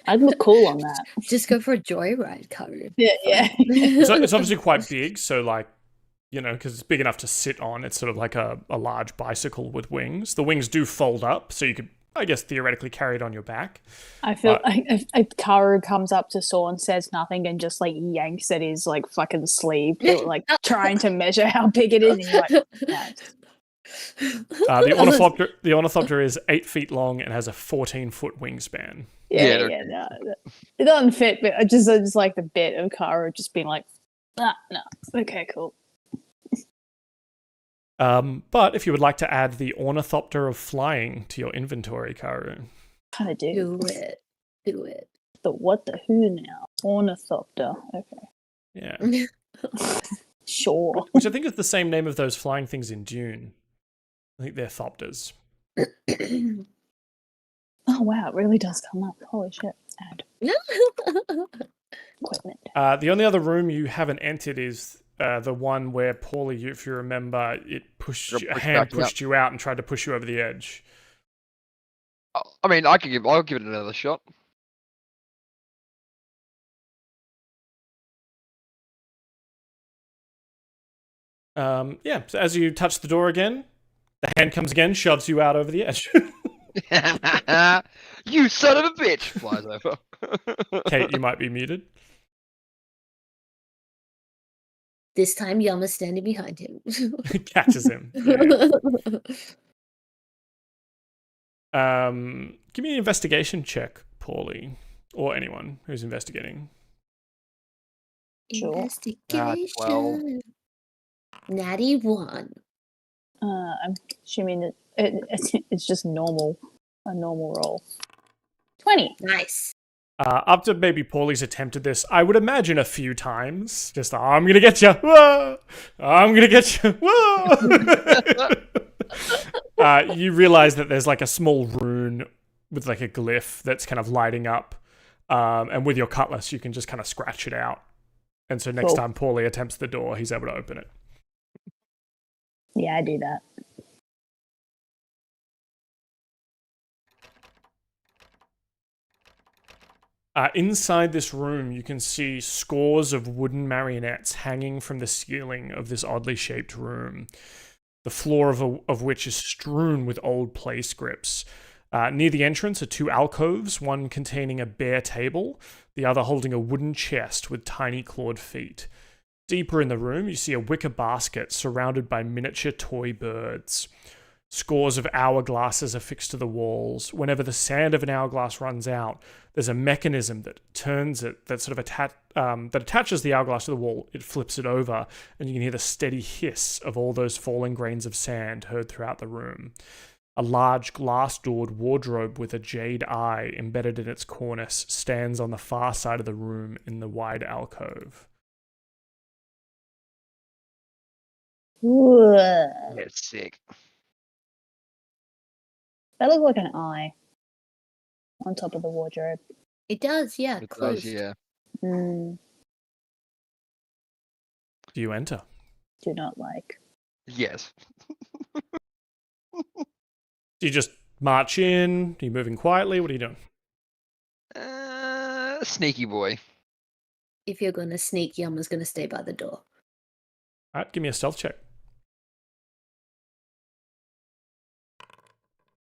I'd look cool on that. Just go for a joyride, Karu. Yeah, yeah. It's obviously quite big, so like, you know, because it's big enough to sit on. It's sort of like a large bicycle with wings. The wings do fold up, so you could, I guess, theoretically carry it on your back. I feel if Karu comes up to Sorn, says nothing, and just like yanks at his like fucking sleeve, like trying to measure how big it is, and you're like, nice. The ornithopter is 8 feet long and has a 14-foot wingspan. Yeah, no, it doesn't fit. But I just like the bit of Karu just being like, no, okay, cool. But if you would like to add the ornithopter of flying to your inventory, Karu. Kind of do. Do it. The what the who now? Ornithopter. Okay. Yeah. Sure. Which I think is the same name of those flying things in Dune. I think they're thopters. Oh wow, it really does come up. Holy shit. Add. Equipment. The only other room you haven't entered is the one where Pauly, if you remember, a hand pushed you out and tried to push you over the edge. I mean, I'll give it another shot. Yeah, so as you touch the door again, the hand comes again, shoves you out over the edge. You son of a bitch! Flies over. Cait, you might be muted. This time Yama's standing behind him. Catches him. Yeah. Give me an investigation check, Pauly. Or anyone who's investigating. Sure. Investigation. 12. Natty 1. I'm assuming it's just normal. A normal roll. 20. Nice. After maybe Pauly's attempted this, I would imagine a few times. Just, I'm going to get you. Whoa! I'm going to get you. Whoa! You realize that there's like a small rune with like a glyph that's kind of lighting up. And with your cutlass, you can just kind of scratch it out. And so next time Pauly attempts the door, he's able to open it. Yeah, I do that. Inside this room, you can see scores of wooden marionettes hanging from the ceiling of this oddly shaped room, the floor of which is strewn with old play scripts. Near the entrance are 2 alcoves, one containing a bare table, the other holding a wooden chest with tiny clawed feet. Deeper in the room, you see a wicker basket surrounded by miniature toy birds. Scores of hourglasses are fixed to the walls. Whenever the sand of an hourglass runs out, there's a mechanism that turns it, that sort of that attaches the hourglass to the wall. It flips it over, and you can hear the steady hiss of all those falling grains of sand heard throughout the room. A large glass-doored wardrobe with a jade eye embedded in its cornice stands on the far side of the room in the wide alcove. It's sick. That looks like an eye on top of the wardrobe. It does, yeah. It Closed. does, yeah. Mm, Do you enter? do not like. Yes. Do you just march in? Are you moving quietly? What are you doing? Sneaky boy. If you're going to sneak, Yama's going to stay by the door. All right, give me a stealth check.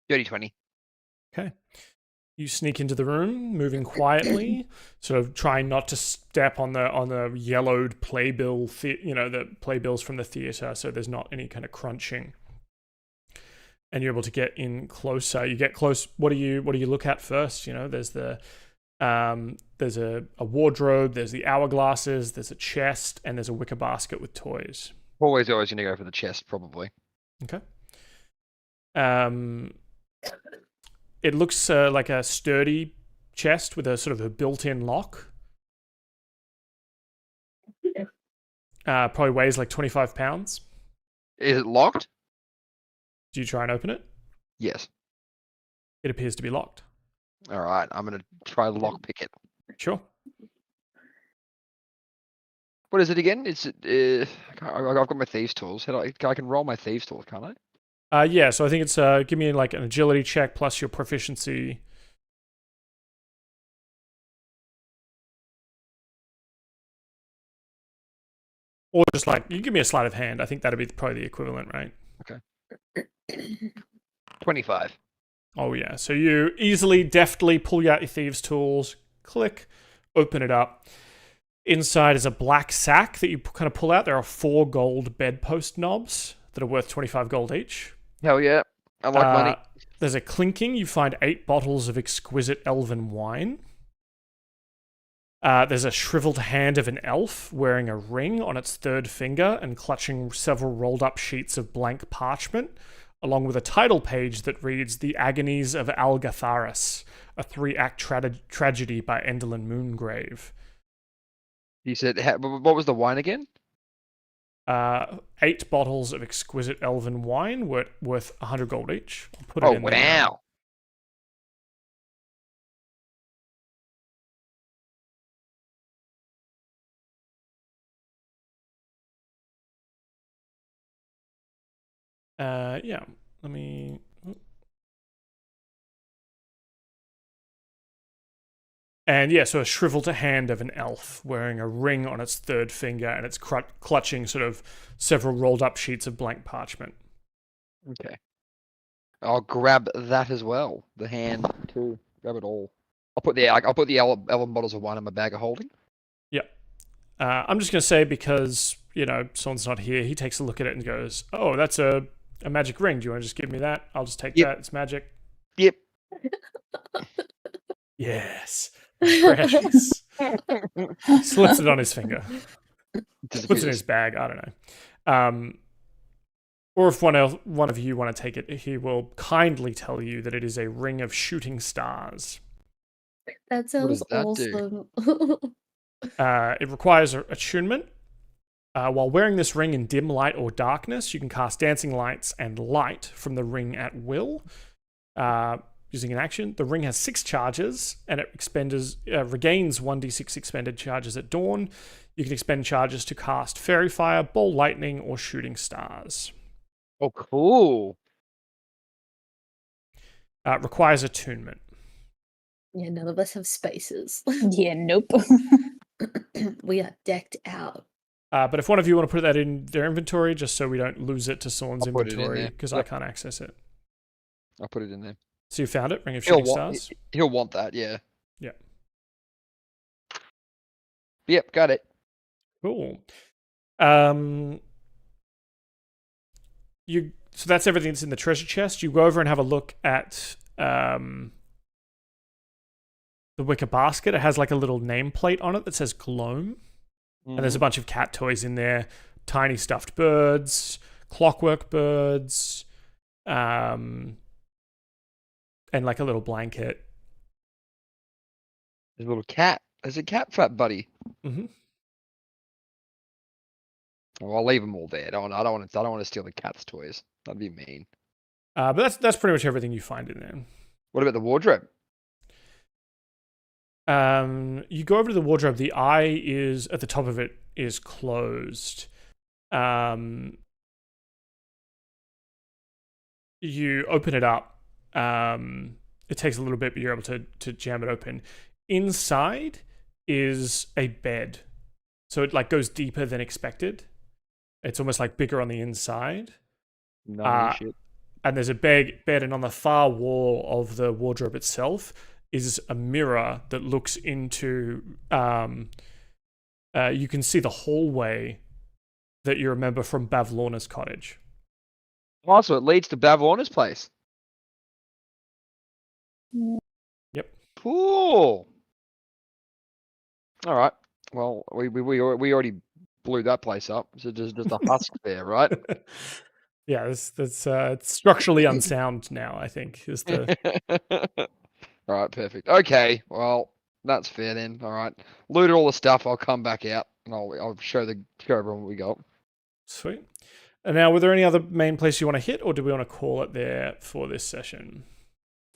Dirty 20. Okay. You sneak into the room, moving quietly, sort of trying not to step on the yellowed playbill, the playbills from the theater, so there's not any kind of crunching. And you're able to get in closer. You get close. What do you look at first? You know, there's a wardrobe, there's the hourglasses, there's a chest, and there's a wicker basket with toys. Always going to go for the chest, probably. Okay. It looks like a sturdy chest with a sort of a built-in lock. Probably weighs like 25 pounds. Is it locked? Do you try and open it? Yes. It appears to be locked. All right, I'm gonna try lockpick it. Sure. What is it again? I've got my thieves tools. I can roll my thieves tools, can't I? Yeah, so I think it's give me like an agility check plus your proficiency. Or just like, you give me a sleight of hand. I think that'd be probably the equivalent, right? 25. Oh yeah, so you easily, deftly pull out your thieves' tools, click, open it up. Inside is a black sack that you kind of pull out. There are 4 gold bedpost knobs that are worth 25 gold each. Hell yeah, I like money. There's a clinking. You find 8 bottles of exquisite elven wine. There's a shriveled hand of an elf wearing a ring on its 3rd finger and clutching several rolled up sheets of blank parchment, along with a title page that reads The Agonies of Algatharis, a 3-act tragedy by Endelyn Moongrave. You said, what was the wine again? 8 bottles of exquisite elven wine worth 100 gold each. I'll put it in there. Wow. Yeah, let me... And yeah, so a shriveled hand of an elf wearing a ring on its 3rd finger, and it's clutching sort of several rolled up sheets of blank parchment. Okay. I'll grab that as well. The hand too. Grab it all. I'll put the elven bottles of wine in my bag of holding. Yep. I'm just gonna say, because Sorn's not here, he takes a look at it and goes, "Oh, that's a magic ring. Do you want to just give me that? I'll just take that. It's magic." Yep. Yes. Precious. Slips it on his finger. Puts it in his bag. I don't know. Or if one of you want to take it, he will kindly tell you that it is a ring of shooting stars. That sounds awesome. It requires attunement. While wearing this ring in dim light or darkness, you can cast dancing lights and light from the ring at will. Using an action, the ring has 6 charges, and it regains 1d6 expended charges at dawn. You can expend charges to cast Fairy Fire, Ball Lightning, or Shooting Stars. Oh, cool. Requires attunement. Yeah, none of us have spaces. Yeah, nope. We are decked out. But if one of you want to put that in their inventory, just so we don't lose it to Sorn's I'll put it in inventory, there. because Yep. I can't access it. I'll put it in there. So you found it, Ring of Shooting Stars? He'll want that, yeah. Yeah. Yep, got it. Cool. So that's everything that's in the treasure chest. You go over and have a look at the wicker basket. It has like a little nameplate on it that says Gloam. And there's a bunch of cat toys in there. Tiny stuffed birds, clockwork birds, and like a little blanket. There's a little cat. There's a cat fat buddy. Mm-hmm. Well, I'll leave them all there. I don't want to steal the cat's toys. That'd be mean. But that's pretty much everything you find in there. What about the wardrobe? You go over to the wardrobe. The eye is at the top of it is closed. You open it up. It takes a little bit, but you're able to jam it open. Inside is a bed, so it like goes deeper than expected. It's almost like bigger on the inside. No shit. And there's a bed, and on the far wall of the wardrobe itself is a mirror that looks into. You can see the hallway that you remember from Bavlorna's cottage. Also, it leads to Bavlorna's place. Yep. Cool. All right. Well, we already blew that place up. So just a husk there, right? Yeah, that's it's structurally unsound now, I think, is the. All right, perfect. Okay, well, that's fair then. All right, loot all the stuff. I'll come back out and I'll show everyone what we got. Sweet. And now, were there any other main places you want to hit, or do we want to call it there for this session?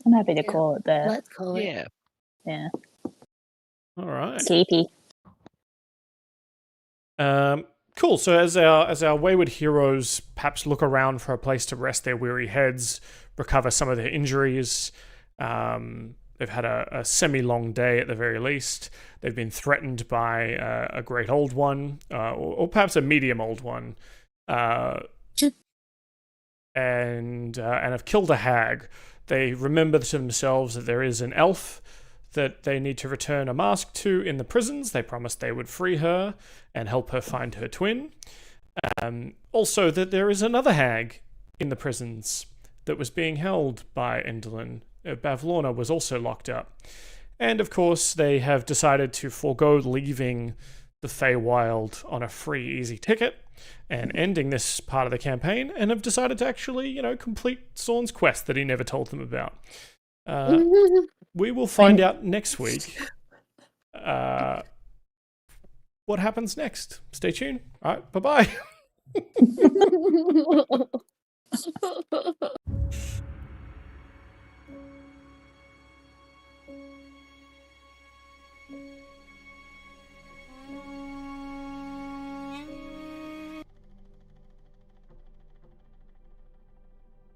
I'm happy to Yeah. call it there. Let's call it. Yeah. Yeah. All right. Sleepy. Cool. So as our wayward heroes perhaps look around for a place to rest their weary heads, recover some of their injuries, they've had a semi-long day at the very least. They've been threatened by a great old one, or perhaps a medium old one, and have killed a hag. They remember to themselves that there is an elf that they need to return a mask to in the prisons. They promised they would free her and help her find her twin. Also, that there is another hag in the prisons that was being held by Endelin. Bavlorna was also locked up. And of course, they have decided to forego leaving the Feywild on a free, easy ticket and ending this part of the campaign, and have decided to actually, complete Sorn's quest that he never told them about. We will find out next week what happens next. Stay tuned. All right, bye-bye.